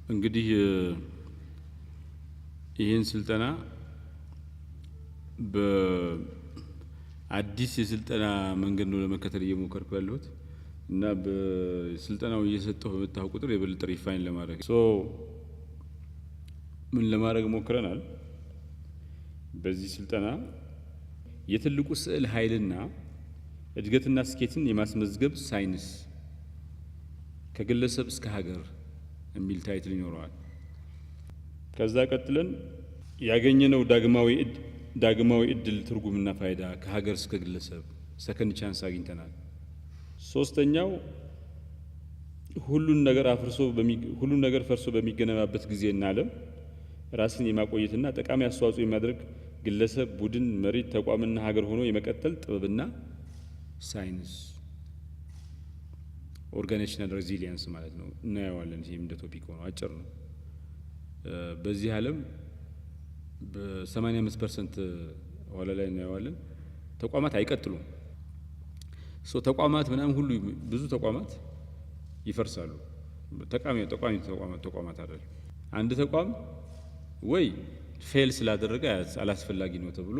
እንግዲህ ይህን ስልጠና በአዲስ የስልጠና መንገድ ነው ለመከተል እየሞከርኩ ያለሁት እና በስልጠናው እየሰጠሁ በመጣሁ ቁጥር የበለጠ ሪፋይን ለማድረግ ምን ለማድረግ ሞክረናል። በዚህ ስልጠና የትልቁ ስዕል ኃይልና እድገትና ስኬትን የማስመዝገብ ሳይንስ ከግለሰብ እስከ ሀገር የሚል ታይትል ይኖረዋል። ከዛ ቀጥለን ያገኘነው ዳግማዊ እድል ትርጉምና ፋይዳ ከሀገር እስከ ግለሰብ ሰከንድ ቻንስ አግኝተናል። ሶስተኛው ሁሉን ነገር ፈርሶ በሚገነባበት ጊዜና ዓለም ራስን የማቆየትና ጠቃሚ አስተዋጽኦ የሚያደርግ ግለሰብ፣ ቡድን፣ መሪ፣ ተቋምና ሀገር ሆኖ የመቀጠል ጥበብና ሳይንስ ኦርጋናይዜሽናል ሬዚሊየንስ ማለት ነው። እናየዋለን። ይሄም እንደ ቶፒክ ሆኖ አጭር ነው። በዚህ ዓለም በ85% ኋላ ላይ እናየዋለን። ተቋማት አይቀጥሉም። ተቋማት ምናምን ሁሉ ብዙ ተቋማት ይፈርሳሉ። ጠቃሚ ተቋማት አይደል። አንድ ተቋም ወይ ፌል ስላደረገ አላስፈላጊ ነው ተብሎ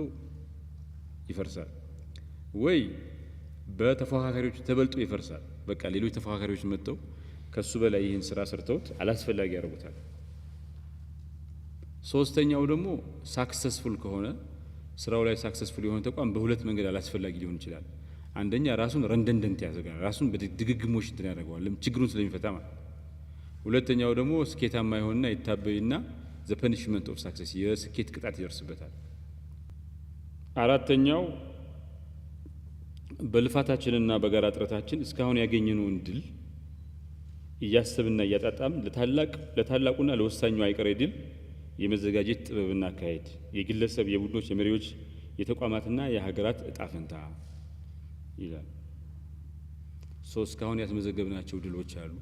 ይፈርሳል፣ ወይ በተፎካካሪዎች ተበልጦ ይፈርሳል። በቃ ሌሎች ተፎካካሪዎች መጥተው ከሱ በላይ ይህን ስራ ሰርተውት አላስፈላጊ ያደርጉታል። ሶስተኛው ደግሞ ሳክሰስፉል ከሆነ ስራው ላይ ሳክሰስፉል የሆነ ተቋም በሁለት መንገድ አላስፈላጊ ሊሆን ይችላል። አንደኛ ራሱን ረንደንደንት ያደርጋል፣ ራሱን በድግግሞሽ እንትን ያደርገዋል ችግሩን ስለሚፈታ ማለት። ሁለተኛው ደግሞ ስኬታማ የሆነና የታበይና ዘ ፐኒሽመንት ኦፍ ሳክሰስ የስኬት ቅጣት ይደርስበታል። አራተኛው በልፋታችንና በጋራ ጥረታችን እስካሁን ያገኘነውን ድል እያሰብና እያጣጣም ለታላቁና ለወሳኙ አይቀሬ ድል የመዘጋጀት ጥበብና አካሄድ የግለሰብ፣ የቡድኖች፣ የመሪዎች፣ የተቋማትና የሀገራት እጣ ፈንታ ይላል። እስካሁን ያስመዘገብናቸው ድሎች አሉ።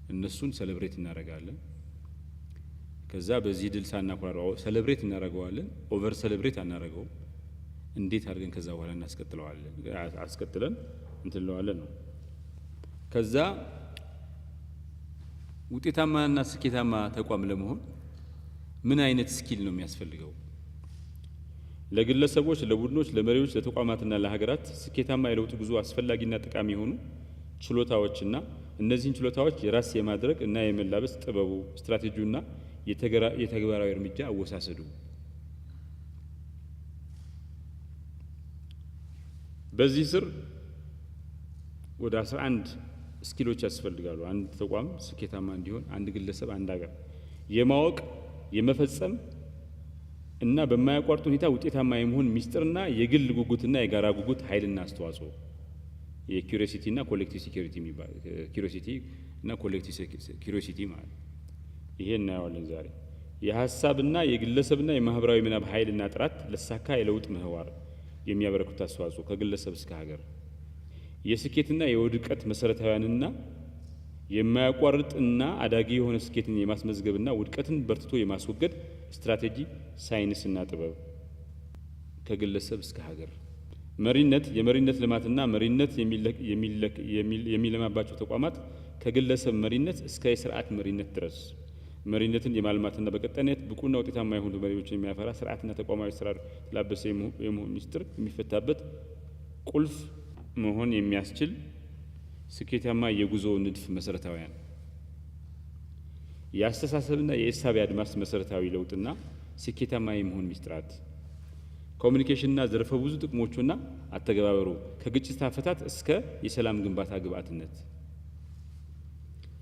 እነሱን ሰለብሬት እናደርጋለን። ከዛ በዚህ ድል ሳናኮራራው ሰለብሬት እናደርገዋለን። ኦቨር ሰለብሬት አናደርገው። እንዴት አድርገን ከዛ በኋላ አስቀጥለን እንትለዋለን ነው። ከዛ ውጤታማና ስኬታማ ተቋም ለመሆን ምን አይነት ስኪል ነው የሚያስፈልገው? ለግለሰቦች፣ ለቡድኖች፣ ለመሪዎች፣ ለተቋማትና ለሀገራት ስኬታማ የለውጥ ጉዞ አስፈላጊና ጠቃሚ የሆኑ ችሎታዎችና እነዚህን ችሎታዎች የራስ የማድረግ እና የመላበስ ጥበቡ፣ ስትራቴጂውና የተግባራዊ እርምጃ አወሳሰዱ። በዚህ ስር ወደ 11 ስኪሎች ያስፈልጋሉ። አንድ ተቋም ስኬታማ እንዲሆን፣ አንድ ግለሰብ፣ አንድ ሀገር የማወቅ የመፈጸም እና በማያቋርጥ ሁኔታ ውጤታማ የመሆን ሚስጥርና የግል ጉጉትና የጋራ ጉጉት ኃይልና አስተዋጽኦ የኪዩሪዮሲቲ እና ኮሌክቲቭ ሴኩሪቲ የሚባል ኪዩሪዮሲቲ እና ኮሌክቲቭ ኪዩሪዮሲቲ ማለት ይሄ እናየዋለን ዛሬ። የሀሳብና የግለሰብና የማህበራዊ ምናብ ኃይልና ጥራት ለሳካ የለውጥ ምህዋር የሚያበረክቱት አስተዋጽኦ ከግለሰብ እስከ ሀገር የስኬትና የውድቀት መሰረታዊያንና የማያቋርጥና አዳጊ የሆነ ስኬትን የማስመዝገብና ውድቀትን በርትቶ የማስወገድ ስትራቴጂ፣ ሳይንስና ጥበብ ከግለሰብ እስከ ሀገር መሪነት፣ የመሪነት ልማትና መሪነት የሚለማባቸው ተቋማት ከግለሰብ መሪነት እስከ የስርዓት መሪነት ድረስ መሪነትን የማልማትና በቀጣይነት ብቁና ውጤታማ የሆኑ መሪዎችን የሚያፈራ ስርዓትና ተቋማዊ አሰራር የተላበሰ የመሆን ሚስጥር የሚፈታበት ቁልፍ መሆን የሚያስችል ስኬታማ የጉዞ ንድፍ መሰረታዊያን የአስተሳሰብና የእሳቤ አድማስ መሰረታዊ ለውጥና ስኬታማ የመሆን ሚስጥራት ኮሚኒኬሽንና ዘርፈ ብዙ ጥቅሞቹና አተገባበሩ ከግጭት አፈታት እስከ የሰላም ግንባታ ግብዓትነት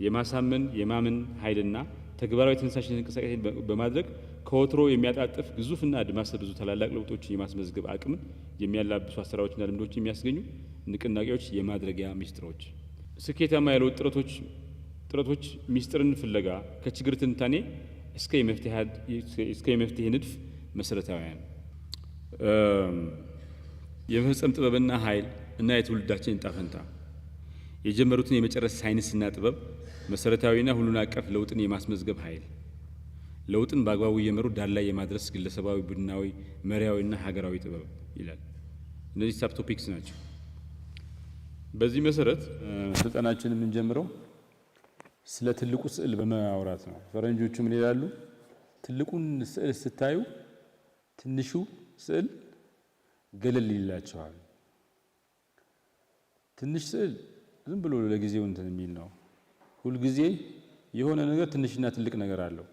የማሳመን የማመን ኃይልና ተግባራዊ ተነሳሽነት እንቅስቃሴ በማድረግ ከወትሮ የሚያጣጥፍ ግዙፍና አድማስ ብዙ ታላላቅ ለውጦችን የማስመዝገብ አቅምን የሚያላብሱ አሰራሮችና ልምዶችን የሚያስገኙ ንቅናቄዎች የማድረጊያ ሚስጥሮች ስኬታማ የለውጥ ጥረቶች ሚስጥርን ፍለጋ ከችግር ትንታኔ እስከ የመፍትሄ ንድፍ መሰረታዊያን የመፈጸም ጥበብና ኃይል እና የትውልዳችን ዕጣ ፈንታ የጀመሩትን የመጨረስ ሳይንስና ጥበብ መሰረታዊና ሁሉን አቀፍ ለውጥን የማስመዝገብ ኃይል ለውጥን በአግባቡ እየመሩ ዳር ላይ የማድረስ ግለሰባዊ፣ ቡድናዊ፣ መሪያዊና ሀገራዊ ጥበብ ይላል። እነዚህ ሳብ ቶፒክስ ናቸው። በዚህ መሰረት ስልጠናችን የምንጀምረው ስለ ትልቁ ስዕል በማውራት ነው። ፈረንጆቹ ምን ይላሉ? ትልቁን ስዕል ስታዩ ትንሹ ስዕል ገለል ይላቸዋል። ትንሽ ስዕል ዝም ብሎ ለጊዜው እንትን የሚል ነው። ሁል ጊዜ የሆነ ነገር ትንሽና ትልቅ ነገር አለው።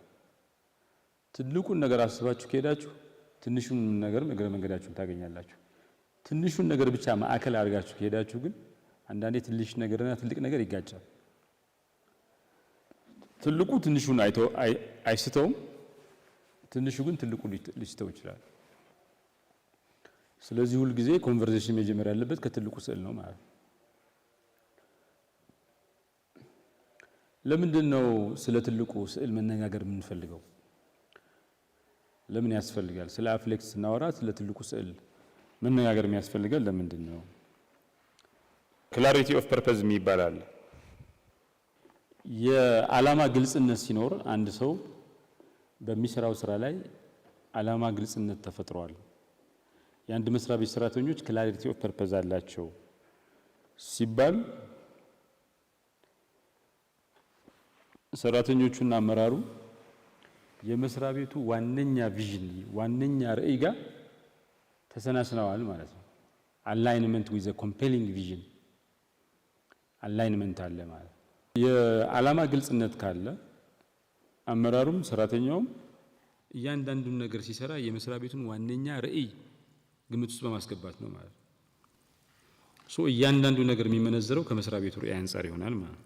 ትልቁን ነገር አስባችሁ ከሄዳችሁ ትንሹን ነገር እግረ መንገዳችሁን ታገኛላችሁ። ትንሹን ነገር ብቻ ማዕከል አድርጋችሁ ከሄዳችሁ ግን አንዳንዴ ትንሽ ነገርና ትልቅ ነገር ይጋጫል። ትልቁ ትንሹን አይስተውም፣ ትንሹ ግን ትልቁን ሊስተው ይችላል። ስለዚህ ሁል ጊዜ ኮንቨርሴሽን መጀመር ያለበት ከትልቁ ስዕል ነው ማለት ነው። ለምንድን ነው ስለ ትልቁ ስዕል መነጋገር የምንፈልገው? ለምን ያስፈልጋል? ስለ አፍሌክስ ስናወራ ስለ ትልቁ ስዕል መነጋገር የሚያስፈልጋል ለምንድን ነው? ክላሪቲ ኦፍ ፐርፐዝ ይባላል። የዓላማ ግልጽነት ሲኖር አንድ ሰው በሚሰራው ስራ ላይ ዓላማ ግልጽነት ተፈጥሯል። የአንድ መስሪያ ቤት ሰራተኞች ክላሪቲ ኦፍ ፐርፐዝ አላቸው ሲባል ሰራተኞቹና አመራሩ የመስሪያ ቤቱ ዋነኛ ቪዥን ዋነኛ ራዕይ ጋር ተሰናስነዋል ማለት ነው። አላይንመንት ዊዝ ኮምፔሊንግ ቪዥን አላይንመንት አለ ማለት ነው። የዓላማ ግልጽነት ካለ አመራሩም ሰራተኛውም እያንዳንዱን ነገር ሲሰራ የመስሪያ ቤቱን ዋነኛ ራዕይ ግምት ውስጥ በማስገባት ነው ማለት ነው። እያንዳንዱ ነገር የሚመነዘረው ከመስሪያ ቤቱ ራዕይ አንፃር ይሆናል ማለት ነው።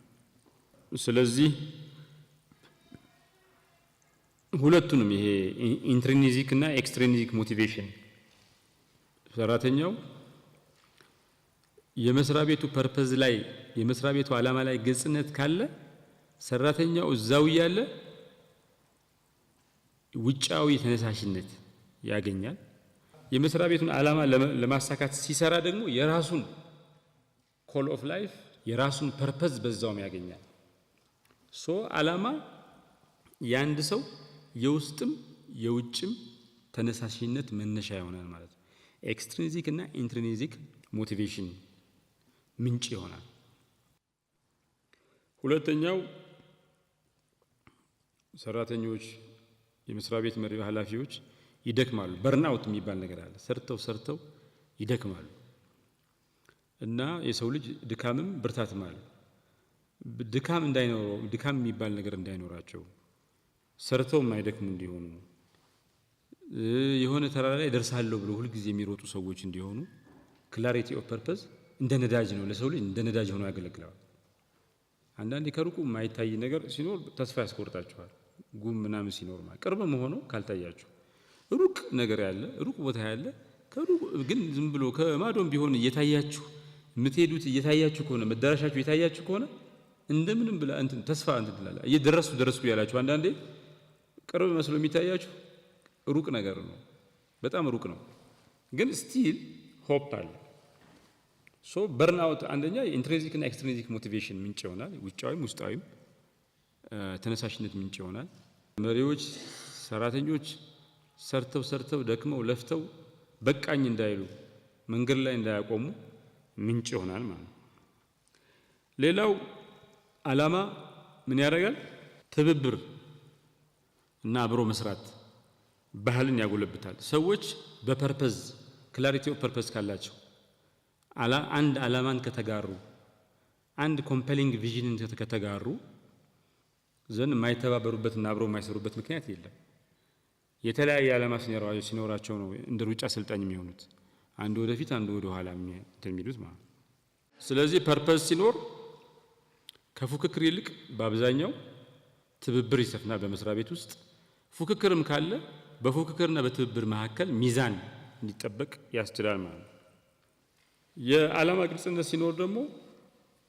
ስለዚህ ሁለቱንም ይሄ ኢንትሪንሲክ እና ኤክስትሪንሲክ ሞቲቬሽን ሰራተኛው የመስሪያ ቤቱ ፐርፐዝ ላይ የመስሪያ ቤቱ ዓላማ ላይ ግልጽነት ካለ ሰራተኛው እዛው ያለ ውጫዊ ተነሳሽነት ያገኛል። የመስሪያ ቤቱን ዓላማ ለማሳካት ሲሰራ ደግሞ የራሱን ኮል ኦፍ ላይፍ የራሱን ፐርፐዝ በዛውም ያገኛል። ዓላማ የአንድ ሰው የውስጥም የውጭም ተነሳሽነት መነሻ ይሆናል ማለት ነው። ኤክስትሪንሲክ እና ኢንትሪንሲክ ሞቲቬሽን ምንጭ ይሆናል። ሁለተኛው ሰራተኞች የመስሪያ ቤት መሪ ኃላፊዎች ይደክማሉ። በርናውት የሚባል ነገር አለ። ሰርተው ይደክማሉ እና የሰው ልጅ ድካምም ብርታትም አለ። ድካም የሚባል ነገር እንዳይኖራቸው ሰርተው የማይደክሙ እንዲሆኑ የሆነ ተራራ ላይ ደርሳለሁ ብሎ ሁልጊዜ የሚሮጡ ሰዎች እንዲሆኑ ክላሪቲ ኦፍ ፐርፐዝ እንደ ነዳጅ ነው። ለሰው ልጅ እንደ ነዳጅ ሆኖ ያገለግላል። አንዳንዴ ከሩቁ የማይታይ ነገር ሲኖር ተስፋ ያስቆርጣቸዋል። ጉም ምናምን ሲኖር ቅርብ መሆኑ ካልታያችሁ ሩቅ ነገር ያለ ሩቅ ቦታ ያለ ከሩቅ ግን ዝም ብሎ ከማዶም ቢሆን እየታያችሁ የምትሄዱት እየታያችሁ ከሆነ መዳረሻችሁ እየታያችሁ ከሆነ እንደምንም ብላ እንትን ተስፋ እንትን ትላላ እየደረስኩ ያላችሁ አንዳንዴ ቅርብ መስሎ የሚታያችሁ ሩቅ ነገር ነው። በጣም ሩቅ ነው፣ ግን ስቲል ሆፕ አለ። በርናውት አንደኛ የኢንትሪንሲክ እና ኤክስትሪንሲክ ሞቲቬሽን ምንጭ ይሆናል። ውጫዊም ውስጣዊም ተነሳሽነት ምንጭ ይሆናል። መሪዎች ሰራተኞች ሰርተው ደክመው ለፍተው በቃኝ እንዳይሉ መንገድ ላይ እንዳያቆሙ ምንጭ ይሆናል ማለት ነው። ሌላው ዓላማ ምን ያደርጋል? ትብብር እና አብሮ መስራት ባህልን ያጎለብታል። ሰዎች በፐርፐዝ ክላሪቲ ኦፍ ፐርፐዝ ካላቸው አንድ ዓላማን ከተጋሩ አንድ ኮምፔሊንግ ቪዥንን ከተጋሩ ዘንድ የማይተባበሩበትና አብረው የማይሰሩበት ምክንያት የለም። የተለያየ ዓላማ ሲኖራቸው ነው እንደ ሩጫ አሰልጣኝ የሚሆኑት። አንዱ ወደፊት አንዱ ወደ ኋላ የሚሉት ማለት ነው። ስለዚህ ፐርፐዝ ሲኖር ከፉክክር ይልቅ በአብዛኛው ትብብር ይሰፍናል በመስሪያ ቤት ውስጥ። ፉክክርም ካለ በፉክክርና በትብብር መካከል ሚዛን እንዲጠበቅ ያስችላል ማለት ነው። የዓላማ ግልጽነት ሲኖር ደግሞ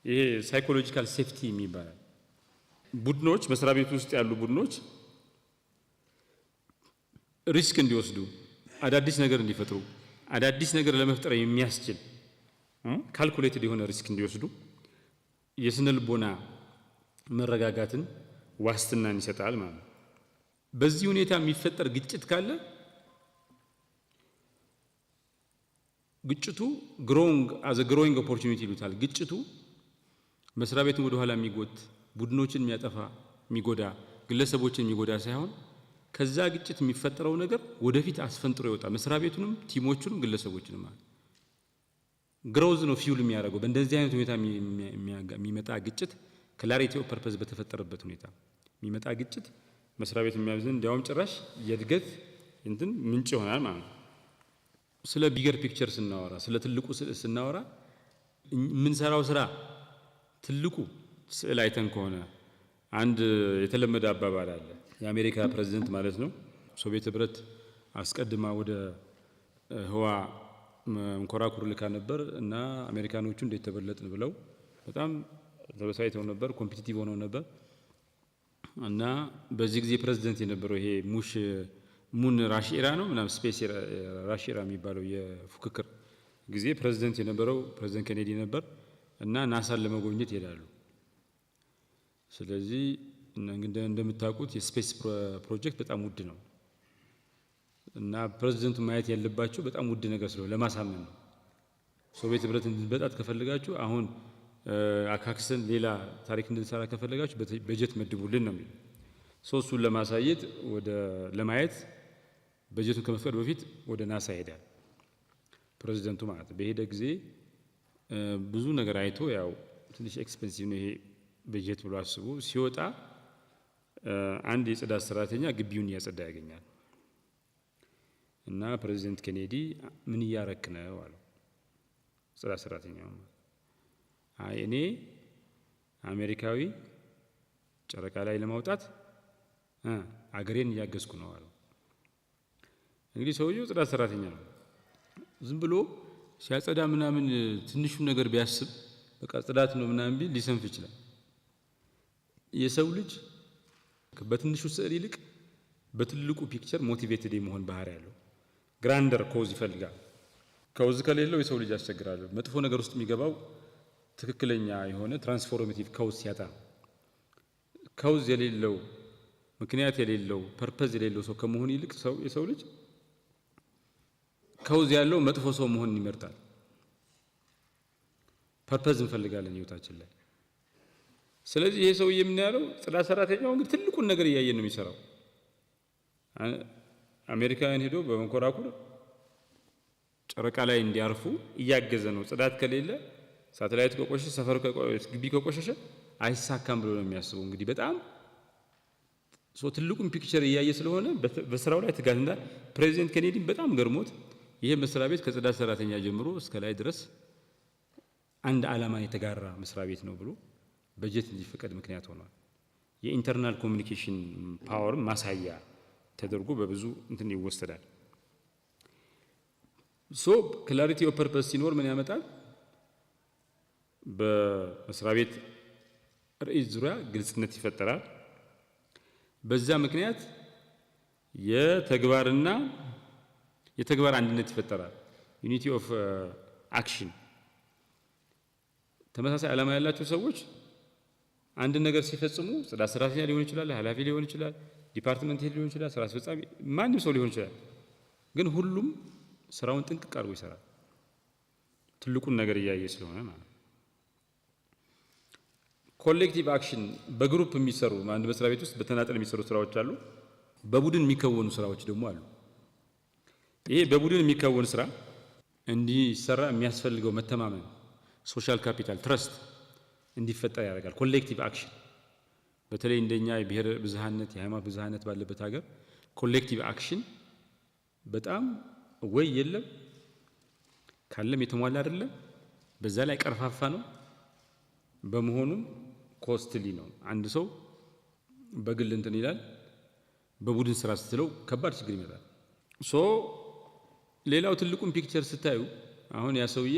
ይሄ ሳይኮሎጂካል ሴፍቲ የሚባላል። ቡድኖች መስሪያ ቤት ውስጥ ያሉ ቡድኖች ሪስክ እንዲወስዱ፣ አዳዲስ ነገር እንዲፈጥሩ፣ አዳዲስ ነገር ለመፍጠር የሚያስችል ካልኩሌትድ የሆነ ሪስክ እንዲወስዱ የስነ ልቦና መረጋጋትን ዋስትናን ይሰጣል ማለት ነው። በዚህ ሁኔታ የሚፈጠር ግጭት ካለ ግጭቱ ግሮዊንግ ኦፖርቹኒቲ ይሉታል። ግጭቱ መስሪያ ቤቱን ወደ ኋላ የሚጎት ቡድኖችን የሚያጠፋ የሚጎዳ ግለሰቦችን የሚጎዳ ሳይሆን ከዛ ግጭት የሚፈጠረው ነገር ወደፊት አስፈንጥሮ ይወጣ መስሪያ ቤቱንም ቲሞቹንም ግለሰቦችንም ማለት ግሮዝ ነው ፊውል የሚያደርገው። በእንደዚህ አይነት ሁኔታ የሚመጣ ግጭት ክላሪቲ ኦፍ ፐርፐዝ በተፈጠረበት ሁኔታ የሚመጣ ግጭት መስሪያ ቤት የሚያብዝን እንዲያውም ጭራሽ የእድገት እንትን ምንጭ ይሆናል ማለት ነው። ስለ ቢገር ፒክቸር ስናወራ ስለ ትልቁ ስዕል ስናወራ የምንሰራው ስራ ትልቁ ስዕል አይተን ከሆነ አንድ የተለመደ አባባል አለ። የአሜሪካ ፕሬዝዳንት ማለት ነው ሶቪየት ህብረት አስቀድማ ወደ ህዋ መንኮራኩር ልካ ነበር እና አሜሪካኖቹ እንዴት ተበለጥን ብለው በጣም ተበሳይተው ነበር፣ ኮምፒቲቲቭ ሆነው ነበር እና በዚህ ጊዜ ፕሬዝዳንት የነበረው ይሄ ሙን ራሺራ ነው ምናምን ስፔስ ራሺራ የሚባለው የፉክክር ጊዜ ፕሬዝዳንት የነበረው ፕሬዝዳንት ኬኔዲ ነበር እና ናሳን ለመጎብኘት ይሄዳሉ። ስለዚህ እንደምታውቁት የስፔስ ፕሮጀክት በጣም ውድ ነው እና ፕሬዝዳንቱ ማየት ያለባቸው በጣም ውድ ነገር ስለሆነ ለማሳመን ነው። ሶቪየት ህብረት እንድንበጣት ከፈለጋችሁ አሁን አካክሰን ሌላ ታሪክ እንድንሰራ ከፈለጋችሁ በጀት መድቡልን ነው የሚለው። እሱን ለማሳየት ለማየት በጀቱን ከመፍቀድ በፊት ወደ ናሳ ይሄዳል ፕሬዝዳንቱ ማለት ነው። በሄደ ጊዜ ብዙ ነገር አይቶ ያው ትንሽ ኤክስፔንሲቭ ነው ይሄ በጀት ብሎ አስቦ ሲወጣ አንድ የጽዳት ሰራተኛ ግቢውን እያጸዳ ያገኛል እና ፕሬዝዳንት ኬኔዲ ምን እያረክ ነው አለው። ጽዳት ሰራተኛው አይ እኔ አሜሪካዊ ጨረቃ ላይ ለማውጣት አገሬን እያገዝኩ ነው አለው። እንግዲህ ሰውየው ጽዳት ሰራተኛ ነው። ዝም ብሎ ሲያጸዳ ምናምን ትንሹን ነገር ቢያስብ በቃ ጽዳት ነው ምናምን ቢል ሊሰንፍ ይችላል። የሰው ልጅ በትንሹ ስዕል ይልቅ በትልቁ ፒክቸር ሞቲቬትድ የመሆን ባህሪ ያለው ግራንደር ኮዝ ይፈልጋል። ኮዝ ከሌለው የሰው ልጅ ያስቸግራል። መጥፎ ነገር ውስጥ የሚገባው ትክክለኛ የሆነ ትራንስፎርሜቲቭ ኮዝ ሲያጣ፣ ኮዝ የሌለው ምክንያት የሌለው ፐርፐዝ የሌለው ሰው ከመሆን ይልቅ የሰው ልጅ ኮዝ ያለው መጥፎ ሰው መሆን ይመርጣል። ፐርፐዝ እንፈልጋለን ህይወታችን ላይ። ስለዚህ ይሄ ሰውዬ ምን ያለው ጽዳት ሰራተኛው እንግዲህ ትልቁን ነገር እያየ ነው የሚሰራው። አሜሪካውያን ሄዶ በመንኮራኩር ጨረቃ ላይ እንዲያርፉ እያገዘ ነው። ጽዳት ከሌለ ሳተላይት ከቆሸሸ ሰፈር ግቢ ከቆሸሸ አይሳካም ብሎ ነው የሚያስበው። እንግዲህ በጣም ትልቁን ፒክቸር እያየ ስለሆነ በስራው ላይ ትጋትና ፕሬዚደንት ኬኔዲን በጣም ገርሞት ይሄ መስሪያ ቤት ከጽዳት ሰራተኛ ጀምሮ እስከ ላይ ድረስ አንድ ዓላማ የተጋራ መስሪያ ቤት ነው ብሎ በጀት እንዲፈቀድ ምክንያት ሆኗል። የኢንተርናል ኮሚኒኬሽን ፓወር ማሳያ ተደርጎ በብዙ እንትን ይወሰዳል። ክላሪቲ ኦፍ ፐርፐስ ሲኖር ምን ያመጣል? በመስሪያ ቤት ርዕይ ዙሪያ ግልጽነት ይፈጠራል። በዛ ምክንያት የተግባር አንድነት ይፈጠራል። ዩኒቲ ኦፍ አክሽን። ተመሳሳይ ዓላማ ያላቸው ሰዎች አንድ ነገር ሲፈጽሙ ጽዳት ሰራተኛ ሊሆን ይችላል፣ ኃላፊ ሊሆን ይችላል፣ ዲፓርትመንት ሄድ ሊሆን ይችላል፣ ስራ አስፈጻሚ ማንም ሰው ሊሆን ይችላል። ግን ሁሉም ስራውን ጥንቅቅ አድርጎ ይሰራል፣ ትልቁን ነገር እያየ ስለሆነ ማለት ነው። ኮሌክቲቭ አክሽን በግሩፕ የሚሰሩ አንድ መስሪያ ቤት ውስጥ በተናጠል የሚሰሩ ስራዎች አሉ። በቡድን የሚከወኑ ስራዎች ደግሞ አሉ። ይሄ በቡድን የሚከወን ስራ እንዲሰራ የሚያስፈልገው መተማመን፣ ሶሻል ካፒታል፣ ትረስት እንዲፈጠር ያደርጋል። ኮሌክቲቭ አክሽን በተለይ እንደኛ የብሔር ብዝሃነት የሃይማኖት ብዝሃነት ባለበት ሀገር ኮሌክቲቭ አክሽን በጣም ወይ የለም ካለም የተሟላ አይደለም፣ በዛ ላይ ቀርፋፋ ነው። በመሆኑም ኮስትሊ ነው። አንድ ሰው በግል እንትን ይላል፣ በቡድን ስራ ስትለው ከባድ ችግር ይመጣል። ሌላው ትልቁን ፒክቸር ስታዩ አሁን ያ ሰውዬ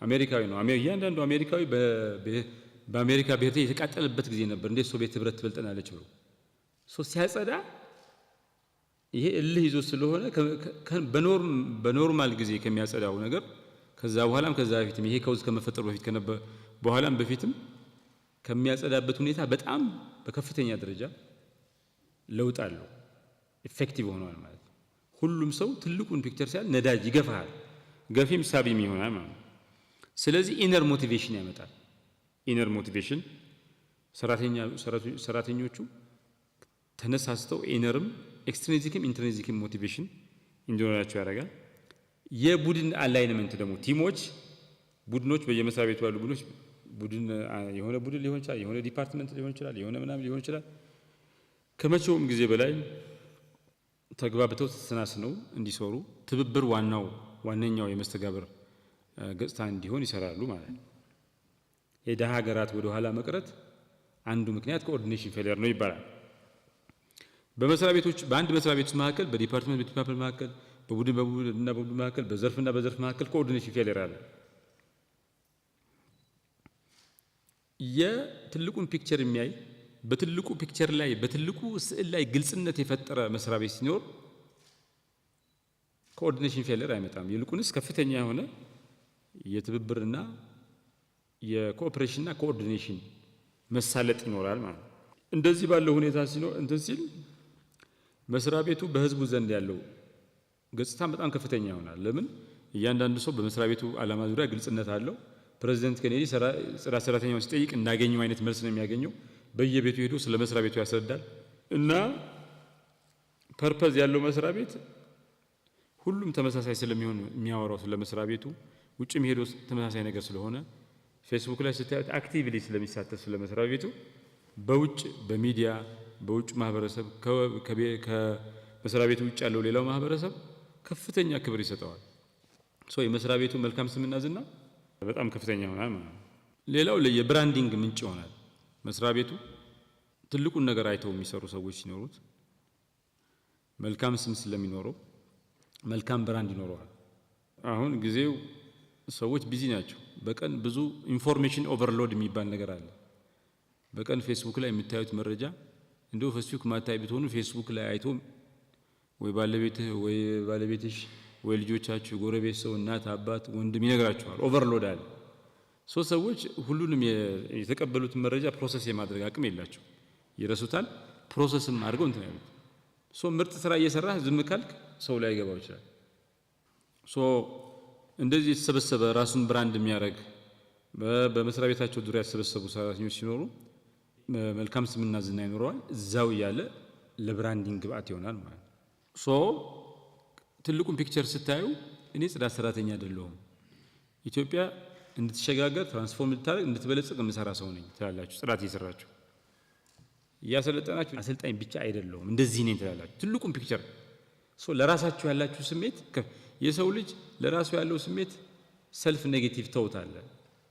አሜሪካዊ ነው። እያንዳንዱ አሜሪካዊ በአሜሪካ ብሔር የተቃጠለበት ጊዜ ነበር። እንዴት ሶቪየት ህብረት ትበልጠናለች ብሎ ሲያጸዳ ይሄ እልህ ይዞ ስለሆነ በኖርማል ጊዜ ከሚያጸዳው ነገር ከዛ በኋላም ከዛ በፊትም ይሄ ከውዝ ከመፈጠሩ በፊት በኋላም በፊትም ከሚያጸዳበት ሁኔታ በጣም በከፍተኛ ደረጃ ለውጥ አለው። ኢፌክቲቭ ሆኗል ማለት ነው። ሁሉም ሰው ትልቁን ፒክቸር ሲያል ነዳጅ ይገፋል፣ ገፊም ሳቢም ይሆናል ማለት ነው። ስለዚህ ኢነር ሞቲቬሽን ያመጣል። ኢነር ሞቲቬሽን ሰራተኞቹ ተነሳስተው ኢነርም ኤክስትሪንሲክም ኢንትሪንሲክም ሞቲቬሽን እንዲኖራቸው ያደርጋል። የቡድን አላይንመንት ደግሞ ቡድኖች በየመስሪያ ቤቱ ያሉ ቡድን የሆነ ቡድን ሊሆን ይችላል፣ የሆነ ዲፓርትመንት ሊሆን ይችላል፣ የሆነ ምናምን ሊሆን ይችላል። ከመቼውም ጊዜ በላይ ተግባብተው ተሰናስነው እንዲሰሩ ትብብር ዋነኛው የመስተጋብር ገጽታ እንዲሆን ይሰራሉ ማለት ነው። የደሃ ሀገራት ወደ ኋላ መቅረት አንዱ ምክንያት ኮኦርዲኔሽን ፌሊየር ነው ይባላል። በአንድ መስሪያ ቤቶች መካከል በዲፓርትመንት መካከል በቡድን መካከል በዘርፍ መካከል ኮኦርዲኔሽን ፌሊየር አለ። የትልቁን ፒክቸር የሚያይ በትልቁ ፒክቸር ላይ በትልቁ ስዕል ላይ ግልጽነት የፈጠረ መስሪያ ቤት ሲኖር ኮኦርዲኔሽን ፌሊየር አይመጣም። ይልቁንስ ከፍተኛ የሆነ የትብብርና የኮኦፕሬሽንና ኮኦርዲኔሽን መሳለጥ ይኖራል ማለት ነው። እንደዚህ ባለው ሁኔታ ሲል መስሪያ ቤቱ በህዝቡ ዘንድ ያለው ገጽታ በጣም ከፍተኛ ይሆናል። ለምን? እያንዳንዱ ሰው በመስሪያ ቤቱ ዓላማ ዙሪያ ግልጽነት አለው። ፕሬዚደንት ኬኔዲ ጽዳት ሰራተኛውን ሲጠይቅ እንዳገኘው አይነት መልስ ነው የሚያገኘው። በየቤቱ ሄዶ ስለ መስሪያ ቤቱ ያስረዳል እና ፐርፐዝ ያለው መስሪያ ቤት ሁሉም ተመሳሳይ ስለሚሆን የሚያወራው ስለ መስሪያ ቤቱ ውጭም ሄዶ ተመሳሳይ ነገር ስለሆነ ፌስቡክ ላይ ስታዩት አክቲቭሊ ስለሚሳተፍ ስለ መስሪያ ቤቱ በውጭ በሚዲያ በውጭ ማህበረሰብ ከመስሪያ ቤቱ ውጭ ያለው ሌላው ማህበረሰብ ከፍተኛ ክብር ይሰጠዋል። የመስሪያ ቤቱ መልካም ስምና ዝና በጣም ከፍተኛ ይሆናል ማለት ነው። ሌላው የብራንዲንግ ምንጭ ይሆናል። መስሪያ ቤቱ ትልቁን ነገር አይተው የሚሰሩ ሰዎች ሲኖሩት መልካም ስም ስለሚኖረው መልካም ብራንድ ይኖረዋል። አሁን ጊዜው ሰዎች ቢዚ ናቸው። በቀን ብዙ ኢንፎርሜሽን ኦቨርሎድ የሚባል ነገር አለ። በቀን ፌስቡክ ላይ የምታዩት መረጃ እንደው ፌስቡክ ማታይ ብትሆኑ ፌስቡክ ላይ አይቶ ወይ ባለቤትህ ወይ ባለቤትሽ ወይ ልጆቻችሁ ጎረቤት ሰው እናት አባት ወንድም ይነግራቸዋል። ኦቨርሎድ አለ። ሰዎች ሁሉንም የተቀበሉትን መረጃ ፕሮሰስ የማድረግ አቅም የላቸው፣ ይረሱታል። ፕሮሰስም አድርገው እንትን ያሉት ምርጥ ስራ እየሰራህ ዝም ካልክ ሰው ላይ ይገባው ይችላል። እንደዚህ የተሰበሰበ ራሱን ብራንድ የሚያደርግ በመስሪያ ቤታቸው ዙሪያ የተሰበሰቡ ሰራተኞች ሲኖሩ መልካም ስምና ዝና ይኖረዋል። እዛው እያለ ለብራንዲንግ ግብአት ይሆናል ማለት ነው። ትልቁን ፒክቸር ስታዩ እኔ ጽዳት ሰራተኛ አይደለሁም፣ ኢትዮጵያ እንድትሸጋገር ትራንስፎርም እንድታደርግ እንድትበለጽግ የምሰራ ሰው ነኝ ትላላችሁ። ጽዳት እየሰራችሁ እያሰለጠናችሁ አሰልጣኝ ብቻ አይደለሁም እንደዚህ ነኝ ትላላችሁ። ትልቁን ፒክቸር ለራሳችሁ ያላችሁ ስሜት የሰው ልጅ ለራሱ ያለው ስሜት ሰልፍ ኔጌቲቭ ተውት አለ።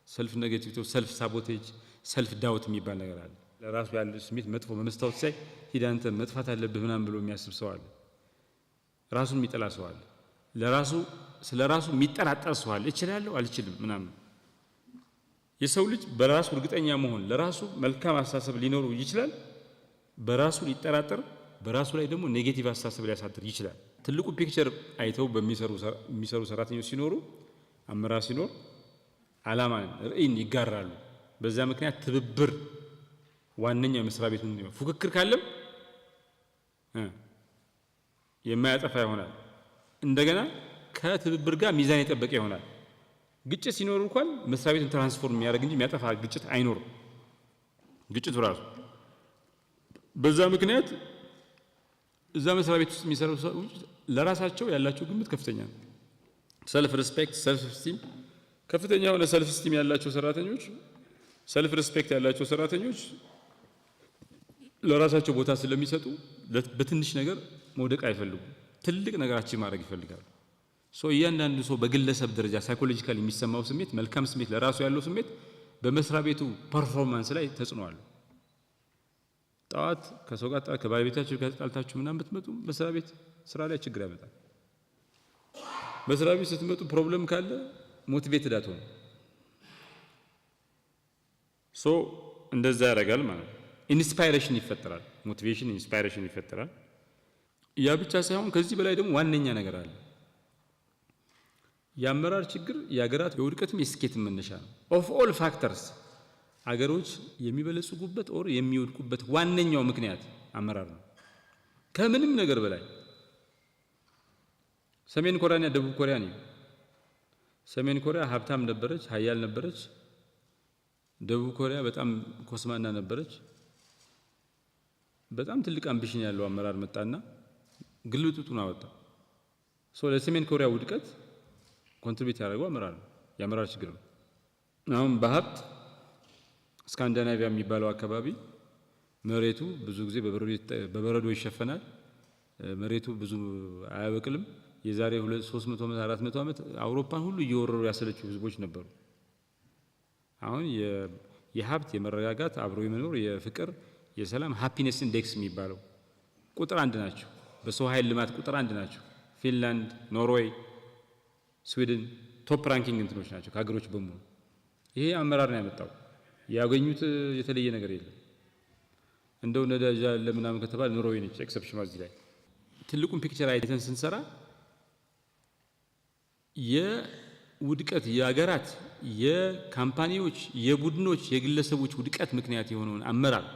ሰልፍ ኔጌቲቭ ተውት፣ ሰልፍ ሳቦቴጅ፣ ሰልፍ ዳውት የሚባል ነገር አለ። ለራሱ ያለው ስሜት መጥፎ በመስታወት ሳይ ሂድ አንተ መጥፋት አለብህ ምናምን ብሎ የሚያስብ ሰው አለ። ራሱን የሚጠላ ሰው አለ። ስለ ራሱ የሚጠራጠር ሰው አለ። እችላለሁ አልችልም ምናምን። የሰው ልጅ በራሱ እርግጠኛ መሆን ለራሱ መልካም አስተሳሰብ ሊኖረው ይችላል። በራሱ ሊጠራጠር፣ በራሱ ላይ ደግሞ ኔጌቲቭ አስተሳሰብ ሊያሳድር ይችላል። ትልቁ ፒክቸር አይተው በሚሰሩ ሰራተኞች ሲኖሩ፣ አመራር ሲኖር ዓላማን ራዕይን ይጋራሉ። በዛ ምክንያት ትብብር ዋነኛው የመስሪያ ቤቱን ፉክክር ካለም የማያጠፋ ይሆናል። እንደገና ከትብብር ጋር ሚዛን የጠበቀ ይሆናል። ግጭት ሲኖር እንኳን መስሪያ ቤቱን ትራንስፎርም የሚያደርግ እንጂ የሚያጠፋ ግጭት አይኖርም። ግጭቱ ራሱ በዛ ምክንያት እዛ መስሪያ ቤት ውስጥ የሚሰሩ ሰዎች ለራሳቸው ያላቸው ግምት ከፍተኛ ነው። ሰልፍ ሪስፔክት፣ ሰልፍ ስቲም ከፍተኛ የሆነ ሰልፍ ስቲም ያላቸው ሰራተኞች፣ ሰልፍ ሪስፔክት ያላቸው ሰራተኞች ለራሳቸው ቦታ ስለሚሰጡ በትንሽ ነገር መውደቅ አይፈልጉም። ትልቅ ነገራችን ማድረግ ይፈልጋሉ። እያንዳንዱ ሰው በግለሰብ ደረጃ ሳይኮሎጂካል የሚሰማው ስሜት፣ መልካም ስሜት፣ ለራሱ ያለው ስሜት በመስሪያ ቤቱ ፐርፎርማንስ ላይ ተጽዕኖ አለው። ጠዋት ከሰው ጋር ከባለቤታችሁ ጋር ተጣልታችሁ ምናምን ብትመጡ መስሪያ ቤት ስራ ላይ ችግር ያመጣል። መስሪያ ቤት ስትመጡ ፕሮብለም ካለ ሞቲቬትድ አትሆኑ። እንደዛ ያደርጋል ማለት ነው። ኢንስፓይሬሽን ይፈጠራል። ሞቲቬሽን ኢንስፓይሬሽን ይፈጠራል። ያ ብቻ ሳይሆን ከዚህ በላይ ደግሞ ዋነኛ ነገር አለ። የአመራር ችግር የሀገራት የውድቀትም የስኬትም መነሻ ነው። ኦፍ ኦል ፋክተርስ አገሮች የሚበለጽጉበት ኦር የሚወድቁበት ዋነኛው ምክንያት አመራር ነው። ከምንም ነገር በላይ ሰሜን ኮሪያና ደቡብ ኮሪያ ነው። ሰሜን ኮሪያ ሀብታም ነበረች፣ ሀያል ነበረች። ደቡብ ኮሪያ በጣም ኮስማና ነበረች። በጣም ትልቅ አምቢሽን ያለው አመራር መጣና ግልብጡን አወጣ። ለሰሜን ኮሪያ ውድቀት ኮንትሪቢዩት ያደረገው አመራር ነው፣ የአመራር ችግር ነው። አሁን በሀብት ስካንዲናቪያ የሚባለው አካባቢ መሬቱ ብዙ ጊዜ በበረዶ ይሸፈናል። መሬቱ ብዙ አያበቅልም። የዛሬ 300 ዓመት 400 ዓመት አውሮፓን ሁሉ እየወረሩ ያሰለቹ ህዝቦች ነበሩ። አሁን የሀብት የመረጋጋት አብሮ የመኖር የፍቅር የሰላም ሃፒነስ ኢንዴክስ የሚባለው ቁጥር 1 ናቸው። በሰው ኃይል ልማት ቁጥር 1 ናቸው። ፊንላንድ፣ ኖርዌይ፣ ስዊድን ቶፕ ራንኪንግ እንትኖች ናቸው ከሀገሮች በሙሉ። ይሄ አመራር ነው ያመጣው። ያገኙት የተለየ ነገር የለም። እንደው ነዳጅ ለምናምን ከተባለ ኖርዌይ ነች ኤክሰፕሽኗ። እዚህ ላይ ትልቁን ፒክቸር አይተን ስንሰራ የውድቀት የሀገራት የካምፓኒዎች የቡድኖች የግለሰቦች ውድቀት ምክንያት የሆነውን አመራር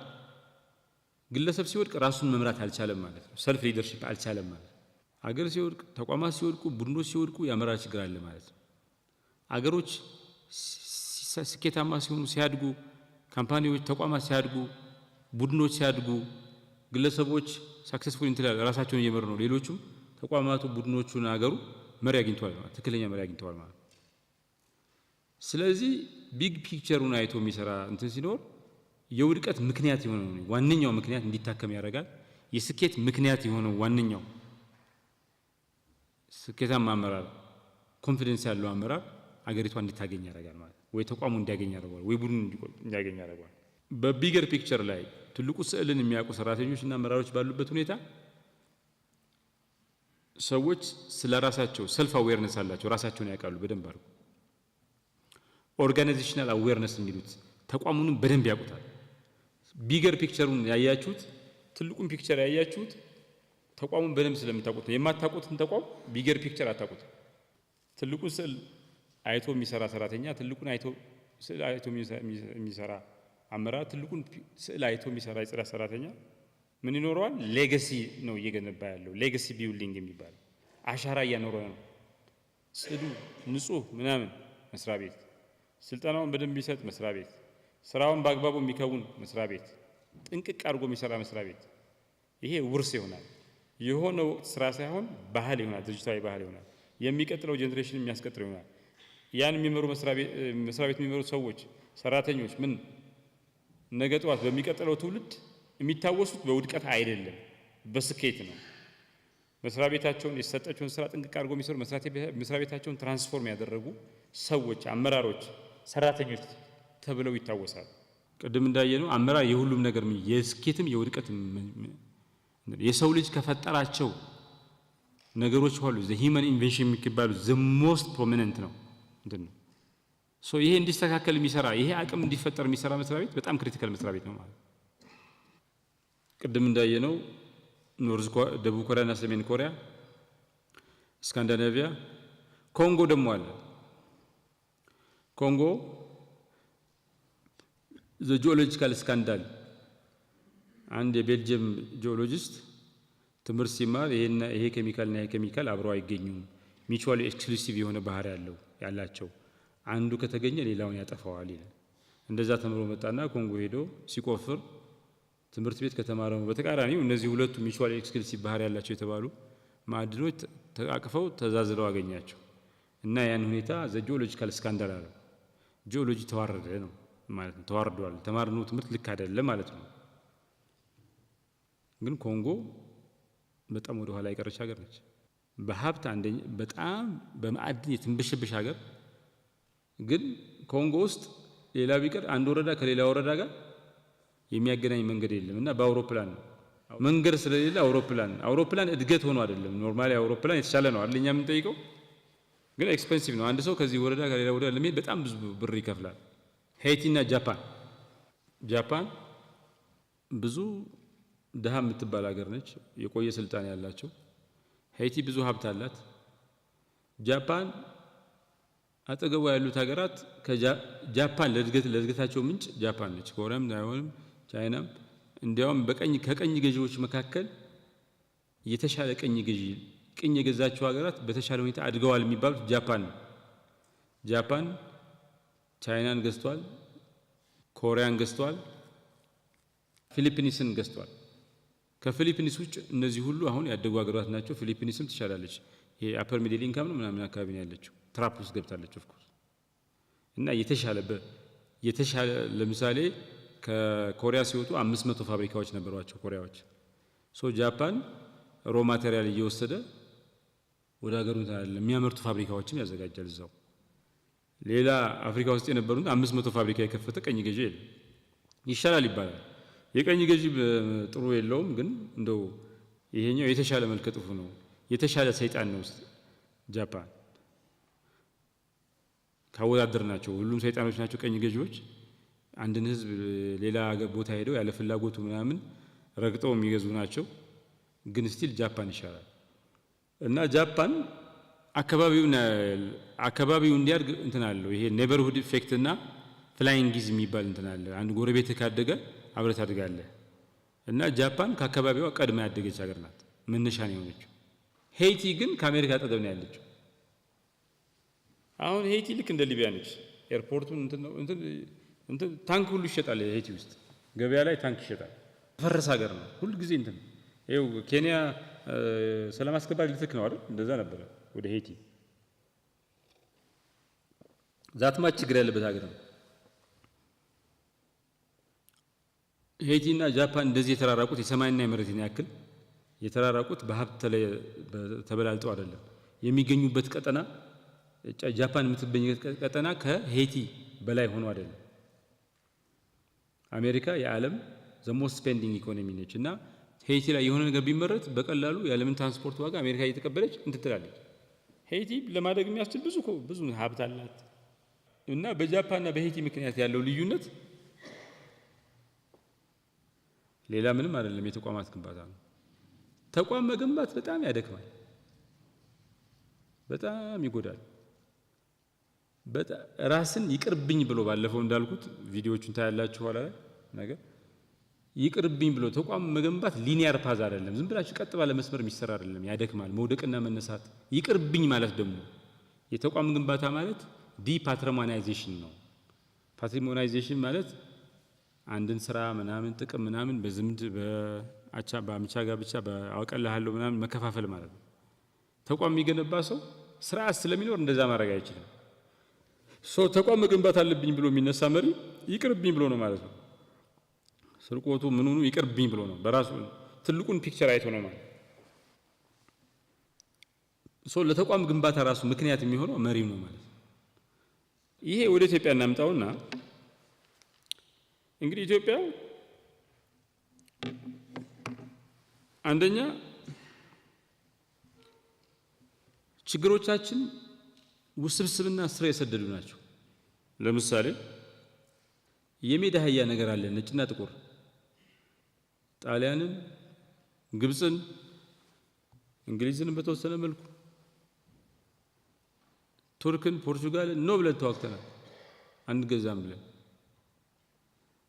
ግለሰብ ሲወድቅ ራሱን መምራት አልቻለም ማለት ነው። ሰልፍ ሊደርሺፕ አልቻለም ማለት ነው። አገር ሲወድቅ፣ ተቋማት ሲወድቁ፣ ቡድኖች ሲወድቁ የአመራር ችግር አለ ማለት ነው። አገሮች ስኬታማ ሲሆኑ ሲያድጉ፣ ካምፓኒዎች ተቋማት ሲያድጉ፣ ቡድኖች ሲያድጉ፣ ግለሰቦች ሳክሰስፉል እንትላል ራሳቸውን እየመሩ ነው። ሌሎቹም ተቋማቱ ቡድኖቹና አገሩ መሪ አግኝተዋል ማለት ትክክለኛ መሪ አግኝተዋል ማለት። ስለዚህ ቢግ ፒክቸሩን አይቶ የሚሰራ እንትን ሲኖር የውድቀት ምክንያት የሆነው ዋነኛው ምክንያት እንዲታከም ያደርጋል። የስኬት ምክንያት የሆነው ዋነኛው ስኬታማ አመራር ኮንፊደንስ ያለው አመራር አገሪቷ እንድታገኝ ያደርጋል ማለት ወይ ተቋሙ እንዲያገኝ ያደርጋል ወይ ቡድኑ እንዲያገኝ ያደርጋል። በቢገር ፒክቸር ላይ ትልቁ ስዕልን የሚያውቁ ሰራተኞች እና አመራሮች ባሉበት ሁኔታ ሰዎች ስለ ራሳቸው ሰልፍ አዌርነስ አላቸው። ራሳቸውን ያውቃሉ በደንብ አድርገው። ኦርጋናይዜሽናል አዌርነስ የሚሉት ተቋሙንም በደንብ ያውቁታል። ቢገር ፒክቸሩን ያያችሁት ትልቁን ፒክቸር ያያችሁት ተቋሙን በደንብ ስለምታውቁት ነው። የማታውቁትን ተቋም ቢገር ፒክቸር አታውቁት። ትልቁን ስዕል አይቶ የሚሰራ ሰራተኛ፣ ትልቁን ስዕል አይቶ የሚሰራ አመራር፣ ትልቁን ስዕል አይቶ የሚሰራ የጽዳት ሰራተኛ ምን ይኖረዋል? ሌጋሲ ነው እየገነባ ያለው። ሌጋሲ ቢልዲንግ የሚባል አሻራ እያኖረ ነው። ጽዱ ንጹህ ምናምን መስሪያ ቤት፣ ስልጠናውን በደንብ የሚሰጥ መስሪያ ቤት፣ ስራውን በአግባቡ የሚከውን መስሪያ ቤት፣ ጥንቅቅ አድርጎ የሚሰራ መስሪያ ቤት። ይሄ ውርስ ይሆናል። የሆነ ወቅት ስራ ሳይሆን ባህል ይሆናል፣ ድርጅታዊ ባህል ይሆናል። የሚቀጥለው ጄኔሬሽን የሚያስቀጥለው ይሆናል። ያን የሚመሩ መስሪያ ቤት የሚመሩ ሰዎች ሰራተኞች ምን ነገ ጠዋት በሚቀጥለው ትውልድ የሚታወሱት በውድቀት አይደለም፣ በስኬት ነው። መስሪያ ቤታቸውን የሰጣቸውን ስራ ጥንቅቅ አድርጎ የሚሰሩ መስሪያ ቤታቸውን ትራንስፎርም ያደረጉ ሰዎች፣ አመራሮች፣ ሰራተኞች ተብለው ይታወሳሉ። ቅድም እንዳየነው አመራር የሁሉም ነገር የስኬትም የውድቀትም የሰው ልጅ ከፈጠራቸው ነገሮች ሁሉ ሂውመን ኢንቬንሽን የሚባሉ ሞስት ፕሮሚነንት ነው እንትን ነው። ይሄ እንዲስተካከል የሚሰራ ይሄ አቅም እንዲፈጠር የሚሰራ መስሪያ ቤት በጣም ክሪቲካል መስሪያ ቤት ነው ማለት። ቅድም እንዳየነው ደቡብ ኮሪያና ሰሜን ኮሪያ፣ ስካንዲናቪያ፣ ኮንጎ ደግሞ አለ። ኮንጎ ዘ ጂኦሎጂካል ስካንዳል አንድ የቤልጅየም ጂኦሎጂስት ትምህርት ሲማር ይሄ ኬሚካልና ይሄ ኬሚካል አብረው አይገኙም፣ ሚቹዋሊ ኤክስክሉሲቭ የሆነ ባህሪ ያላቸው አንዱ ከተገኘ ሌላውን ያጠፋዋል ይላል። እንደዛ ተምሮ መጣና ኮንጎ ሄዶ ሲቆፍር ትምህርት ቤት ከተማረው በተቃራኒው እነዚህ ሁለቱ ሚቹዋሊ ኤክስክሉሲቭ ባህሪ ያላቸው የተባሉ ማዕድኖች ተቃቅፈው ተዛዝለው አገኛቸው እና ያን ሁኔታ ዘ ጂኦሎጂካል ስካንዳል አለው። ጂኦሎጂ ተዋረደ ነው ማለት ነው። ተዋርዷል፣ ተማርነው ትምህርት ልክ አይደለም ማለት ነው። ግን ኮንጎ በጣም ወደ ኋላ የቀረች ሀገር ነች። በሀብት አንደኛ በጣም በማዕድን የትንበሸበሽ ሀገር። ግን ኮንጎ ውስጥ ሌላ ቢቀር አንድ ወረዳ ከሌላ ወረዳ ጋር የሚያገናኝ መንገድ የለም እና በአውሮፕላን ነው። መንገድ ስለሌለ አውሮፕላን እድገት ሆኖ አይደለም። ኖርማሊ አውሮፕላን የተሻለ ነው አይደል? እኛ የምንጠይቀው ግን ኤክስፔንሲቭ ነው። አንድ ሰው ከዚህ ወረዳ ከሌላ ወረዳ ለመሄድ በጣም ብዙ ብር ይከፍላል። ሄይቲ እና ጃፓን ብዙ ድሃ የምትባል ሀገር ነች፣ የቆየ ስልጣን ያላቸው። ሄይቲ ብዙ ሀብት አላት። ጃፓን አጠገቧ ያሉት ሀገራት ጃፓን ለእድገታቸው ምንጭ ጃፓን ነች። ኮሪያም፣ ታይዋንም፣ ቻይናም እንዲያውም ከቀኝ ገዢዎች መካከል የተሻለ ቅኝ የገዛቸው ሀገራት በተሻለ ሁኔታ አድገዋል የሚባሉት ጃፓን ነው። ጃፓን ቻይናን ገዝቷል፣ ኮሪያን ገዝተዋል፣ ፊሊፒንስን ገዝተዋል። ከፊሊፒንስ ውጭ እነዚህ ሁሉ አሁን ያደጉ ሀገራት ናቸው። ፊሊፒንስም ትሻላለች። ይሄ አፐር ሚድል ኢንካም ነው ምናምን አካባቢ ነው ያለችው። ትራፕ ውስጥ ገብታለች ኦፍ ኮርስ። እና የተሻለ ለምሳሌ ከኮሪያ ሲወጡ 500 ፋብሪካዎች ነበሯቸው ኮሪያዎች። ጃፓን ሮ ማቴሪያል እየወሰደ ወደ ሀገሩ የሚያመርቱ ፋብሪካዎችም ያዘጋጃል እዛው። ሌላ አፍሪካ ውስጥ የነበሩት 500 ፋብሪካ የከፈተ ቀኝ ገዢ የለም። ይሻላል ይባላል። የቀኝ ገዢ ጥሩ የለውም፣ ግን እንደው ይሄኛው የተሻለ መልከ ጥፉ ነው፣ የተሻለ ሰይጣን ነው ጃፓን። ካወዳደር ናቸው ሁሉም ሰይጣኖች ናቸው ቀኝ ገዢዎች። አንድን ህዝብ ሌላ ቦታ ሄደው ያለ ፍላጎቱ ምናምን ረግጠው የሚገዙ ናቸው። ግን ስቲል ጃፓን ይሻላል። እና ጃፓን አካባቢው እንዲያድግ እንትን አለው። ይሄ ኔበርሁድ ኢፌክት እና ፍላይንግ ጊዝ የሚባል እንትን አለ። አንድ ጎረቤት ካደገ አብረህ ታድጋለህ። እና ጃፓን ከአካባቢዋ ቀድማ ያደገች ሀገር ናት፣ መነሻ ነው የሆነችው። ሄይቲ ግን ከአሜሪካ አጠገብ ነው ያለችው። አሁን ሄይቲ ልክ እንደ ሊቢያ ነች። ኤርፖርቱን እንትን ታንክ ሁሉ ይሸጣል። ሄይቲ ውስጥ ገበያ ላይ ታንክ ይሸጣል። ፈረስ ሀገር ነው ሁሉ ጊዜ እንትን። ይኸው ኬንያ ሰላም አስከባሪ ልትክ ነው አይደል? እንደዛ ነበረ ወደ ሄይቲ። ዛትማች ችግር ያለበት ሀገር ነው ሄይቲ። እና ጃፓን እንደዚህ የተራራቁት የሰማይና የመሬትን ያክል የተራራቁት በሀብት ተበላልጠው አይደለም። የሚገኙበት ቀጠና ጃፓን የምትገኝበት ቀጠና ከሄይቲ በላይ ሆኖ አይደለም። አሜሪካ የዓለም ዘሞስት ስፔንዲንግ ኢኮኖሚ ነች። እና ሄይቲ ላይ የሆነ ነገር ቢመረት በቀላሉ የዓለምን ትራንስፖርት ዋጋ አሜሪካ እየተቀበለች እንትትላለች። ሄይቲ ለማደግ የሚያስችል ብዙ ሀብት አላት። እና በጃፓንና በሄይቲ ምክንያት ያለው ልዩነት ሌላ ምንም አይደለም፣ የተቋማት ግንባታ ነው። ተቋም መገንባት በጣም ያደክማል፣ በጣም ይጎዳል። ራስን ይቅርብኝ ብሎ ባለፈው እንዳልኩት ቪዲዮዎቹን ታያላችሁ ኋላ ላይ ነገር ይቅርብኝ ብሎ ተቋም መገንባት ሊኒየር ፓዝ አይደለም። ዝም ብላችሁ ቀጥ ባለ መስመር የሚሰራ አይደለም፣ ያደክማል። መውደቅና መነሳት። ይቅርብኝ ማለት ደግሞ የተቋም ግንባታ ማለት ዲፓትሪሞናይዜሽን ነው። ፓትሪሞናይዜሽን ማለት አንድን ስራ ምናምን ጥቅም ምናምን በዝምድ በአምቻ ጋብቻ በአውቀልሃለሁ ምናምን መከፋፈል ማለት ነው። ተቋም የሚገነባ ሰው ስርዓት ስለሚኖር እንደዛ ማድረግ አይችልም። ተቋም መገንባት አለብኝ ብሎ የሚነሳ መሪ ይቅርብኝ ብሎ ነው ማለት ነው። ስርቆቱ ምኑኑ ይቅርብኝ ብሎ ነው፣ በራሱ ትልቁን ፒክቸር አይቶ ነው ማለት። ለተቋም ግንባታ ራሱ ምክንያት የሚሆነው መሪው ነው ማለት። ይሄ ወደ ኢትዮጵያ እናምጣውና እንግዲህ ኢትዮጵያ አንደኛ ችግሮቻችን ውስብስብና ስር የሰደዱ ናቸው። ለምሳሌ የሜዳ አህያ ነገር አለ፣ ነጭና ጥቁር። ጣሊያንን፣ ግብፅን፣ እንግሊዝን በተወሰነ መልኩ ቱርክን፣ ፖርቹጋልን ነው ብለን ተዋግተናል፣ አንገዛም ብለን።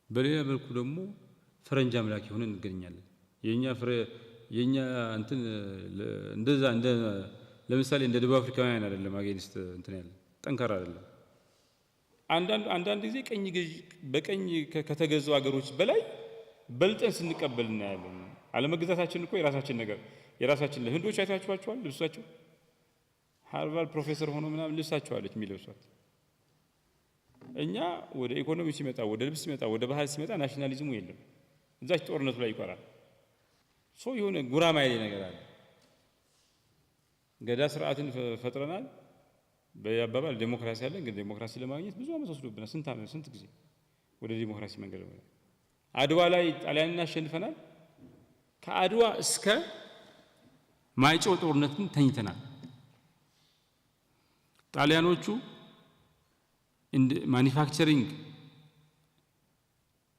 በሌላ መልኩ ደግሞ ፈረንጅ አምላክ ሆነን እንገኛለን። የኛ እንትን እንደዛ እንደ ለምሳሌ እንደ ደቡብ አፍሪካውያን አይደለም። አጌንስት እንትን ያለ ጠንካራ አይደለም። አንዳንድ ጊዜ በቀኝ ከተገዙ ሀገሮች በላይ በልጠን ስንቀበል እናያለን። አለመግዛታችን እኮ የራሳችን ነገር የራሳችን ህንዶች አይታችኋቸዋል። ልብሳቸው ሃርቫርድ ፕሮፌሰር ሆኖ ምናምን ልብሳቸዋለች የሚለብሷት። እኛ ወደ ኢኮኖሚ ሲመጣ፣ ወደ ልብስ ሲመጣ፣ ወደ ባህል ሲመጣ ናሽናሊዝሙ የለም። እዛች ጦርነቱ ላይ ይቀራል። የሆነ ጉራማይሌ ነገር አለ። ገዳ ስርዓትን ፈጥረናል። በአባባል ዴሞክራሲ አለን፣ ግን ዴሞክራሲ ለማግኘት ብዙ ዓመት ወስዶብናል። ስንት ጊዜ ወደ ዴሞክራሲ መንገድ ነው። አድዋ ላይ ጣሊያንን አሸንፈናል። ከአድዋ እስከ ማይጨው ጦርነትን ተኝተናል። ጣሊያኖቹ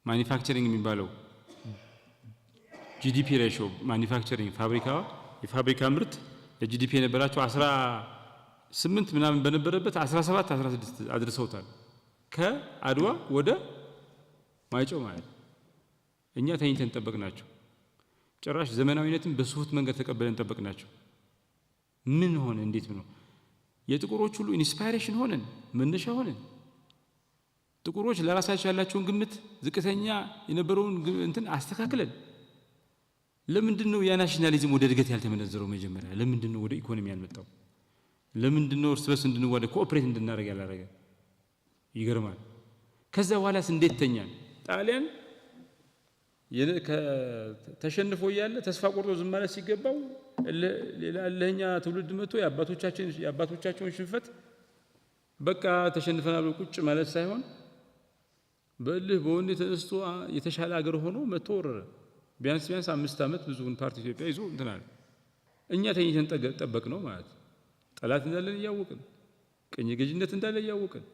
ማኒፋክቸሪንግ የሚባለው ጂዲፒ ሬሽዮ ማኒፋክቸሪንግ የፋብሪካ ምርት ለጂዲፒ የነበራቸው 18 ምናምን በነበረበት 17 16 አድርሰውታል። ከአድዋ ወደ ማይጨው ማለት እኛ ተኝተን ጠበቅናቸው። ጭራሽ ዘመናዊነትን በሱሁት መንገድ ተቀበለን ጠበቅናቸው። ምን ሆነ? እንዴት ነው? የጥቁሮች ሁሉ ኢንስፓይሬሽን ሆነን መነሻ ሆነን ጥቁሮች ለራሳቸው ያላቸውን ግምት ዝቅተኛ የነበረውን እንትን አስተካክለን ለምንድነው ያ ናሽናሊዝም ወደ እድገት ያልተመነዘረው? መጀመሪያ ለምንድነው ወደ ኢኮኖሚ ያልመጣው? ለምንድነው እርስ በርስ እንድንዋደ ኮኦፕሬት እንድናደርግ ያላረገ? ይገርማል። ከዛ በኋላስ እንዴት ተኛን? ጣሊያን ተሸንፎ እያለ ተስፋ ቆርጦ ዝም ማለት ሲገባው ሌላ ለኛ ትውልድ መጥቶ የአባቶቻቸውን ሽንፈት በቃ ተሸንፈናል ቁጭ ማለት ሳይሆን በእልህ በወኔ ተነስቶ የተሻለ ሀገር ሆኖ መጥቶ ወረረ። ቢያንስ 5 ዓመት ብዙውን ፓርቲ ኢትዮጵያ ይዞ እንትናል። እኛ ተኝተን ጠበቅ ነው ማለት ጠላት እንዳለን እያወቅን ቅኝ ገዥነት እንዳለ እያወቅን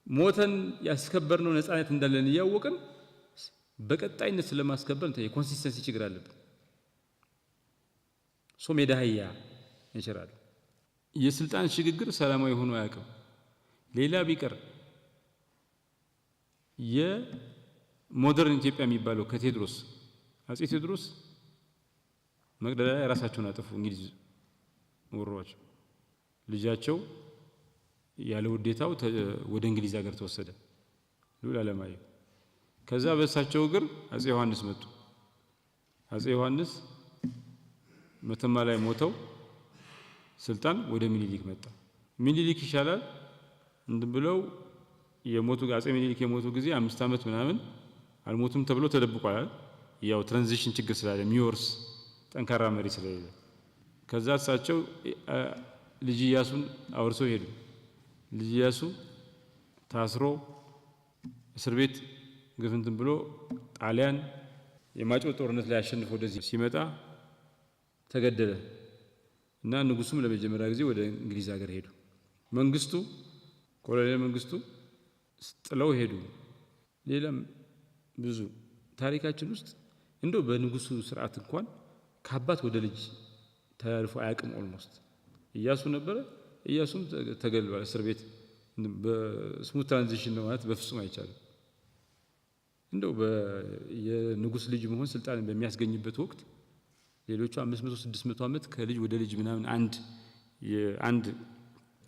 ሞተን ያስከበርነው ነፃነት እንዳለን እያወቅን በቀጣይነት ስለማስከበር የኮንሲስተንሲ ችግር አለብን። ሜዳህያ ይችላል። የስልጣን ሽግግር ሰላማዊ ሆኖ አያውቅም። ሌላ ቢቀር የሞደርን ኢትዮጵያ የሚባለው ከቴዎድሮስ አጼ ቴዎድሮስ መቅደላ ላይ ራሳቸውን አጠፉ። እንግሊዝ ወሯቸው። ልጃቸው ያለ ውዴታው ወደ እንግሊዝ ሀገር ተወሰደ። ልዑል ዓለማየሁ። ከዛ በእሳቸው እግር አጼ ዮሐንስ መጡ። አጼ ዮሐንስ መተማ ላይ ሞተው ስልጣን ወደ ሚኒሊክ መጣ። ሚኒሊክ ይሻላል ብለው የሞቱ አጼ ሚኒሊክ የሞቱ ጊዜ 5 ዓመት ምናምን አልሞቱም ተብሎ ተደብቋል። ያው ትራንዚሽን ችግር ስላለ ሚወርስ ጠንካራ መሪ ስለሌለ ከዛ እሳቸው ልጅ ኢያሱን አውርሰው ሄዱ። ልጅ ኢያሱ ታስሮ እስር ቤት ግፍንትን ብሎ ጣሊያን የማጭው ጦርነት ላይ አሸንፎ ወደዚህ ሲመጣ ተገደለ እና ንጉሱም ለመጀመሪያ ጊዜ ወደ እንግሊዝ ሀገር ሄዱ። መንግስቱ ኮሎኔል መንግስቱ ጥለው ሄዱ። ሌላም ብዙ ታሪካችን ውስጥ እንደው በንጉሱ ስርዓት እንኳን ከአባት ወደ ልጅ ተላልፎ አያውቅም። ኦልሞስት ኢያሱ ነበረ። ኢያሱም ተገልሏል እስር ቤት። በስሙት ትራንዚሽን ነው ማለት በፍጹም አይቻልም። እንደው የንጉስ ልጅ መሆን ስልጣን በሚያስገኝበት ወቅት ሌሎቹ 500 600 ዓመት ከልጅ ወደ ልጅ ምናምን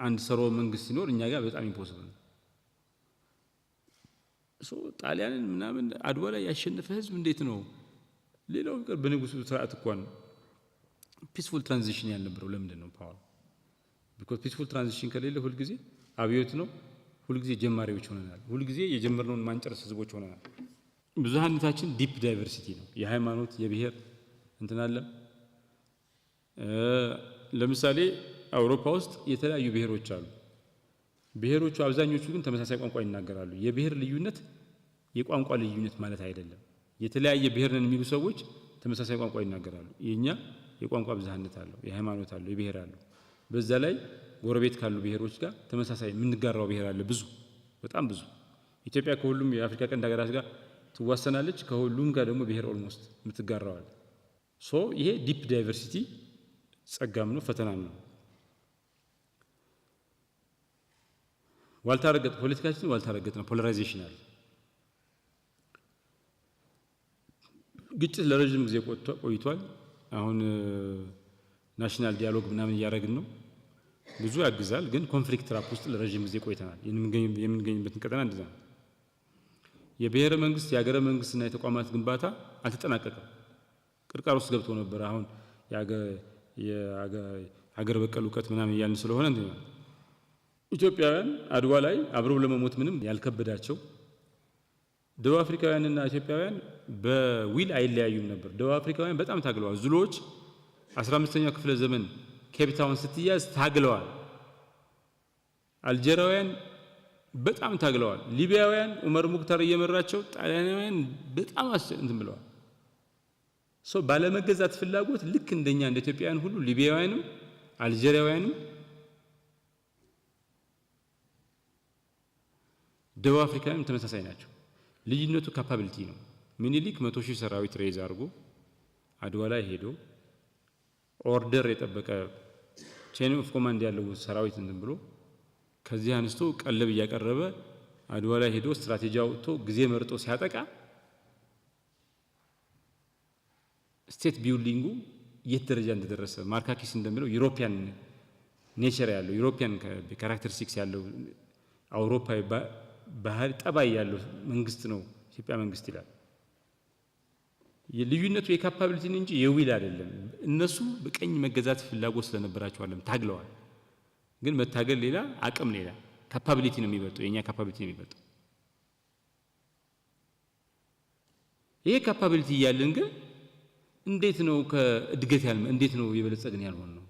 አንድ ሰርወ መንግስት ሲኖር እኛ ጋር በጣም ኢምፖሲብል ነው። ጣሊያንን ምናምን አድዋ ላይ ያሸነፈ ህዝብ እንዴት ነው? ሌላው ቢቀር በንጉሱ ስርዓት እንኳን ፒስፉል ትራንዚሽን ያልነበረው ለምንድን ነው? ፓወር ቢኮዝ ፒስፉል ትራንዚሽን ከሌለ ሁልጊዜ አብዮት ነው። ሁልጊዜ ጀማሪዎች ሆነናል። ሁልጊዜ የጀመርነውን ማንጨርስ ህዝቦች ሆነናል። ብዙሃነታችን ዲፕ ዳይቨርሲቲ ነው። የሃይማኖት የብሔር እንትን አለ። ለምሳሌ አውሮፓ ውስጥ የተለያዩ ብሔሮች አሉ። ብሔሮቹ አብዛኞቹ ግን ተመሳሳይ ቋንቋ ይናገራሉ። የብሔር ልዩነት የቋንቋ ልዩነት ማለት አይደለም። የተለያየ ብሔር ነን የሚሉ ሰዎች ተመሳሳይ ቋንቋ ይናገራሉ። የኛ የቋንቋ ብዝሃነት አለው፣ የሃይማኖት አለው፣ የብሔር አለው። በዛ ላይ ጎረቤት ካሉ ብሔሮች ጋር ተመሳሳይ የምንጋራው ብሔር አለ፣ ብዙ በጣም ብዙ። ኢትዮጵያ ከሁሉም የአፍሪካ ቀንድ ሀገራት ጋር ትዋሰናለች። ከሁሉም ጋር ደግሞ ብሔር ኦልሞስት የምትጋራዋል። ይሄ ዲፕ ዳይቨርሲቲ ጸጋም ነው ፈተናም ነው። ዋልታረገጥ ፖለቲካችን ዋልታረገጥ ነው። ፖላራይዜሽን አለ። ግጭት ለረጅም ጊዜ ቆይቷል። አሁን ናሽናል ዲያሎግ ምናምን እያደረግን ነው። ብዙ ያግዛል። ግን ኮንፍሊክት ትራፕ ውስጥ ለረጅም ጊዜ ቆይተናል። የምንገኝበትን ቀጠና እንደዛ ነው። የብሔረ መንግስት የሀገረ መንግስትና የተቋማት ግንባታ አልተጠናቀቀም። ቅርቃር ውስጥ ገብቶ ነበር። አሁን የሀገር በቀል እውቀት ምናምን እያልን ስለሆነ ኢትዮጵያውያን አድዋ ላይ አብረው ለመሞት ምንም ያልከበዳቸው፣ ደቡብ አፍሪካውያንና ኢትዮጵያውያን በዊል አይለያዩም ነበር። ደቡብ አፍሪካውያን በጣም ታግለዋል። ዙሎዎች 15ኛው ክፍለ ዘመን ኬፕታውን ስትያዝ ታግለዋል። አልጄሪያውያን በጣም ታግለዋል። ሊቢያውያን ዑመር ሙክታር እየመራቸው ጣሊያናውያን በጣም እንትን ብለዋል። ባለመገዛት ፍላጎት ልክ እንደኛ እንደ ኢትዮጵያውያን ሁሉ ሊቢያውያንም አልጄሪያውያንም ደቡብ አፍሪካውያንም ተመሳሳይ ናቸው። ልዩነቱ ካፓቢሊቲ ነው። ሚኒሊክ 100,000 ሰራዊት ሬዝ አድርጎ አድዋ ላይ ሄዶ ኦርደር የጠበቀ ቼን ኦፍ ኮማንድ ያለው ሰራዊት እንትን ብሎ ከዚህ አንስቶ ቀለብ እያቀረበ አድዋ ላይ ሄዶ ስትራቴጂ አውጥቶ ጊዜ መርጦ ሲያጠቃ ስቴት ቢልዲንጉ የት ደረጃ እንደደረሰ ማርካኪስ እንደሚለው ዩሮፒያን ኔቸር ያለው ዩሮፒያን ካራክተሪስቲክስ ያለው አውሮፓ ባህል ጠባይ ያለው መንግስት ነው ኢትዮጵያ መንግስት ይላል። የልዩነቱ የካፓቢሊቲ እንጂ የዊል አይደለም። እነሱ በቀኝ መገዛት ፍላጎት ስለነበራቸው አይደለም ታግለዋል። ግን መታገል ሌላ አቅም ሌላ ካፓቢሊቲ ነው የሚበልጠው። የኛ ካፓቢሊቲ ነው የሚበልጠው። ይሄ ካፓቢሊቲ እያለን ግን እንዴት ነው ከእድገት ያልመ እንዴት ነው የበለጸግን ያልሆን ነው?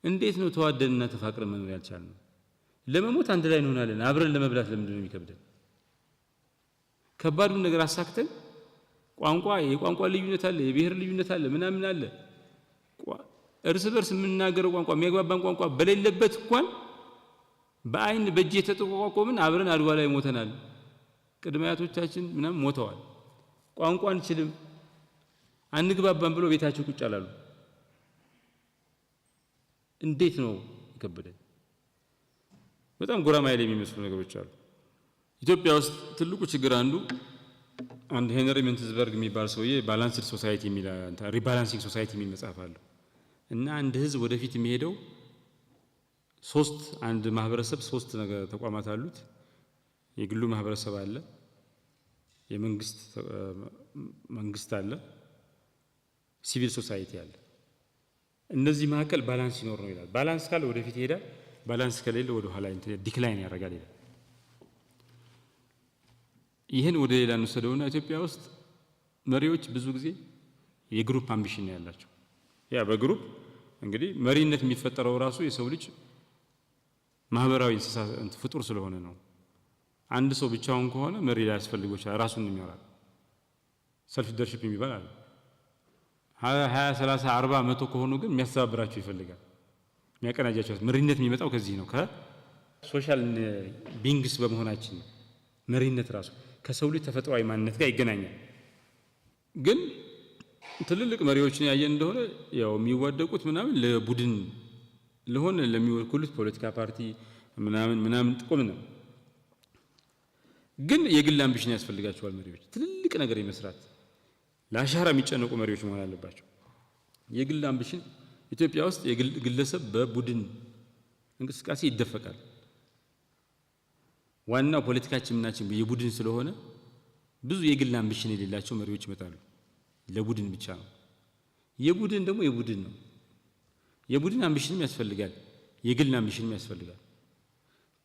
እንዴት ነው ተዋደንና ተፋቅረን መኖር ያልቻልነው? ለመሞት አንድ ላይ እንሆናለን፣ አብረን ለመብላት ለምንድን ነው የሚከብደን? ከባዱን ነገር አሳክተን ቋንቋ የቋንቋ ልዩነት አለ፣ የብሔር ልዩነት አለ፣ ምናምን አለ። እርስ በርስ የምንናገረው ቋንቋ የሚያግባባን ቋንቋ በሌለበት እንኳን በአይን በእጅ የተጠቋቋምን አብረን አድዋ ላይ ሞተናል። ቅድመ አያቶቻችን ምናምን ሞተዋል። ቋንቋ አንችልም አንግባባን ብሎ ቤታቸው ቁጭ አላሉ። እንዴት ነው የከበደን? በጣም ጉራማይሌ የሚመስሉ ነገሮች አሉ። ኢትዮጵያ ውስጥ ትልቁ ችግር አንድ ሄንሪ መንትዝበርግ የሚባል ሰውዬ ባላንስድ ሶሳይቲ የሚል ሪባላንሲንግ ሶሳይቲ የሚል መጽሐፍ አለው እና አንድ ህዝብ ወደፊት የሚሄደው አንድ ማህበረሰብ ሶስት ነገር ተቋማት አሉት። የግሉ ማህበረሰብ አለ፣ መንግስት አለ፣ ሲቪል ሶሳይቲ አለ። እነዚህ መካከል ባላንስ ይኖር ነው ይላል። ባላንስ ካለ ወደፊት ይሄዳል፣ ባላንስ ከሌለ ወደ ኋላ ዲክላይን ያደርጋል ይላል። ይህን ወደ ሌላ እንወስደውና ኢትዮጵያ ውስጥ መሪዎች ብዙ ጊዜ የግሩፕ አምቢሽን ነው ያላቸው። ያ በግሩፕ እንግዲህ መሪነት የሚፈጠረው ራሱ የሰው ልጅ ማህበራዊ እንስሳ ፍጡር ስለሆነ ነው። አንድ ሰው ብቻውን ከሆነ መሪ ላይ ያስፈልገው ራሱን የሚያወራ ሰልፍ ሊደርሺፕ የሚባል አለ። 20 30 40 100 ከሆኑ ግን የሚያስተባብራቸው ይፈልጋል፣ የሚያቀናጃቸው። መሪነት የሚመጣው ከዚህ ነው፣ ከሶሻል ቢንግስ በመሆናችን ነው። መሪነት ራሱ ከሰው ልጅ ተፈጥሯዊ ማንነት ጋር ይገናኛል። ግን ትልልቅ መሪዎችን ያየን እንደሆነ ያው የሚዋደቁት ምናምን ለቡድን ለሆነ ለሚወክሉት ፖለቲካ ፓርቲ ምናምን ጥቅም ነው። ግን የግል አምቢሽን ያስፈልጋቸዋል መሪዎች። ትልልቅ ነገር የመስራት ለአሻራ የሚጨነቁ መሪዎች መሆን አለባቸው። የግል አምቢሽን ኢትዮጵያ ውስጥ ግለሰብ በቡድን እንቅስቃሴ ይደፈቃል። ዋናው ፖለቲካችን ምናችን የቡድን ስለሆነ ብዙ የግል አምቢሽን የሌላቸው መሪዎች ይመጣሉ። ለቡድን ብቻ ነው። የቡድን ደግሞ የቡድን ነው። የቡድን አምቢሽንም ያስፈልጋል፣ የግል አምቢሽንም ያስፈልጋል።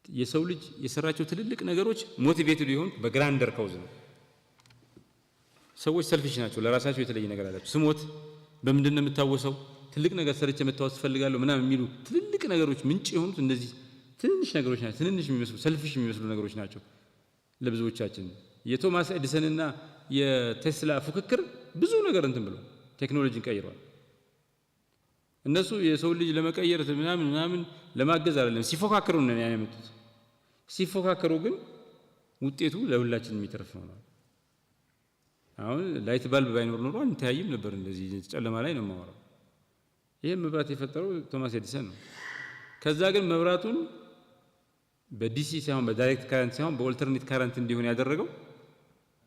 የሰው ልጅ የሰራቸው ትልልቅ ነገሮች ሞቲቬትድ የሆኑት በግራንደር ካውዝ ነው። ሰዎች ሰልፊሽ ናቸው፣ ለራሳቸው የተለየ ነገር አላቸው። ስሞት በምንድን ነው የምታወሰው? ትልቅ ነገር ሰርቼ መታወስ ፈልጋለሁ ምናምን የሚሉ ትልልቅ ነገሮች ምንጭ የሆኑት እነዚህ ትንሽ ነገሮች ናቸው። ትንንሽ የሚመስሉ ሰልፊሽ የሚመስሉ ነገሮች ናቸው ለብዙዎቻችን። የቶማስ ኤዲሰንና የቴስላ ፉክክር ብዙ ነገር ብሎ ቴክኖሎጂን ቀይሯል። እነሱ የሰው ልጅ ለመቀየር ምናምን ለማገዝ አይደለም ሲፎካከሩ ነው ያመጡት። ሲፎካከሩ ግን ውጤቱ ለሁላችን የሚተርፍ ነው። አሁን ላይት ባልብ ባይኖር ኖሮ አንተያይም ነበር። እንደዚህ ጨለማ ላይ ነው የማወራው። ይሄን መብራት የፈጠረው ቶማስ ኤዲሰን ነው። ከዛ ግን መብራቱን በዲሲ ሳይሆን በዳይሬክት ካረንት ሳይሆን በኦልተርኔት ካረንት እንዲሆን ያደረገው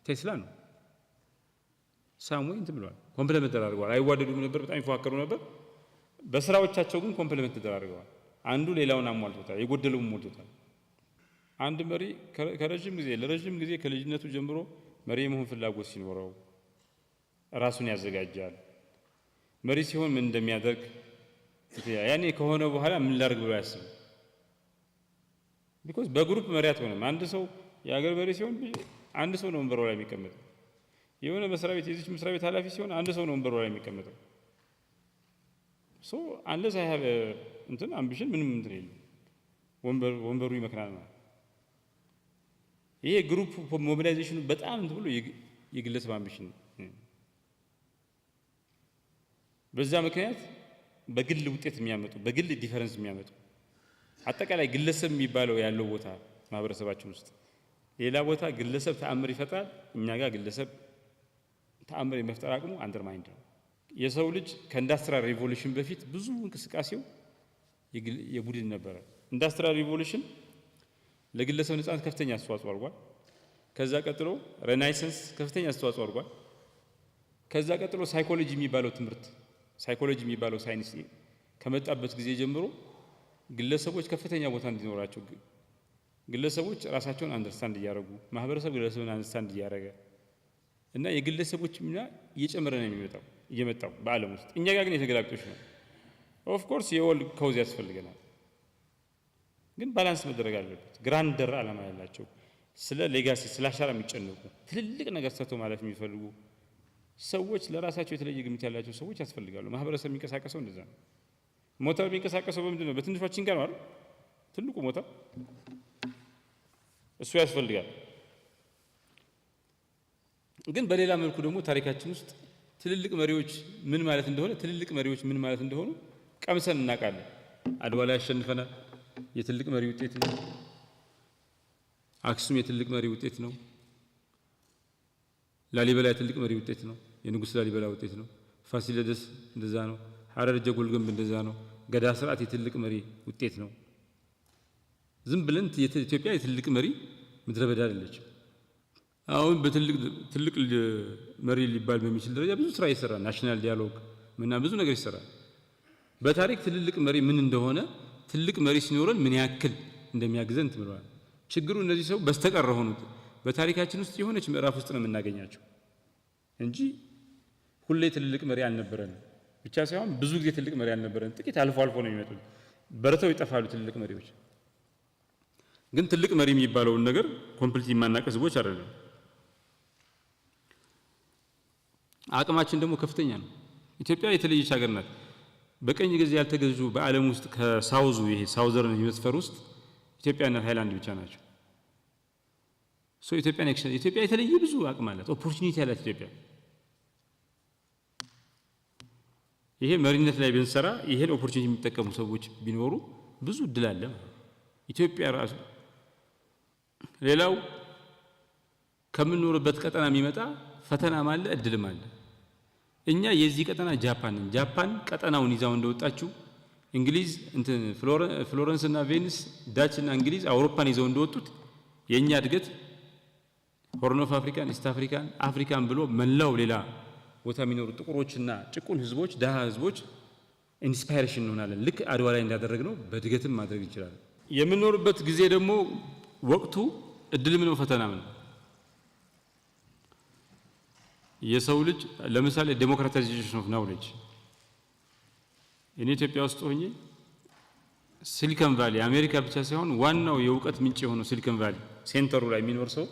ቴስላ ነው። ሳሙኤል ብለዋል። ኮምፕሊመንት ተደራርገዋል። አይዋደዱም ነበር፣ በጣም ይፎካከሩ ነበር። በስራዎቻቸው ግን ኮምፕሊመንት ተደራርገዋል። አንዱ ሌላውን አሟልቶታል፣ የጎደለውን ሞልቶታል። አንድ መሪ ለረጅም ጊዜ ከልጅነቱ ጀምሮ መሪ የመሆን ፍላጎት ሲኖረው ራሱን ያዘጋጃል። መሪ ሲሆን ምን እንደሚያደርግ ያኔ ከሆነ በኋላ ምን ላድርግ ብሎ ያስብ። ቢኮዝ በግሩፕ መሪ አትሆንም። አንድ ሰው የሀገር መሪ ሲሆን አንድ ሰው ነው ወንበሩ ላይ የሚቀመጠው። የሆነ መስሪያ ቤት የዚች መስሪያ ቤት ኃላፊ ሲሆን አንድ ሰው ነው ወንበሩ ላይ የሚቀመጠው። ሶ አንለስ አይ ሃቭ አምቢሽን ምንም የለም። ወንበሩ ይመክናል ማለት። ይሄ ግሩፕ ሞቢላይዜሽኑ በጣም ብሎ የግለሰብ አምቢሽን በዛ ምክንያት በግል ውጤት የሚያመጡ በግል ዲፈረንስ የሚያመጡ አጠቃላይ ግለሰብ የሚባለው ያለው ቦታ ማህበረሰባችን ውስጥ ሌላ ቦታ ግለሰብ ተአምር ይፈጥራል። እኛ ጋር ግለሰብ ተአምር የመፍጠር አቅሙ አንደርማይንድ ነው። የሰው ልጅ ከኢንዱስትሪያል ሪቮሉሽን በፊት ብዙ እንቅስቃሴው የቡድን ነበረ። ኢንዱስትሪያል ሪቮሉሽን ለግለሰብ ነጻነት ከፍተኛ አስተዋጽኦ አድርጓል። ከዛ ቀጥሎ ሬናይሰንስ ከፍተኛ አስተዋጽኦ አድርጓል። ከዛ ቀጥሎ ሳይኮሎጂ የሚባለው ሳይንስ ከመጣበት ጊዜ ጀምሮ ግለሰቦች ከፍተኛ ቦታ እንዲኖራቸው ግለሰቦች ራሳቸውን አንደርስታንድ እያደረጉ ማህበረሰብ ግለሰብን አንደርስታንድ እያደረገ እና የግለሰቦች ሚና እየጨመረ ነው እየመጣው በዓለም ውስጥ። እኛ ጋር ግን የተገላቢጦሽ ነው። ኦፍ ኮርስ የወል ኮዝ ያስፈልገናል፣ ግን ባላንስ መደረግ አለበት። ግራንደር ዓላማ ያላቸው ስለ ሌጋሲ ስለ አሻራ የሚጨነቁ ትልልቅ ነገር ሰርቶ ማለት የሚፈልጉ ሰዎች፣ ለራሳቸው የተለየ ግምት ያላቸው ሰዎች ያስፈልጋሉ። ማህበረሰብ የሚንቀሳቀሰው እንደዛ ነው። ሞተር የሚንቀሳቀሰው በምንድን ነው? በትንሿ ችንጋር ነው አይደል? ትልቁ ሞተር እሱ ያስፈልጋል። ግን በሌላ መልኩ ደግሞ ታሪካችን ውስጥ ትልልቅ መሪዎች ምን ማለት እንደሆኑ ቀምሰን እናውቃለን። አድዋ ላይ አሸንፈናል፣ የትልቅ መሪ ውጤት ነው። አክሱም የትልቅ መሪ ውጤት ነው። ላሊበላ የትልቅ መሪ ውጤት ነው፣ የንጉሥ ላሊበላ ውጤት ነው። ፋሲለደስ እንደዛ ነው። ሐረር ጀጎል ግንብ እንደዛ ነው። ገዳ ስርዓት የትልቅ መሪ ውጤት ነው። ዝም ብለን ኢትዮጵያ የትልቅ መሪ ምድረ በዳ አይደለችም። አሁን በትልቅ መሪ ሊባል በሚችል ደረጃ ብዙ ስራ ይሰራል። ናሽናል ዲያሎግ ብዙ ነገር ይሰራል። በታሪክ ትልቅ መሪ ምን እንደሆነ ትልቅ መሪ ሲኖረን ምን ያክል እንደሚያግዘን ትምሯል። ችግሩ እነዚህ ሰው በስተቀር ሆኑት በታሪካችን ውስጥ የሆነች ምዕራፍ ውስጥ ነው የምናገኛቸው እንጂ ሁሌ ትልቅ መሪ አልነበረን ብቻ ሳይሆን ብዙ ጊዜ ትልቅ መሪ አልነበረን። ጥቂት አልፎ ነው የሚመጡት፣ በረተው ይጠፋሉ ትልቅ መሪዎች። ግን ትልቅ መሪ የሚባለውን ነገር ኮምፕሊት የማናውቅ ህዝቦች አይደለም። አቅማችን ደግሞ ከፍተኛ ነው። ኢትዮጵያ የተለየች ሀገር ናት። በቀኝ ጊዜ ያልተገዙ በዓለም ውስጥ ከሳውዙ ይሄ ሳውዘርን ሄሚስፌር ውስጥ ኢትዮጵያና ታይላንድ ብቻ ናቸው። ኢትዮጵያ የተለየ ብዙ አቅም አላት፣ ኦፖርቹኒቲ ያላት ኢትዮጵያ። ይሄ መሪነት ላይ ብንሰራ ይሄን ኦፖርቹኒቲ የሚጠቀሙ ሰዎች ቢኖሩ ብዙ እድል አለ ኢትዮጵያ ራሱ። ሌላው ከምንኖርበት ቀጠና የሚመጣ ፈተናም አለ እድልም አለ። እኛ የዚህ ቀጠና ጃፓን ቀጠናውን ይዛው እንደወጣችው እንግሊዝ ፍሎረንስ እና ቬኒስ ዳች እና እንግሊዝ አውሮፓን ይዘው እንደወጡት የኛ እድገት ሆርን ኦፍ አፍሪካን ኢስት አፍሪካን ብሎ መላው ሌላ ቦታ የሚኖሩ ጥቁሮችና ጭቁን ህዝቦች ደሃ ህዝቦች ኢንስፓይሬሽን እንሆናለን። ልክ አድዋ ላይ እንዳደረግነው በእድገትም ማድረግ እንችላለን። የምንኖርበት ጊዜ ደግሞ ወቅቱ እድልም ነው ፈተናም ነው። የሰው ልጅ ለምሳሌ ዴሞክራታይዜሽን ኦፍ ናውሌጅ እኔ ኢትዮጵያ ውስጥ ሆኜ ሲሊከን ቫሊ አሜሪካ ብቻ ሳይሆን ዋናው የእውቀት ምንጭ የሆነው ሲሊከን ቫሊ ሴንተሩ ላይ የሚኖር ሰው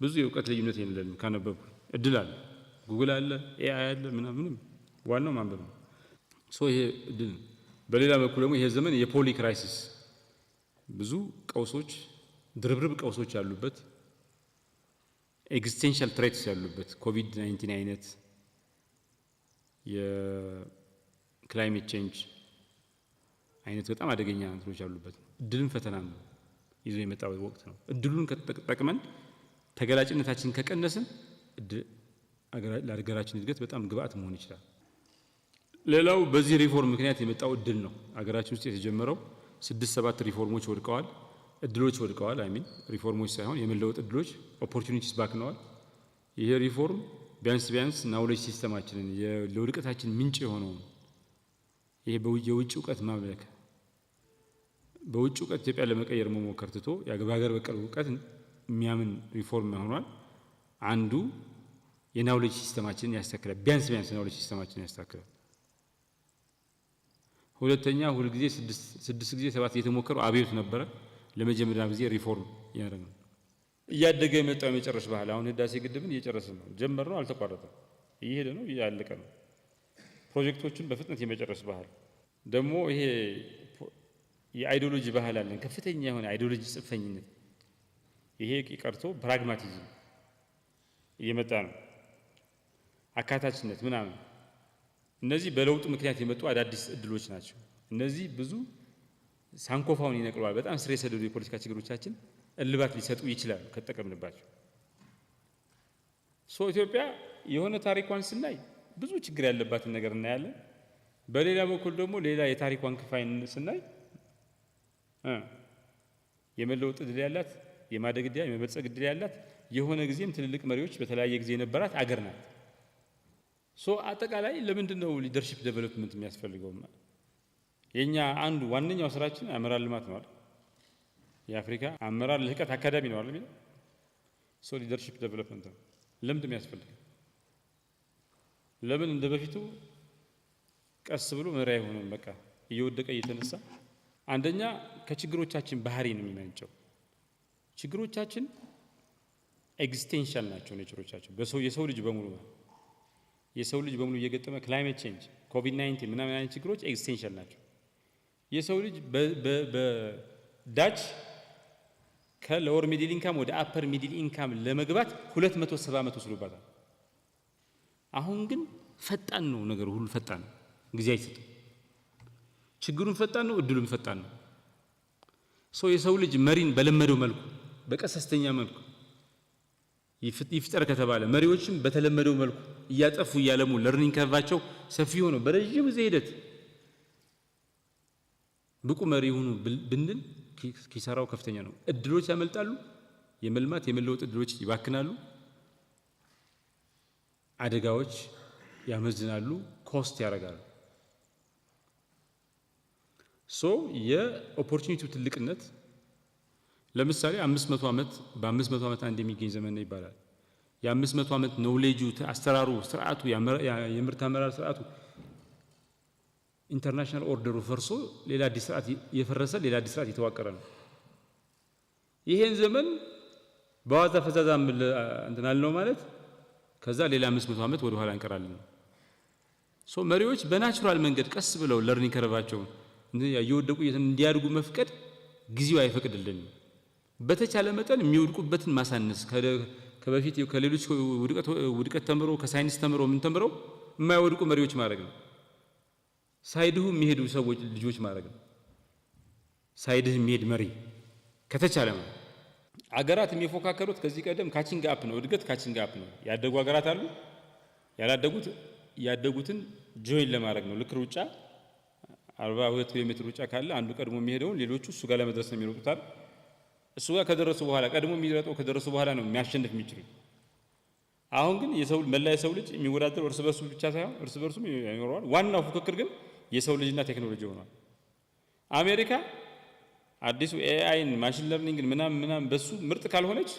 ብዙ የእውቀት ልዩነት የለንም ካነበብኩ። እድል አለ፣ ጉግል አለ፣ ኤአይ አለ፣ ምንም ዋናው ማንበብ ነው። ይሄ እድል ነው። በሌላ በኩል ደግሞ ይሄ ዘመን የፖሊ ክራይሲስ ብዙ ቀውሶች ድርብርብ ቀውሶች ያሉበት ኤግዚስቴንሻል ትሬትስ ያሉበት ኮቪድ-19 አይነት የክላይሜት ቼንጅ አይነት በጣም አደገኛ እንትኖች ያሉበት ነው። እድልን ፈተናም ይዞ የመጣው ወቅት ነው። እድሉን ከተጠቅመን ተገላጭነታችን ከቀነስን ለሀገራችን እድገት በጣም ግብአት መሆን ይችላል። ሌላው በዚህ ሪፎርም ምክንያት የመጣው እድል ነው። ሀገራችን ውስጥ የተጀመረው 6-7 ሪፎርሞች ወድቀዋል፣ እድሎች ወድቀዋል። ሪፎርሞች ሳይሆን የመለወጥ እድሎች ኦፖርቹኒቲስ ባክነዋል። ይሄ ሪፎርም ቢያንስ ናውሌጅ ሲስተማችንን ለውድቀታችን ምንጭ የሆነውን ይሄ የውጭ እውቀት ማምለክ በውጭ እውቀት ኢትዮጵያ ለመቀየር መሞከር ትቶ የሀገር በቀል እውቀት የሚያምን ሪፎርም ሆኗል። አንዱ የናውሌጅ ሲስተማችንን ያስተካክላል። ቢያንስ ናውሌጅ ሲስተማችንን ያስተካክላል። ሁለተኛ ሁልጊዜ 6 ጊዜ 7 የተሞከረው አብዮት ነበረ። ለመጀመሪያ ጊዜ ሪፎርም ያደረገ ነው። እያደገ የመጣው የመጨረስ ባህል አሁን ህዳሴ ግድብን እየጨረስን ነው። ጀመርነው፣ አልተቋረጠም፣ እየሄደ ነው፣ እያለቀ ነው። ፕሮጀክቶችን በፍጥነት የመጨረስ ባህል ደግሞ ይሄ የአይዲዮሎጂ ባህል አለን። ከፍተኛ የሆነ አይዲዮሎጂ ጽንፈኝነት ይሄ ቀርቶ ፕራግማቲዝም እየመጣ ነው። አካታችነት ምናምን እነዚህ በለውጡ ምክንያት የመጡ አዳዲስ እድሎች ናቸው። እነዚህ ብዙ ሳንኮፋውን ይነቅለዋል። በጣም ስር የሰደዱ የፖለቲካ ችግሮቻችን እልባት ሊሰጡ ይችላሉ ከተጠቀምንባቸው። ኢትዮጵያ የሆነ ታሪኳን ስናይ ብዙ ችግር ያለባትን ነገር እናያለን። በሌላ በኩል ደግሞ ሌላ የታሪኳን ክፋይ ስናይ የመለወጥ እድል ያላት የማደግ እድል የመበልጸግ እድል ያላት የሆነ ጊዜም ትልልቅ መሪዎች በተለያየ ጊዜ የነበራት አገር ናት። አጠቃላይ ለምንድን ነው ሊደርሺፕ ዴቨሎፕመንት የሚያስፈልገው? የኛ አንዱ ዋነኛው ስራችን አመራር ልማት ነው አይደል? የአፍሪካ አመራር ልህቀት አካዳሚ ነው አይደል? ሶ ሊደርሺፕ ዴቨሎፕመንት ነው። ልምድ የሚያስፈልግ ለምን እንደ በፊቱ ቀስ ብሎ መሪ አይሆንም። በቃ እየወደቀ እየተነሳ አንደኛ ከችግሮቻችን ባህሪ ነው የሚመነጨው። ችግሮቻችን ኤግዚስቴንሻል ናቸው ኔቸሮቻቸው። የሰው ልጅ በሙሉ እየገጠመ ክላይሜት ቼንጅ፣ ኮቪድ-19 ምናምን አይነት ችግሮች ኤግዚስቴንሻል ናቸው። የሰው ልጅ በዳች ከሎወር ሚድል ኢንካም ወደ አፐር ሚድል ኢንካም ለመግባት 270 ዓመት ወስዶባታል። አሁን ግን ፈጣን ነው ነገሩ ሁሉ ፈጣን ነው። ጊዜ አይሰጥም። ችግሩን ፈጣን ነው፣ እድሉም ፈጣን ነው። የሰው ልጅ መሪን በለመደው መልኩ በቀሰስተኛ መልኩ ይፍጠር ከተባለ መሪዎችም በተለመደው መልኩ እያጠፉ እያለሙ ለርኒንግ ከርቫቸው ሰፊ ሆኖ በረጅም ጊዜ ሂደት ብቁ መሪ ሆኑ ብንል ኪሳራው ከፍተኛ ነው። እድሎች ያመልጣሉ። የመልማት የመለወጥ እድሎች ይባክናሉ። አደጋዎች ያመዝናሉ፣ ኮስት ያደርጋሉ። የኦፖርቹኒቲው ትልቅነት ለምሳሌ 500 ዓመት በ500 ዓመት አንድ የሚገኝ ዘመን ነው ይባላል። የ500 ዓመት ኖውሌጁ፣ አሰራሩ፣ ስርዓቱ፣ የምርት አመራር ስርዓቱ ኢንተርናሽናል ኦርደሩ ፈርሶ ሌላ አዲስ ስርዓት የፈረሰ ሌላ አዲስ ስርዓት የተዋቀረ ነው። ይሄን ዘመን በዋዛ ፈዛዛ እንትን አልነው ማለት ከዛ ሌላ 500 ዓመት ወደ ኋላ እንቀራለን። መሪዎች በናቹራል መንገድ ቀስ ብለው ለርኒንግ ከርቫቸውን እየወደቁ እንዲያድጉ መፍቀድ ጊዜው አይፈቅድልንም። በተቻለ መጠን የሚወድቁበትን ማሳነስ ከበፊት ከሌሎች ውድቀት ተምሮ ከሳይንስ ተምሮ ምን ተምረው የማይወድቁ መሪዎች ማድረግ ነው። ሳይድሁ የሚሄዱ ሰዎች ልጆች ማድረግ ነው። ሳይድህ የሚሄድ መሪ ከተቻለ ነው። አገራት የሚፎካከሩት ከዚህ ቀደም ካቺንግ አፕ ነው። እድገት ካቺንግ አፕ ነው። ያደጉ አገራት አሉ። ያደጉትን ጆይን ለማድረግ ነው። ልክ ሩጫ 42 ኪሎ ሜትር ሩጫ ካለ አንዱ ቀድሞ የሚሄደውን ሌሎቹ እሱ ጋር ለመድረስ ነው የሚሮጡታል። እሱ ጋር ከደረሱ በኋላ ቀድሞ የሚሮጠው ከደረሱ በኋላ ነው የሚያሸንፍ የሚችሉት። አሁን ግን መላ የሰው ልጅ የሚወዳደረው እርስ በርሱ ብቻ ሳይሆን እርስ በርሱም ይኖረዋል። ዋናው ፉክክር ግን የሰው ልጅና ቴክኖሎጂ ሆኗል። አሜሪካ አዲሱ ኤአይን ማሽን ለርኒንግን ምናምን በሱ ምርጥ ካልሆነች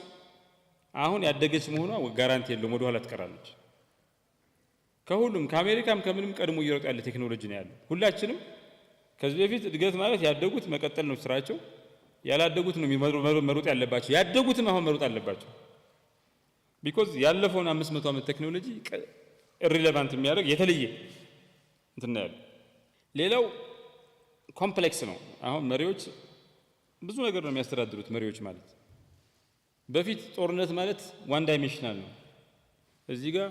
አሁን ያደገች መሆኗ ጋራንቲ የለውም፣ ወደ ኋላ ትቀራለች። ከሁሉም ከአሜሪካም ከምንም ቀድሞ እየሮጠ ያለ ቴክኖሎጂ ነው ያለው። ሁላችንም ከዚህ በፊት እድገት ማለት ያደጉት መቀጠል ነው ስራቸው፣ ያላደጉት ነው መሮጥ ያለባቸው። ያደጉትም አሁን መሮጥ አለባቸው። ቢኮዝ ያለፈውን 500 ዓመት ቴክኖሎጂ ኢሪሌቫንት የሚያደርግ የተለየ እንትን ያለው። ሌላው ኮምፕሌክስ ነው። አሁን መሪዎች ብዙ ነገር ነው የሚያስተዳድሩት። መሪዎች ማለት በፊት ጦርነት ማለት ዋን ዳይሜንሽናል ነው። እዚህ ጋር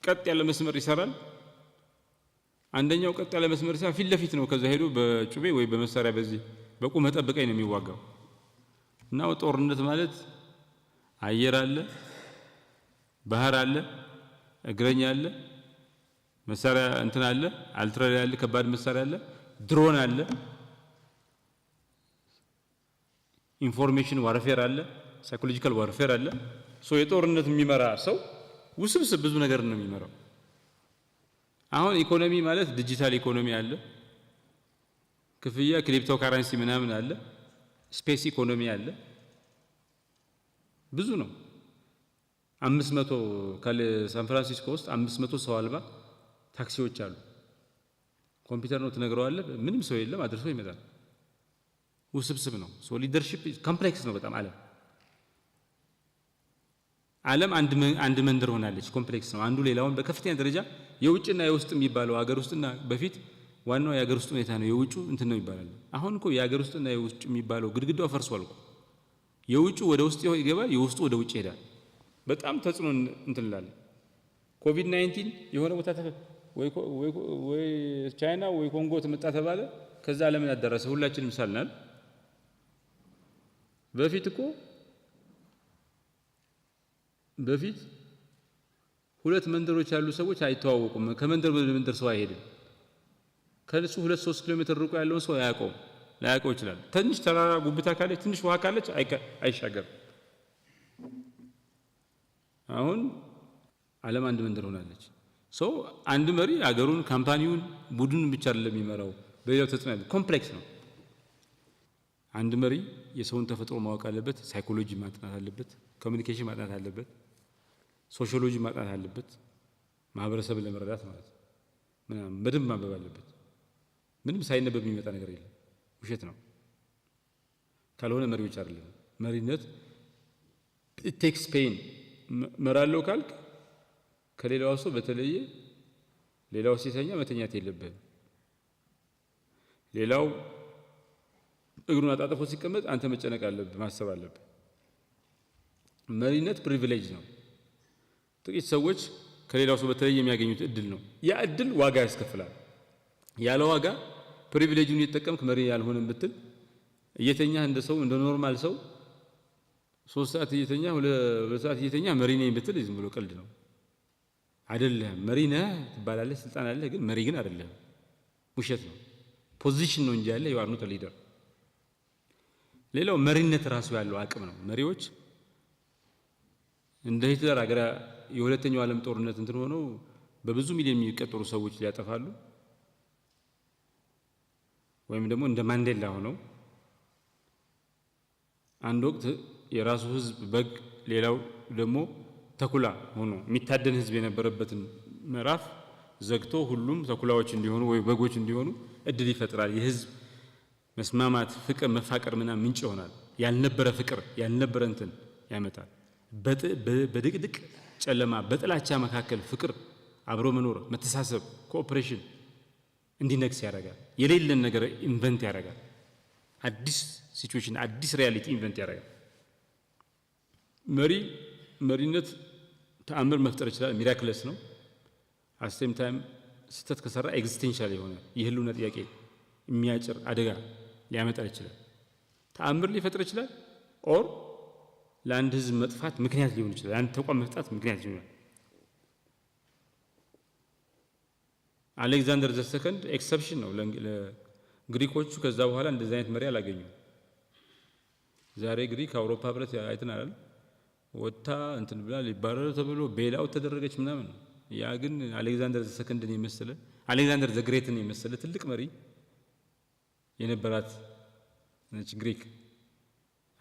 ቀጥ ያለ መስመር ይሰራል። አንደኛው ቀጥ ያለ መስመር ይሰራል፣ ፊት ለፊት ነው። ከዛ ሄዶ በጩቤ ወይ በመሳሪያ በዚህ በቁመ ጠብቀኝ ነው የሚዋጋው። እና ጦርነት ማለት አየር አለ፣ ባህር አለ፣ እግረኛ አለ፣ መሳሪያ እንትን አለ፣ አልትራሪ አለ፣ ከባድ መሳሪያ አለ፣ ድሮን አለ፣ ኢንፎርሜሽን ዋርፌር አለ፣ ሳይኮሎጂካል ዋርፌር አለ። የጦርነት የሚመራ ሰው ውስብስብ ብዙ ነገር ነው የሚመራው። አሁን ኢኮኖሚ ማለት ዲጂታል ኢኮኖሚ አለ፣ ክፍያ ክሪፕቶ ካረንሲ ምናምን አለ፣ ስፔስ ኢኮኖሚ አለ፣ ብዙ ነው። 500 ሳን ፍራንሲስኮ ውስጥ 500 ሰው አልባ ታክሲዎች አሉ። ኮምፒውተር ነው ትነግረዋለህ፣ ምንም ሰው የለም፣ አድርሶ ይመጣል። ውስብስብ ነው። ሊደርሺፕ ኮምፕሌክስ ነው በጣም። ዓለም አንድ መንደር ሆናለች። ኮምፕሌክስ ነው። አንዱ ሌላውን በከፍተኛ ደረጃ የውጭና የውስጥ የሚባለው ሀገር ውስጥና በፊት ዋናው የሀገር ውስጥ ሁኔታ ነው፣ የውጩ እንትን ነው ይባላል። አሁን እኮ የሀገር ውስጥና የውጭ የሚባለው ግድግዳው ፈርሷል እኮ። የውጩ ወደ ውስጥ ይገባል፣ የውስጡ ወደ ውጭ ይሄዳል። በጣም ተጽዕኖ እንትን እንላለን። ኮቪድ-19 የሆነ ቦታ ወይ ቻይና ወይ ኮንጎ ተመጣ ተባለ፣ ከዛ ዓለምን አዳረሰ። ሁላችንም ሳልናል። በፊት ሁለት መንደሮች ያሉ ሰዎች አይተዋወቁም። ከመንደር ወደ መንደር ሰው አይሄድም። ከነሱ 2-3 ኪሎ ሜትር ርቆ ያለውን ሰው ላያውቀው ይችላል። ትንሽ ተራራ ጉብታ ካለች፣ ትንሽ ውሃ ካለች አይሻገርም። አሁን ዓለም አንድ መንደር ሆናለች። አንድ መሪ አገሩን፣ ካምፓኒውን፣ ቡድኑን ብቻ አይደለም የሚመራው፣ በሌላው ተጽዕኖ ያለው ኮምፕሌክስ ነው። አንድ መሪ የሰውን ተፈጥሮ ማወቅ አለበት፣ ሳይኮሎጂ ማጥናት አለበት፣ ኮሚኒኬሽን ማጥናት አለበት፣ ሶሺዮሎጂ ማጥናት አለበት፣ ማህበረሰብን ለመረዳት ማለት ነው። ምናምን በደንብ ማንበብ አለበት። ምንም ሳይነበብ የሚመጣ ነገር የለም፣ ውሸት ነው። ካልሆነ መሪዎች አይደለም። መሪነት it takes pain። መራለው ካልክ ከሌላው ሰው በተለየ ሌላው ሲተኛ መተኛት የለብህም። ሌላው እግሩን አጣጥፎ ሲቀመጥ አንተ መጨነቅ አለብህ፣ ማሰብ አለብህ። መሪነት ፕሪቪሌጅ ነው። ጥቂት ሰዎች ከሌላው ሰው በተለየ የሚያገኙት እድል ነው። ያ እድል ዋጋ ያስከፍላል። ያለ ዋጋ ፕሪቪሌጁን እየተጠቀምክ መሪ ያልሆነም ብትል እየተኛ እንደ ሰው እንደ ኖርማል ሰው 3 ሰዓት እየተኛ 2 ሰዓት እየተኛ መሪ ነኝ ብትል ዝም ብሎ ቀልድ ነው። አይደለም። መሪ ነህ ትባላለህ፣ ስልጣን አለህ፣ ግን መሪ ግን አይደለም። ውሸት ነው። ፖዚሽን ነው እንጂ ያለ you are not a leader። ሌላው መሪነት ራሱ ያለው አቅም ነው። መሪዎች እንደ ሂትለር አገር የሁለተኛው ዓለም ጦርነት እንትን ሆኖ በብዙ ሚሊዮን የሚቆጠሩ ሰዎች ሊያጠፋሉ፣ ወይም ደግሞ እንደ ማንዴላ ሆነው አንድ ወቅት የራሱ ህዝብ በግ ሌላው ደግሞ ተኩላ ሆኖ የሚታደን ህዝብ የነበረበትን ምዕራፍ ዘግቶ ሁሉም ተኩላዎች እንዲሆኑ ወይ በጎች እንዲሆኑ እድል ይፈጥራል። የህዝብ መስማማት፣ ፍቅር፣ መፋቀር ምናምን ምንጭ ይሆናል። ያልነበረ ፍቅር ያልነበረ እንትን ያመጣል። በድቅድቅ ጨለማ በጥላቻ መካከል ፍቅር፣ አብሮ መኖር፣ መተሳሰብ፣ ኮኦፕሬሽን እንዲነግስ ያደርጋል። የሌለን ነገር ኢንቨንት ያደርጋል። አዲስ ሲቹዌሽን፣ አዲስ ሪያሊቲ ኢንቨንት ያደርጋል። መሪነት ተአምር መፍጠር ይችላል። ሚራክለስ ነው። አሴም ታይም ስህተት ከሰራ ኤግዚስቴንሻል የሆነ የህልውና ጥያቄ የሚያጭር አደጋ ሊያመጣ ይችላል። ተአምር ሊፈጥር ይችላል። ኦር ለአንድ ህዝብ መጥፋት ምክንያት ሊሆን ይችላል። ለአንድ ተቋም መጥፋት ምክንያት ሊሆን። አሌክዛንደር ዘ ሰከንድ ኤክሰፕሽን ነው ለግሪኮቹ። ከዛ በኋላ እንደዚህ አይነት መሪ አላገኙም። ዛሬ ግሪክ አውሮፓ ህብረት አይተናል። ወጣ እንትን ብላ ሊባረር ተብሎ ቤላው ተደረገች ምናምን። ያ ግን አሌክዛንደር ዘ ሰከንድን የመሰለ አሌክዛንደር ዘ ግሬትን የመሰለ ትልቅ መሪ የነበራት ነች ግሪክ።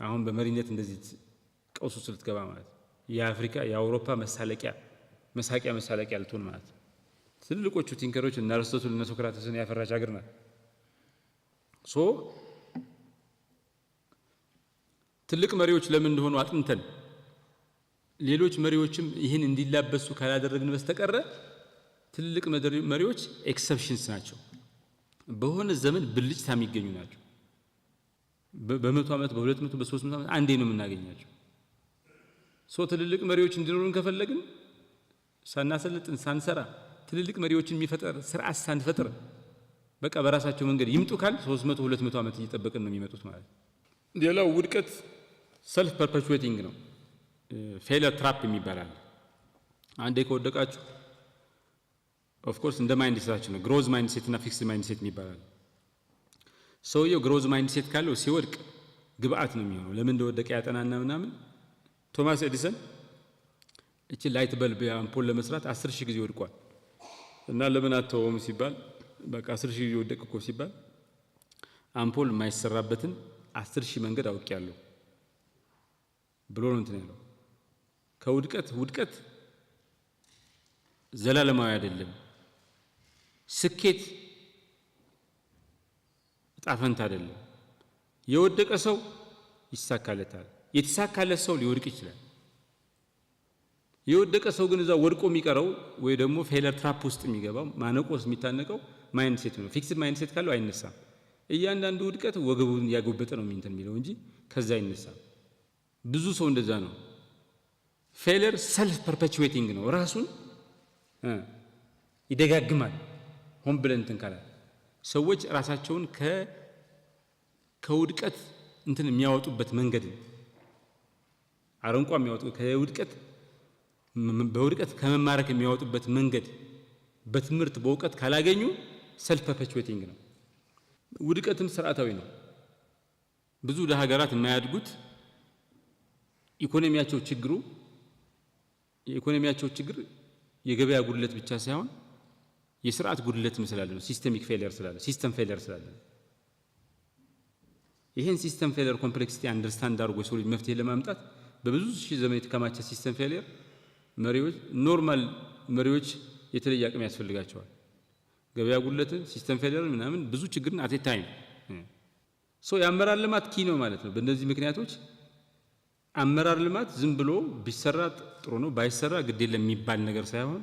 አሁን በመሪነት እንደዚህ ቀውስ ውስጥ ልትገባ ማለት የአፍሪካ የአውሮፓ መሳለቂያ ልትሆን ማለት። ትልልቆቹ ቲንከሮች እነ አርስቶትል እነ ሶክራተስን ያፈራች ሀገር ናት። ትልቅ መሪዎች ለምን እንደሆኑ አጥንተን ሌሎች መሪዎችም ይህን እንዲላበሱ ካላደረግን በስተቀረ ትልቅ መሪዎች ኤክሰፕሽንስ ናቸው። በሆነ ዘመን ብልጭታ የሚገኙ ናቸው። በ100 ዓመት በ200 በ300 ዓመት አንዴ ነው የምናገኛቸው። ትልልቅ መሪዎች እንዲኖሩን ከፈለግን ሳናሰለጥን ሳንሰራ ትልልቅ መሪዎችን የሚፈጠር ስርዓት ሳንፈጥር በቃ በራሳቸው መንገድ ይምጡ ካል 300 200 ዓመት እየጠበቅን ነው የሚመጡት ማለት። ሌላው ውድቀት ሰልፍ ፐርፔቹዌቲንግ ነው። ፌለር ትራፕ የሚባላል። አንዴ ከወደቃችሁ ኦፍ ኮርስ እንደ ማይንድ ሴታችሁ ነው። ግሮዝ ማይንድ ሴት እና ፊክስድ ማይንድ ሴት የሚባላል። ሰውየው ግሮዝ ማይንድ ሴት ካለው ሲወድቅ ግብአት ነው የሚሆነው። ለምን እንደወደቀ ያጠናና ምናምን። ቶማስ ኤዲሰን እቺ ላይት በልብ አምፖል ለመስራት 10,000 ጊዜ ወድቋል እና ለምን አተውም ሲባል በቃ 10,000 ጊዜ ወደቀ እኮ ሲባል አምፖል የማይሰራበትን 10,000 መንገድ አውቄያለሁ ብሎ ነው እንትን ያለው። ውድቀት ዘላለማዊ አይደለም። ስኬት ጣፈንታ አይደለም። የወደቀ ሰው ይሳካለታል። የተሳካለት ሰው ሊወድቅ ይችላል። የወደቀ ሰው ግን እዛ ወድቆ የሚቀረው ወይ ደግሞ ፌለር ትራፕ ውስጥ የሚገባው ማነቆስ የሚታነቀው ማይንድ ሴት ነው። ፊክስድ ማይንድ ሴት ካለው አይነሳም። እያንዳንዱ ውድቀት ወገቡን ያጎበጠ ነው እንትን የሚለው እንጂ ከዛ አይነሳም። ብዙ ሰው እንደዛ ነው። ፌለር ሰልፍ ፐርፔቹዌቲንግ ነው። ራሱን ይደጋግማል። ሆን ብለን እንትን ካላል ሰዎች ራሳቸውን ከውድቀት እንትን የሚያወጡበት መንገድ አረንቋ የሚያወጡ በውድቀት ከመማረክ የሚያወጡበት መንገድ በትምህርት በእውቀት ካላገኙ ሰልፍ ፐርፔቹዌቲንግ ነው። ውድቀትም ስርዓታዊ ነው። ብዙ ለሀገራት የማያድጉት የኢኮኖሚያቸው ችግር የገበያ ጉድለት ብቻ ሳይሆን የስርዓት ጉድለት ስላለ ነው። ሲስተሚክ ፌሊየር ስላለ ሲስተም ፌሊየር ስላለ ይሄን ሲስተም ፌሊየር ኮምፕሌክሲቲ አንደርስታንድ አድርጎ ሰው ልጅ መፍትሄ ለማምጣት በብዙ ሺህ ዘመን የተከማቸ ሲስተም ፌሊየር መሪዎች ኖርማል መሪዎች የተለየ አቅም ያስፈልጋቸዋል። ገበያ ጉለት ሲስተም ፌሊየር ምናምን ብዙ ችግርን አት ታይም የአመራር ልማት ኪ ነው ማለት ነው። በእነዚህ ምክንያቶች አመራር ልማት ዝም ብሎ ቢሰራ ጥሩ ነው ባይሰራ ግድ የለም የሚባል ነገር ሳይሆን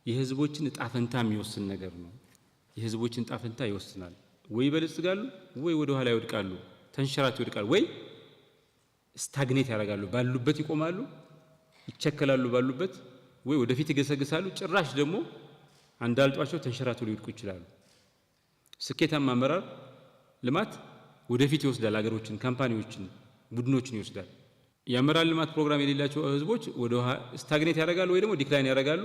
የህዝቦችን ዕጣ ፈንታ የሚወስን ነገር ነው። የህዝቦችን ዕጣ ፈንታ ይወስናል። ወይ ይበለጽጋሉ ወይ ወደ ኋላ ይወድቃሉ፣ ተንሸራተው ይወድቃሉ፣ ወይ ስታግኔት ያደርጋሉ፣ ባሉበት ይቆማሉ፣ ይቸከላሉ ባሉበት፣ ወይ ወደፊት ይገሰግሳሉ፣ ጭራሽ ደግሞ አንዳልጧቸው ተንሸራተው ሊወድቁ ይችላሉ። ስኬታማ አመራር ልማት ወደፊት ይወስዳል፣ ሀገሮችን፣ ካምፓኒዎችን፣ ቡድኖችን ይወስዳል። የአመራር ልማት ፕሮግራም የሌላቸው ህዝቦች ወደ ስታግኔት ያደርጋሉ ወይ ደግሞ ዲክላይን ያደርጋሉ።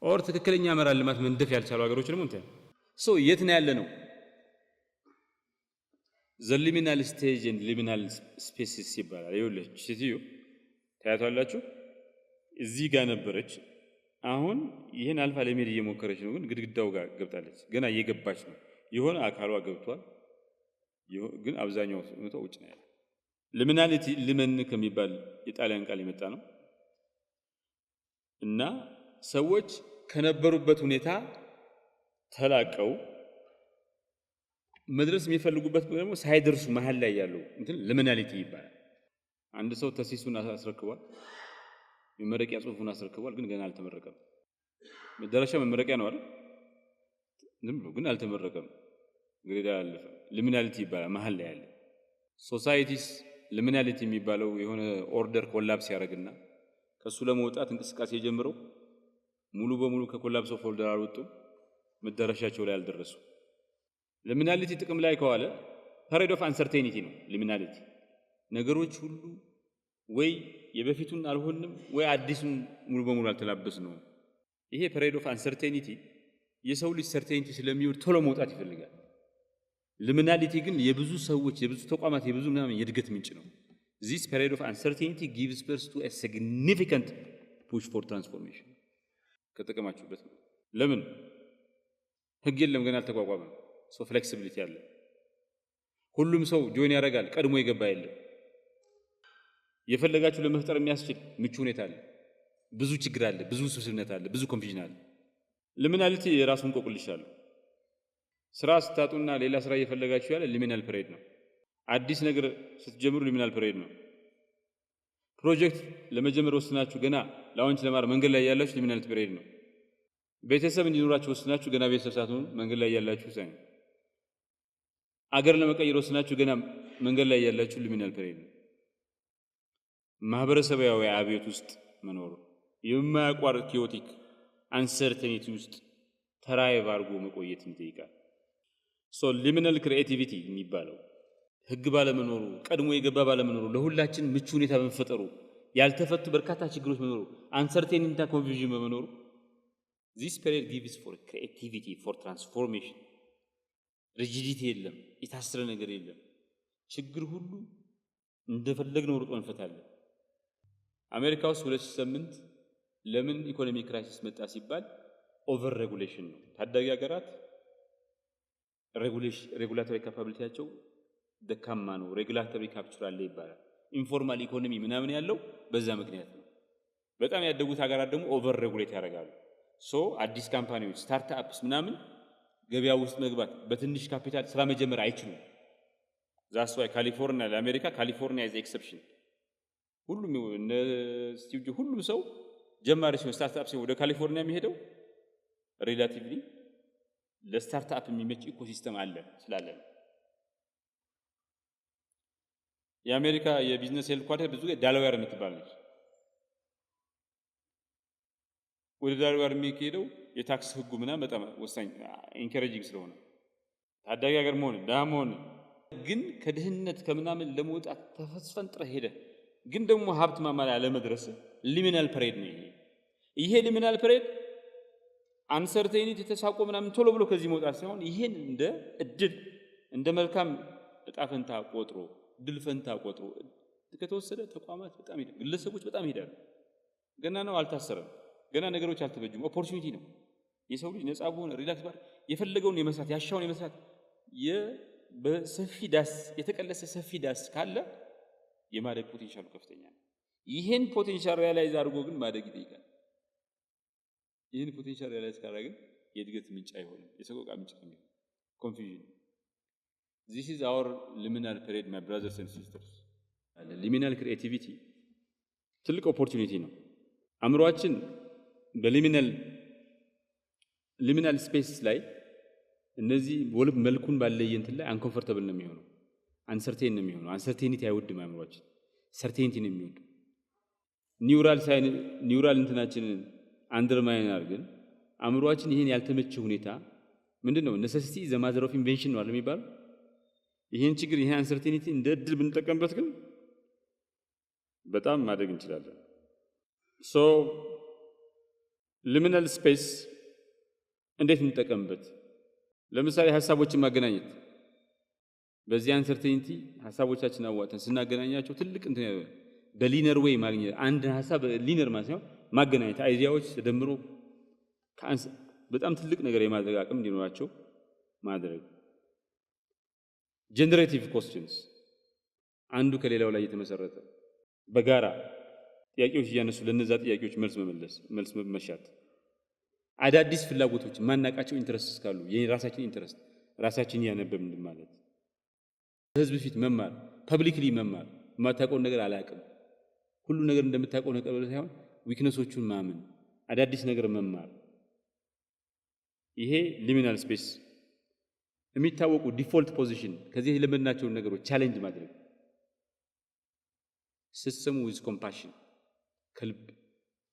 ኦር ትክክለኛ አመራር ልማት መንደፍ ያልቻሉ ሀገሮች ደግሞ እንትን የት ነው ያለ ነው? ዘሊሚናል ስቴጅ ኤንድ ሊሚናል ስፔሲስ ይባላል። ይኸውልህ ሴትዮ ታያቷላችሁ፣ እዚህ ጋር ነበረች። አሁን ይህን አልፋ ለመሄድ እየሞከረች ነው፣ ግን ግድግዳው ጋር ገብታለች። ገና እየገባች ነው። የሆነ አካሏ ገብቷል፣ ግን አብዛኛው ውጭ ነው ያለው። ሊሚናሊቲ ሊመን ከሚባል የጣሊያን ቃል የመጣ ነው እና ሰዎች ከነበሩበት ሁኔታ ተላቀው መድረስ የሚፈልጉበት ደግሞ ሳይደርሱ መሃል ላይ ያለው እንትን ሊሚናሊቲ ይባላል። አንድ ሰው ተሲሱን አስረክቧል፣ መመረቂያ ጽሑፉን አስረክቧል፣ ግን ገና አልተመረቀም። መደረሻ መመረቂያ ነው አይደል? ዝም ብሎ ግን አልተመረቀም፣ ግሬድ አላለፈም። ሊሚናሊቲ ይባላል፣ መሃል ላይ ያለ። ሶሳይቲስ ሊሚናሊቲ የሚባለው የሆነ ኦርደር ኮላፕስ ያደርግና ከሱ ለመውጣት እንቅስቃሴ ጀምረው ሙሉ በሙሉ ከኮላፕስ ኦፍ ኦርደር አልወጡም፣ መዳረሻቸው ላይ አልደረሱ። ሊሚናሊቲ ጥቅም ላይ ከዋለ ፐሬድ ኦፍ አንሰርቴኒቲ ነው። ሊሚናሊቲ ነገሮች ሁሉ ወይ የበፊቱን አልሆንም ወይ አዲሱን ሙሉ በሙሉ አልተላበስ ነው። ይሄ ፐሬድ ኦፍ አንሰርቴኒቲ የሰው ልጅ ሰርቴኒቲ ስለሚወድ ቶሎ መውጣት ይፈልጋል። ሊሚናሊቲ ግን የብዙ ሰዎች የብዙ ተቋማት የብዙ ምናምን የእድገት ምንጭ ነው። this period of uncertainty gives birth to a significant push for transformation። ከተቀማችሁበት ነው። ለምን ህግ የለም ገና አልተቋቋመም። ፍሌክሲቢሊቲ አለ። ሁሉም ሰው ጆይን ያደርጋል፣ ቀድሞ የገባ የለም። የፈለጋችሁ ለመፍጠር የሚያስችል ምቹ ሁኔታ አለ። ብዙ ችግር አለ፣ ብዙ ስብስብነት አለ፣ ብዙ ኮንፊዥን አለ። ሊሚናሊቲ የራሱን ቆቁልሻል። ስራ ስታጡና ሌላ ስራ እየፈለጋችሁ ያለ ሊሚናል ፔሪድ ነው። አዲስ ነገር ስትጀምሩ ሊሚናል ፔሪድ ነው። ፕሮጀክት ለመጀመር ወስናችሁ ገና ላውንች ለማድረግ መንገድ ላይ ያላችሁ ሊሚናል ፔሪድ ነው። ቤተሰብ እንዲኖራችሁ ወስናችሁ ገና ቤተሰብ ሳትሆኑ መንገድ ላይ ያላችሁ ሳይሆን አገር ለመቀየር ወስናችሁ ገና መንገድ ላይ ያላችሁ ሊሚናል ፔሪድ ነው። ማህበረሰባዊ አብዮት ውስጥ መኖር የማያቋርጥ ኪዮቲክ አንሰርቴኒቲ ውስጥ ተራይቭ አድርጎ መቆየት ይጠይቃል። ሊሚናል ክሪኤቲቪቲ የሚባለው ህግ ባለመኖሩ ቀድሞ የገባ ባለመኖሩ ለሁላችን ምቹ ሁኔታ በመፈጠሩ ያልተፈቱ በርካታ ችግሮች መኖሩ አንሰርቴኒቲና ኮንፊውዥን በመኖሩ this period gives for creativity for transformation። ሪጂዲቲ የለም፣ የታሰረ ነገር የለም። ችግር ሁሉ እንደፈለግነው ሩጦ እንፈታለን። አሜሪካ ውስጥ 2008 ለምን ኢኮኖሚ ክራይሲስ መጣ ሲባል ኦቨር ሬጉሌሽን ነው። ታዳጊ ሀገራት ሬጉላቶሪ ካፓቢሊቲያቸው ደካማ ነው። ሬጉላቶሪ ካፕቸር አለ ይባላል። ኢንፎርማል ኢኮኖሚ ምናምን ያለው በዛ ምክንያት ነው። በጣም ያደጉት ሀገራት ደግሞ ኦቨር ሬጉሌት ያደርጋሉ። አዲስ ካምፓኒዎች ስታርትአፕስ ምናምን ገበያ ውስጥ መግባት በትንሽ ካፒታል ስራ መጀመር አይችሉም። ዛስ ዋይ ካሊፎርኒያ ለአሜሪካ ካሊፎርኒያ ኢዝ ኤክሰፕሽን። ሁሉም እነ ስቲቭ ጆብስ ሁሉም ሰው ጀማሪ ሲሆን ስታርትአፕ ሲሆን ወደ ካሊፎርኒያ የሚሄደው ሪላቲቭሊ ለስታርትአፕ የሚመች ኢኮሲስተም አለ ስላለ። የአሜሪካ የቢዝነስ ሄድኳርተር ብዙ ዳላዌር የምትባል ነች። ወደ ዳላዌር የሚሄደው የታክስ ህጉ ምናምን በጣም ወሳኝ ኢንከሬጂንግ ስለሆነ ታዳጊ ሀገር መሆን ደሃ መሆን ግን ከድህነት ከምናምን ለመውጣት ተፈስፈንጥረ ሄደ ግን ደግሞ ሀብት ማማ ላይ አለመድረስ ሊሚናል ፔሪድ ነው። ይሄ ሊሚናል ፔሪድ አንሰርቴኒቲ ተሳቆ ምናምን ቶሎ ብሎ ከዚህ መውጣት ሳይሆን ይሄን እንደ እድል እንደ መልካም እጣ ፈንታ ቆጥሮ ድል ፈንታ ቆጥሮ ከተወሰደ ተቋማት በጣም ይሄዳል፣ ግለሰቦች በጣም ይሄዳሉ። ገና ነው አልታሰረም፣ ገና ነገሮች አልተበጁም። ኦፖርቹኒቲ ነው። የሰው ልጅ ነፃ በሆነ ሪላክስ ባር የፈለገውን የመስራት ያሻውን የመስራት በሰፊ ዳስ የተቀለሰ ሰፊ ዳስ ካለ የማደግ ፖቴንሻሉ ከፍተኛ ነው። ይሄን ፖቴንሻል ሪያላይዝ አድርጎ ግን ማደግ ይጠይቃል። ይሄን ፖቴንሻል ሪያላይዝ ካደረገ ግን የእድገት ምንጭ አይሆንም፣ የሰቆቃ ምንጭ ነው። ኮንፊውዥን This is our liminal period, my brothers and sisters. Liminal creativity ትልቅ ኦፖርቹኒቲ ነው። አእምሮአችን በሊሚናል ስፔስ ላይ እነዚህ ወልብ መልኩን ባለየ እንትን ላይ አንኮምፎርታብል ነው የሚሆነው፣ አንሰርቴን ነው የሚሆነው። አንሰርቴኒቲ አይወድም አእምሮአችን፣ ሰርቴኒቲ ነው የሚወደው። ኒውራል እንትናችንን አንደርማይን አድርገን አእምሮአችን ይሄን ያልተመቸ ሁኔታ ምንድነው ኔሴሲቲ ዘ ማዘር ኦፍ ኢንቬንሽን ነው አይደል የሚባለው። ይሄን ችግር ይሄን አንሰርቴኒቲ እንደ እድል ብንጠቀምበት ግን በጣም ማደግ እንችላለን። ሶ ሊሚናል ስፔስ እንዴት እንጠቀምበት? ለምሳሌ ሀሳቦችን ማገናኘት። በዚህ አንሰርቴኒቲ ሀሳቦቻችን አዋጥተን ስናገናኛቸው ትልቅ እንትን በሊነር ዌይ ማግኘት፣ አንድ ሀሳብ ሊነር ማለት ነው ማገናኘት፣ አይዲያዎች ተደምሮ በጣም ትልቅ ነገር የማድረግ አቅም እንዲኖራቸው ማድረግ። ጀነሬቲቭ ኮስችንስ አንዱ ከሌላው ላይ የተመሰረተ በጋራ ጥያቄዎች እያነሱ ለነዛ ጥያቄዎች መልስ መሻት። አዳዲስ ፍላጎቶች ማናቃቸው ኢንተረስት ካሉ የራሳችን ኢንተረስት ራሳችን ያነበብን ማለት በህዝብ ፊት መማር፣ ፐብሊክሊ መማር፣ የማታውቀውን ነገር አላውቅም ሁሉ ነገር እንደምታውቀው ነገር ሳይሆን ዊክነሶቹን ማመን፣ አዳዲስ ነገር መማር። ይሄ ሊሚናል ስፔስ የሚታወቁ ዲፎልት ፖዚሽን ከዚህ የለመድናቸውን ነገሮች ቻሌንጅ ማድረግ። ስትሰሙ ዊዝ ኮምፓሽን ከልብ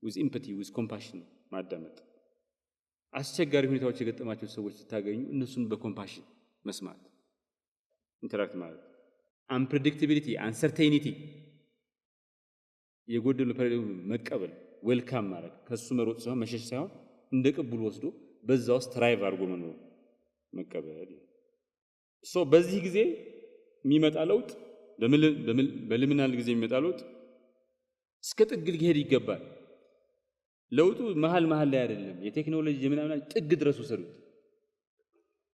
ዊዝ ኢምፓቲ ዊዝ ኮምፓሽን ማዳመጥ። አስቸጋሪ ሁኔታዎች የገጠማቸው ሰዎች ስታገኙ እነሱን በኮምፓሽን መስማት፣ ኢንተራክት ማለት። አንፕሬዲክቲቢሊቲ አንሰርቴኒቲ የጎደሉ ፐሬድ መቀበል፣ ዌልካም ማድረግ፣ ከሱ መሮጥ ሳይሆን መሸሽ ሳይሆን እንደ ቅቡል ወስዶ በዛ ውስጥ ትራይቭ አድርጎ መኖር መቀበል። ሶ በዚህ ጊዜ የሚመጣ ለውጥ በሊሚናል ጊዜ የሚመጣ ለውጥ እስከ ጥግ ሊሄድ ይገባል። ለውጡ መሃል ላይ አይደለም። የቴክኖሎጂ ምናምን ጥግ ድረስ ወሰዱት።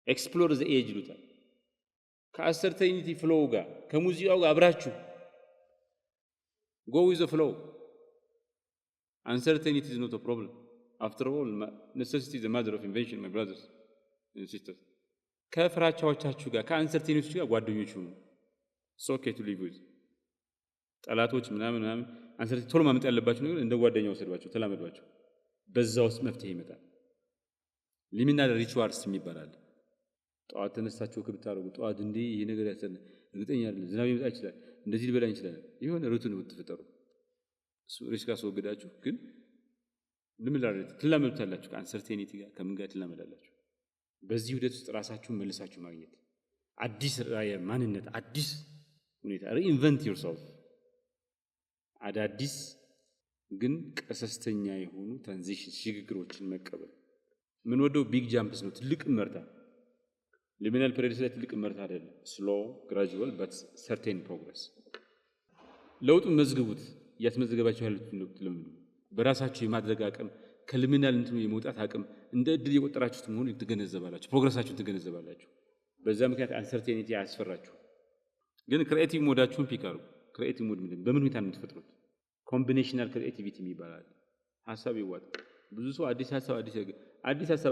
ኤክስፕሎር ዘ ኤጅ ይሉታል። ከአሰርቴኒቲ ፍሎው ጋር ከሙዚቃው ጋር አብራችሁ go with the flow. Uncertainty is not a problem. After all, necessity is the mother of invention, my brothers and sisters. ከፍራቻዎቻችሁ ጋር ከአንሰርቴኒቲዎች ጋር ጓደኞች ሁኑ። so okay to live with ጠላቶች ምናምን አንሰርቴኒቲ ቶሎ ማመጣ ያለባችሁ ነገር እንደ ጓደኛ ወሰዷቸው፣ ተላመዷቸው። በዛ ውስጥ መፍትሄ ይመጣል። ሊሚናል ሪቹዋልስ ይባላል። ጠዋት ተነስታችሁ ክብታረጉ ጠዋት እንዴ ይሄ ነገር ያሰነ እርግጠኛ አይደለም ዝናብ ይመጣ ይችላል እንደዚህ ሊበላ ይችላል የሆነ ሩቲን ብትፈጠሩ ሪስክ አስወግዳችሁ ግን ልምላል ትላመዱታላችሁ። ከአንሰርቴኒቲ ጋር ከምን ጋር ትላመዳላችሁ? በዚህ ሂደት ውስጥ ራሳችሁን መልሳችሁ ማግኘት፣ አዲስ ማንነት፣ አዲስ ሁኔታ ሪኢንቨንት ዮርሰልፍ። አዳዲስ ግን ቀሰስተኛ የሆኑ ትራንዚሽን ሽግግሮችን መቀበል። ምን ወደው ቢግ ጃምፕስ ነው፣ ትልቅ መርታ። ሊሚናል ፔሪድ ላይ ትልቅ መርታ አይደለም፣ ስሎ ግራጁዋል በት ሰርቴን ፕሮግረስ። ለውጡን መዝግቡት። እያስመዘገባችሁ ያሉት ለምዱ። በራሳችሁ የማድረግ አቅም ከሊሚናል እንትኑ የመውጣት አቅም እንደ እድል የቆጠራችሁት መሆኑን ትገነዘባላችሁ፣ ፕሮግረሳችሁን ትገነዘባላችሁ። በዛ ምክንያት አንሰርቴኒቲ አያስፈራችሁ። ግን ክሬቲቭ ሞዳችሁን ፒክ አድርጉ። ክሬቲቭ ሞድ ምንድን በምን ሁኔታ ነው የምትፈጥሩት? ኮምቢኔሽናል ክሬቲቪቲ ይባላል። ሐሳብ ይዋጣ። ብዙ ሰው አዲስ ሐሳብ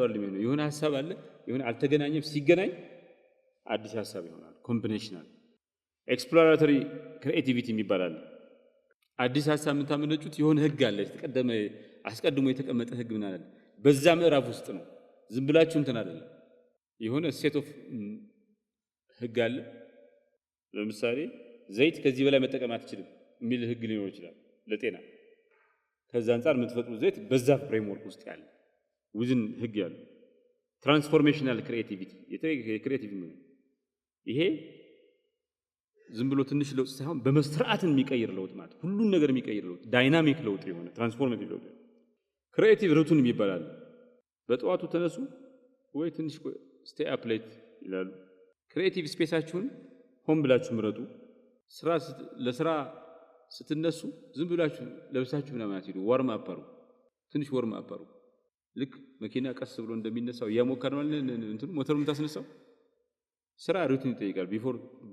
አይደለም የሚሆነው። የሆነ ሐሳብ አለ፣ የሆነ አልተገናኘም፣ ሲገናኝ አዲስ ሐሳብ ይሆናል። ኮምቢኔሽናል ኤክስፕሎራቶሪ ክሬቲቪቲ ይባላል። አዲስ ሐሳብ የምታመነጩት የሆነ ህግ አለ፣ አስቀድሞ የተቀመጠ ህግ ምን አለ፣ በዛ ምዕራፍ ውስጥ ነው። ዝም ብላችሁ እንትን አይደለም። የሆነ ሴት ኦፍ ህግ አለ። ለምሳሌ ዘይት ከዚህ በላይ መጠቀም አትችልም የሚል ህግ ሊኖር ይችላል ለጤና። ከዛ አንፃር የምትፈጥሩት ዘይት በዛ ፍሬምወርክ ውስጥ ያለ ውዝን ህግ ያለ ትራንስፎርሜሽናል ክሬቲቪቲ የክሬቲቭ ነው። ይሄ ዝም ብሎ ትንሽ ለውጥ ሳይሆን በመስራዓትን የሚቀይር ለውጥ ማለት ሁሉን ነገር የሚቀይር ለውጥ፣ ዳይናሚክ ለውጥ የሆነ ትራንስፎርሜቲቭ ለውጥ። ክሬቲቭ ሩቲን ይባላል። በጠዋቱ ተነሱ ወይ ትንሽ ስቴይ አፕ ሌት ይላሉ። ክሬቲቭ ስፔሳችሁን ሆን ብላችሁ ምረጡ። ለስራ ስትነሱ ዝም ብላችሁ ለብሳችሁ ምናምን አትሄዱ። ወርም አፓሩ፣ ትንሽ ወርም አፓሩ። ልክ መኪና ቀስ ብሎ እንደሚነሳው እያሞከርን ነው እንትኑ ሞተሩን ታስነሳው። ስራ ሩቲን ይጠይቃል።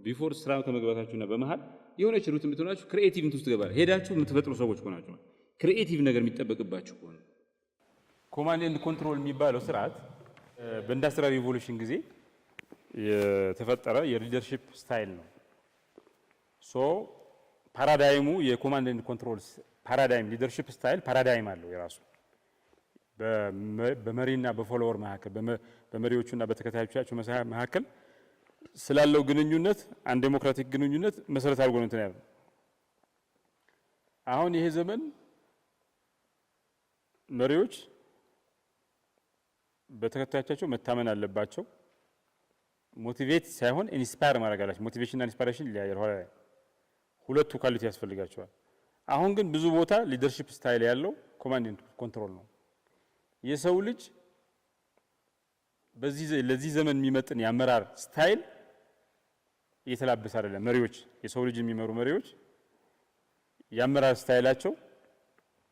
ቢፎር ስራ ከመግባታችሁና በመሃል የሆነች ሩቲን ብትሆናችሁ ክሪኤቲቭ እንትን ውስጥ ገባል። ሄዳችሁ የምትፈጥሩ ሰዎች ሆናችሁ ክሪኤቲቭ ነገር የሚጠበቅባችሁ ሆነ። ኮማንድ ኤንድ ኮንትሮል የሚባለው ስርዓት በኢንዱስትሪያል ሪቮሉሽን ጊዜ የተፈጠረ የሊደርሺፕ ስታይል ነው። ሶ ፓራዳይሙ የኮማንድ ኤንድ ኮንትሮል ፓራዳይም ሊደርሺፕ ስታይል ፓራዳይም አለው የራሱ በመሪና በፎሎወር መካከል በመሪዎቹና በተከታዮቻቸው መካከል ስላለው ግንኙነት አንድ ዴሞክራቲክ ግንኙነት መሰረት አድርጎ ነው እንትን ያለው። አሁን ይሄ ዘመን መሪዎች በተከታዮቻቸው መታመን አለባቸው። ሞቲቬት ሳይሆን ኢንስፓየር ማድረግ አላቸው። ሞቲቬሽን እና ኢንስፓይሬሽን ይለያያል። ኋላ ሁለቱ ኳሊቲ ያስፈልጋቸዋል። አሁን ግን ብዙ ቦታ ሊደርሺፕ ስታይል ያለው ኮማንድ ኤንድ ኮንትሮል ነው። የሰው ልጅ ለዚህ ዘመን የሚመጥን የአመራር ስታይል እየተላበሰ አይደለም። መሪዎች የሰው ልጅ የሚመሩ መሪዎች የአመራር ስታይላቸው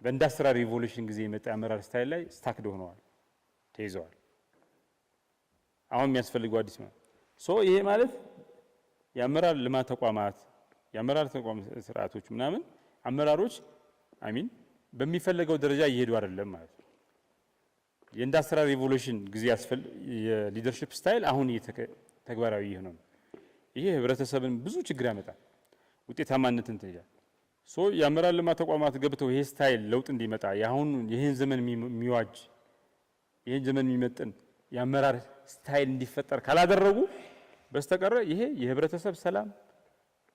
በኢንዱስትሪያል ሪቮሉሽን ጊዜ የመጣ የአመራር ስታይል ላይ ስታክድ ሆነዋል፣ ተይዘዋል። አሁን የሚያስፈልገው አዲስ ነው። ይሄ ማለት የአመራር ልማት ተቋማት የአመራር ተቋም ስርዓቶች ምናምን አመራሮች በሚፈለገው ደረጃ እየሄዱ አይደለም ማለት ነው። የኢንዱስትሪያል ሪቮሉሽን ጊዜ የሊደርሺፕ ስታይል አሁን ተግባራዊ ይሆነ ነው። ይሄ ህብረተሰብን ብዙ ችግር ያመጣል፣ ውጤታማነትን ትይዛል። የአመራር ልማት ተቋማት ገብተው ይሄ ስታይል ለውጥ እንዲመጣ ይህን ዘመን የሚዋጅ ይህን ዘመን የሚመጥን የአመራር ስታይል እንዲፈጠር ካላደረጉ በስተቀረ ይሄ የህብረተሰብ ሰላም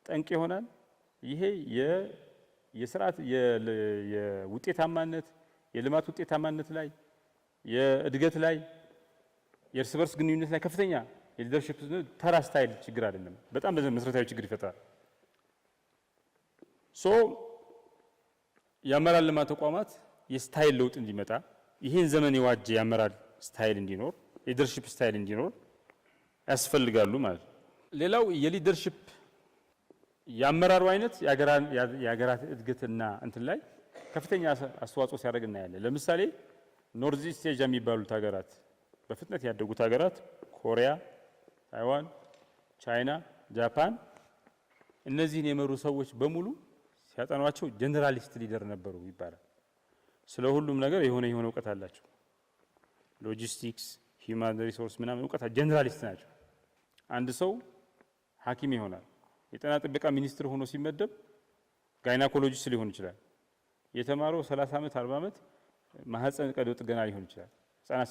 ጠንቅ ይሆናል። ይሄ የስርዓት የውጤታማነት የልማት ውጤታማነት ላይ የእድገት ላይ የእርስ በርስ ግንኙነት ላይ ከፍተኛ የሊደርሺፕ ተራ ስታይል ችግር አይደለም፣ በጣም መሰረታዊ ችግር ይፈጥራል። የአመራር ልማት ተቋማት የስታይል ለውጥ እንዲመጣ ይህን ዘመን የዋጀ የአመራር ስታይል እንዲኖር የሊደርሺፕ ስታይል እንዲኖር ያስፈልጋሉ ማለት ነው። ሌላው የሊደርሺፕ የአመራሩ አይነት የሀገራት እድገትና እንትን ላይ ከፍተኛ አስተዋጽኦ ሲያደርግ እናያለን። ለምሳሌ ኖርዝ ኢስት ኤዥያ የሚባሉት ሀገራት በፍጥነት ያደጉት ሀገራት ኮሪያ፣ ታይዋን፣ ቻይና፣ ጃፓን እነዚህን የመሩ ሰዎች በሙሉ ሲያጠኗቸው ጀነራሊስት ሊደር ነበሩ ይባላል። ስለ ሁሉም ነገር የሆነ እውቀት አላቸው። ሎጂስቲክስ፣ ሂውማን ሪሶርስ ምናምን እውቀት ጀነራሊስት ናቸው። አንድ ሰው ሐኪም ይሆናል። የጤና ጥበቃ ሚኒስትር ሆኖ ሲመደብ ጋይናኮሎጂስት ሊሆን ይችላል። የተማረው 30 ዓመት 40 ዓመት ማህፀን ቀዶ ጥገና ሊሆን ይችላል። ህጻናት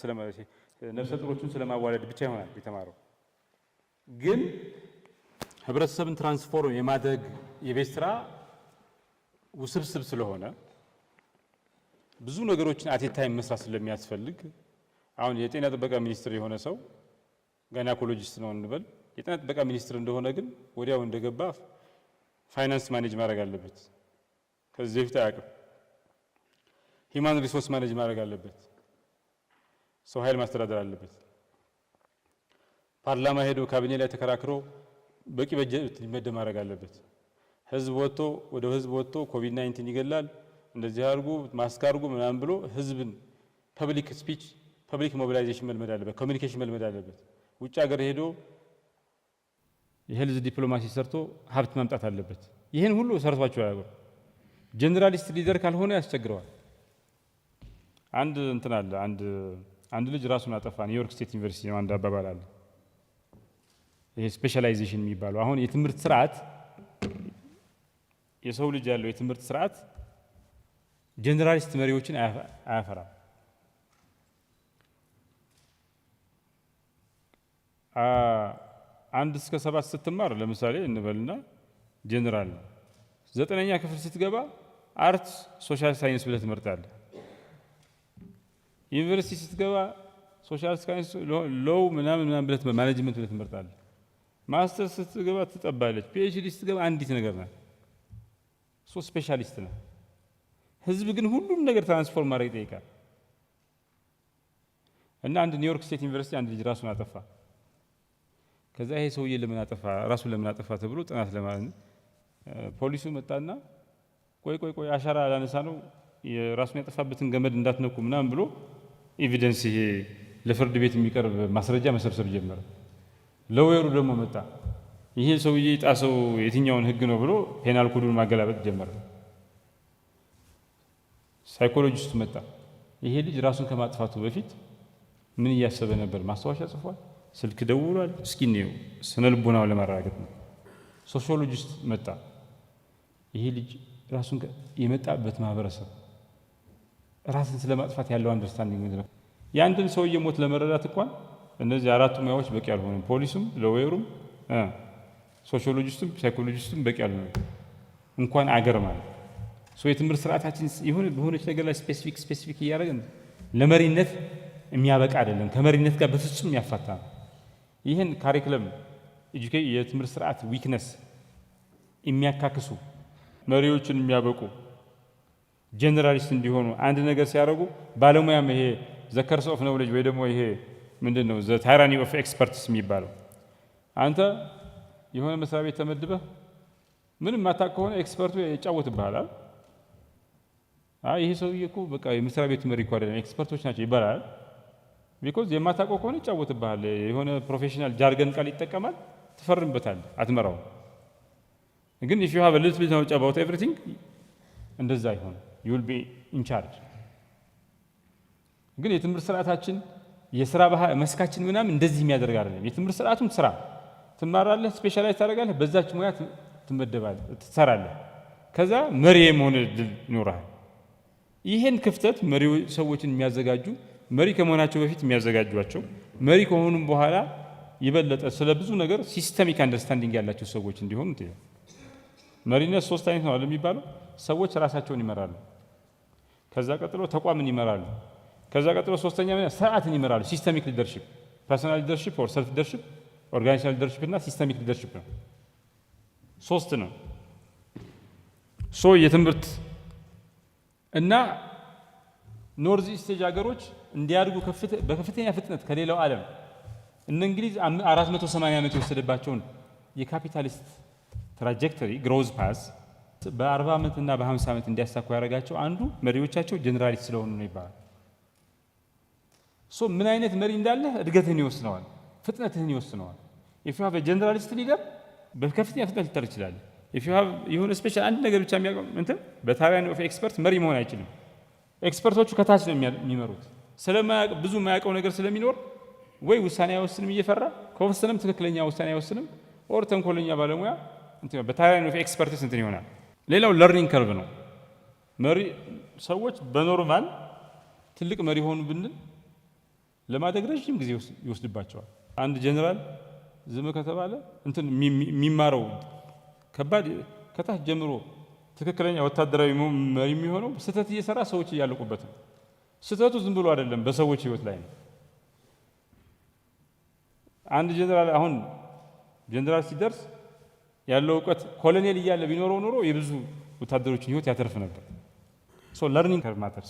ነፍሰ ጡሮችን ስለማዋለድ ብቻ ይሆናል የተማረው። ግን ህብረተሰብን ትራንስፎርም የማድረግ የቤት ስራ ውስብስብ ስለሆነ ብዙ ነገሮችን አቴታይም መስራት ስለሚያስፈልግ አሁን የጤና ጥበቃ ሚኒስትር የሆነ ሰው ጋይናኮሎጂስት ነው እንበል። የጤና ጥበቃ ሚኒስትር እንደሆነ ግን ወዲያው እንደገባ ፋይናንስ ማኔጅ ማድረግ አለበት። ከዚህ በፊት አያውቅም። ሂውማን ሪሶርስ ማኔጅ ማድረግ አለበት። ሰው ኃይል ማስተዳደር አለበት። ፓርላማ ሄዶ ካቢኔ ላይ ተከራክሮ በቂ በጀት ሊመደብ ማድረግ አለበት። ወደ ህዝብ ወጥቶ ኮቪድ-19 ይገላል እንደዚህ አድርጉ ማስክ አድርጉ ምናምን ብሎ ህዝብን ፐብሊክ ስፒች ፐብሊክ ሞቢላይዜሽን መልመድ አለበት። ኮሚኒኬሽን መልመድ አለበት። ውጭ ሀገር ሄዶ የሄልዝ ዲፕሎማሲ ሰርቶ ሀብት ማምጣት አለበት። ይህን ሁሉ ሰርቷቸው ያገሩ ጀነራሊስት ሊደር ካልሆነ ያስቸግረዋል። አንድ እንትን አለ አንድ ልጅ ራሱን አጠፋ። ኒውዮርክ ስቴት ዩኒቨርሲቲ ነው አንድ አባባል አለ። ይሄ ስፔሻላይዜሽን የሚባለው አሁን የትምህርት ስርዓት የሰው ልጅ ያለው የትምህርት ስርዓት ጀነራሊስት መሪዎችን አያፈራም። አንድ እስከ 7 ስትማር ለምሳሌ እንበልና ጀነራል ነው። 9ኛ ክፍል ስትገባ አርት ሶሻል ሳይንስ ብለህ ትመርጣለህ። ዩኒቨርሲቲ ስትገባ ሶሻል ሳይንስ ሎው ምናምን ብለህ ማኔጅመንት ብለህ ትመርጣለህ። ማስተር ስትገባ ትጠባለች። ፒኤችዲ ስትገባ አንዲት ነገር ናት። ስፔሻሊስት ነው። ህዝብ ግን ሁሉም ነገር ትራንስፎርም ማድረግ ይጠይቃል። እና አንድ ኒውዮርክ ስቴት ዩኒቨርሲቲ አንድ ልጅ ራሱን አጠፋ። ከዛ ይሄ ሰውዬ ለምን አጠፋ ራሱን ለምን አጠፋ ተብሎ ጥናት ለማለት ፖሊሱ መጣና ቆይ አሻራ ላነሳ ነው የራሱን ያጠፋበትን ገመድ እንዳትነኩ ምናምን ብሎ ኤቪደንስ ይሄ ለፍርድ ቤት የሚቀርብ ማስረጃ መሰብሰብ ጀመረ። ሎየሩ ደግሞ መጣ። ይሄ ሰውዬ ጣሰው የትኛውን ህግ ነው ብሎ ፔናል ኮዱን ማገላበጥ ጀመረ። ሳይኮሎጂስቱ መጣ። ይሄ ልጅ ራሱን ከማጥፋቱ በፊት ምን እያሰበ ነበር? ማስታወሻ ጽፏል? ስልክ ደውሏል? እስኪ ነው ስነ ልቦናውን ለማረጋገጥ ነው። ሶሺዮሎጂስት መጣ። ይሄ ልጅ ራሱን የመጣበት ማህበረሰብ ራስን ስለማጥፋት ያለው አንደርስታንዲንግ ምንድን ነው? የአንድን ሰውዬ ሞት ለመረዳት እንኳን እነዚህ አራቱ ሙያዎች በቂ አልሆኑም። ፖሊሱም፣ ሎየሩም፣ ሶሺዮሎጂስቱም ሳይኮሎጂስቱም በቂ አልሆኑም። እንኳን አገር ማለት የትምህርት ስርዓታችን በሆነች ነገር ላይ ስፔሲፊክ እያደረግን ለመሪነት የሚያበቃ አይደለም። ከመሪነት ጋር በፍጹም ያፋታ ነው። ይህን ካሪክለም የትምህርት ስርዓት ዊክነስ የሚያካክሱ መሪዎችን የሚያበቁ ጀነራሊስት እንዲሆኑ አንድ ነገር ሲያደርጉ ባለሙያም ይሄ ዘከርስ ኦፍ ኖውሌጅ ወይ ደግሞ ይሄ ምንድነው ዘ ታይራኒ ኦፍ ኤክስፐርትስ የሚባለው አንተ የሆነ መስሪያ ቤት ተመድበህ ምንም ማታውቅ ከሆነ ኤክስፐርቱ ይጫወትብሃል። ይሄ ሰውዬ እኮ በቃ የመስሪያ ቤቱ መሪ እኮ አይደለም ኤክስፐርቶች ናቸው ይባላል። ቢኮዝ የማታውቀው ከሆነ ይጫወትብሃል። የሆነ ፕሮፌሽናል ጃርገን ቃል ይጠቀማል፣ ትፈርምበታል፣ አትመራው። ግን if you have a little bit knowledge about everything እንደዛ ይሆን you will be in charge። ግን የትምህርት ስርዓታችን የሥራ መስካችን ምናምን እንደዚህ የሚያደርግ አይደለም። የትምህርት ስርዓቱን ስራ ትማራለህ፣ ስፔሻላይዝ ታደርጋለህ፣ በዛች ሙያ ትመደባለህ፣ ትሰራለህ። ከዛ መሪ የመሆን እድል ይኖርሃል። ይህን ክፍተት መሪ ሰዎችን የሚያዘጋጁ መሪ ከመሆናቸው በፊት የሚያዘጋጇቸው መሪ ከሆኑም በኋላ ይበለጠ ስለ ብዙ ነገር ሲስተሚክ አንደርስታንዲንግ ያላቸው ሰዎች እንዲሆኑ ይላል። መሪነት 3 አይነት ነው አለ የሚባለው። ሰዎች ራሳቸውን ይመራሉ፣ ከዛ ቀጥሎ ተቋምን ይመራሉ፣ ከዛ ቀጥሎ ሶስተኛ ስርዓትን ይመራሉ። ሲስተሚክ ሊደርሺፕ፣ ፐርሰናል ሊደርሺፕ ኦር ሰልፍ ሊደርሺፕ፣ ኦርጋናይዜሽናል ሊደርሺፕ እና ሲስተሚክ ሊደርሺፕ ነው። 3 ነው። የትምህርት እና ኖርዝ ኢስት ሀገሮች እንዲያድጉ በከፍተኛ ፍጥነት ከሌላው ዓለም እነ እንግሊዝ 480 ዓመት የወሰደባቸውን የካፒታሊስት ትራጀክተሪ ግሮዝ ፓስ በ40 ዓመት እና በ50 ዓመት እንዲያሳኩ ያደረጋቸው አንዱ መሪዎቻቸው ጀነራሊስት ስለሆኑ ነው ይባላል። ምን አይነት መሪ እንዳለህ እድገትህን ይወስነዋል፣ ፍጥነትህን ይወስነዋል። if you have a generalist leader በከፍተኛ ፍጥነት ልትጠር ይችላል። if you have የሆነ ስፔሻል አንድ ነገር ብቻ እንትን በታይራኒ ኦፍ ኤክስፐርት መሪ መሆን አይችልም። ኤክስፐርቶቹ ከታች ነው የሚመሩት። ስለማያውቅ ብዙ የማያውቀው ነገር ስለሚኖር ወይ ውሳኔ አይወስንም እየፈራ ከወሰነም ትክክለኛ ውሳኔ አይወስንም፣ ኦር ተንኮለኛ ባለሙያ እንትን በታይራኒ ኦፍ ኤክስፐርትስ እንትን ይሆናል። ሌላው ለርኒንግ ከርቭ ነው። መሪ ሰዎች በኖርማል ትልቅ መሪ ሆኑ ብንል ለማደግ ረጅም ጊዜ ይወስድባቸዋል። አንድ ጀነራል ዝም ከተባለ እንትን የሚማረው ከባድ ከታች ጀምሮ ትክክለኛ ወታደራዊ መሪ የሚሆነው ስህተት እየሰራ ሰዎች እያለቁበት ነው። ስህተቱ ዝም ብሎ አይደለም፣ በሰዎች ህይወት ላይ ነው። አንድ ጀነራል አሁን ጀነራል ሲደርስ ያለው እውቀት ኮሎኔል እያለ ቢኖረው ኖሮ የብዙ ወታደሮችን ህይወት ያተርፍ ነበር። ለርኒንግ ከርቭ ማተርስ።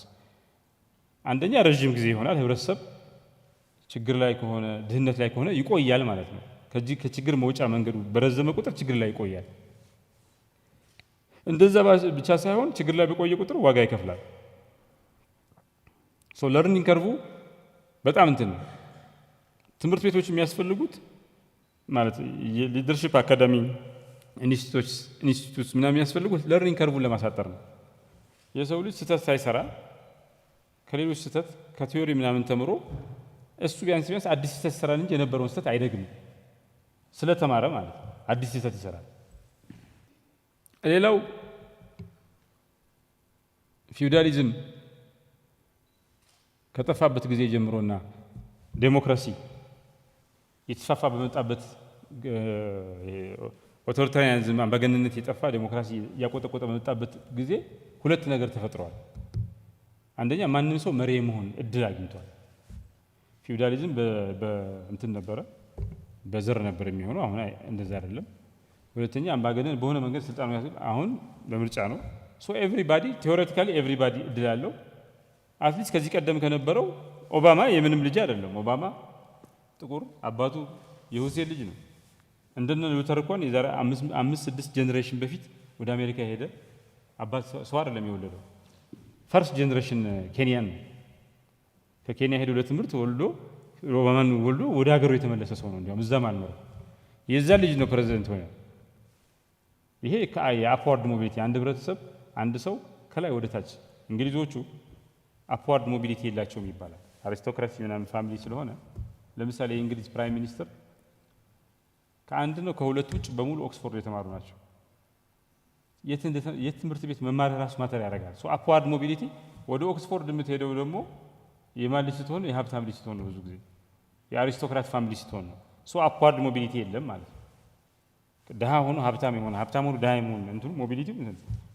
አንደኛ ረጅም ጊዜ ይሆናል። ህብረተሰብ ችግር ላይ ከሆነ ድህነት ላይ ከሆነ ይቆያል ማለት ነው። ከችግር መውጫ መንገዱ በረዘመ ቁጥር ችግር ላይ ይቆያል። እንደዛ ብቻ ሳይሆን ችግር ላይ በቆየ ቁጥር ዋጋ ይከፍላል። ለርኒንግ ከርቭ በጣም እንትን ነው። ትምህርት ቤቶች የሚያስፈልጉት ማለት ሊደርሺፕ አካዳሚ ኢንስቲትዩትስ ምናምን የሚያስፈልጉት ለርኒንግ ከርቭን ለማሳጠር ነው። የሰው ልጅ ስህተት ሳይሰራ ከሌሎች ስህተት ከቲዮሪ ምናምን ተምሮ እሱ ቢያንስ አዲስ ስህተት ይሰራል እንጂ የነበረውን ስህተት አይደግምም። ስለተማረ ማለት አዲስ ስህተት ይሰራል። ሌላው ፊውዳሊዝም ከጠፋበት ጊዜ ጀምሮና ዴሞክራሲ የተስፋፋ በመጣበት ኦቶሪታሪያኒዝም አምባገነንነት የጠፋ ዴሞክራሲ እያቆጠቆጠ በመጣበት ጊዜ ሁለት ነገር ተፈጥሯል። አንደኛ ማንም ሰው መሪ መሆን እድል አግኝቷል። ፊውዳሊዝም በእንትን ነበረ፣ በዘር ነበር የሚሆነው። አሁን እንደዛ አይደለም። ሁለተኛ አምባገነን በሆነ መንገድ ስልጣን ያዘ። አሁን በምርጫ ነው። ኤቭሪባዲ ቴዎሬቲካሊ ኤቭሪባዲ እድል አለው። አትሊስት ከዚህ ቀደም ከነበረው ኦባማ የምንም ልጅ አይደለም። ኦባማ ጥቁር አባቱ የሁሴን ልጅ ነው። እንደነ ሉተር እንኳን የዛሬ 5-6 ጀነሬሽን በፊት ወደ አሜሪካ ሄደ። አባት ሰው አይደለም የወለደው። ፈርስት ጀነሬሽን ኬንያን ነው። ከኬንያ ሄዶ ለትምህርት ወልዶ ሮማን ወልዶ ወደ ሀገሩ የተመለሰ ሰው ነው። እንዲያውም እዛም አልኖረም። የዛ ልጅ ነው ፕሬዚደንት ሆነ። ይሄ የአፕዋርድ ሞቢሊቲ አንድ ህብረተሰብ አንድ ሰው ከላይ ወደ ታች እንግሊዞቹ አፕዋርድ ሞቢሊቲ የላቸውም ይባላል። አሪስቶክራሲ ምናምን ፋሚሊ ስለሆነ ለምሳሌ የእንግሊዝ ፕራይም ሚኒስትር ከአንድ ነው ከሁለት ውጭ በሙሉ ኦክስፎርድ የተማሩ ናቸው። የት ትምህርት ቤት መማር ራሱ ማተር ያደርጋል። ሶ አፕዋርድ ሞቢሊቲ ወደ ኦክስፎርድ የምትሄደው ደግሞ የማን ልጅ ስትሆን የሀብታም ልጅ ስትሆን ነው። ብዙ ጊዜ የአሪስቶክራት ፋሚሊ ስትሆን ነው። ሶ አፕዋርድ ሞቢሊቲ የለም ማለት ነው። ድሃ ሆኖ ሀብታም የሆነ ሀብታም ሆኖ ድሃ የሆነ እንትኑ ሞቢሊቲ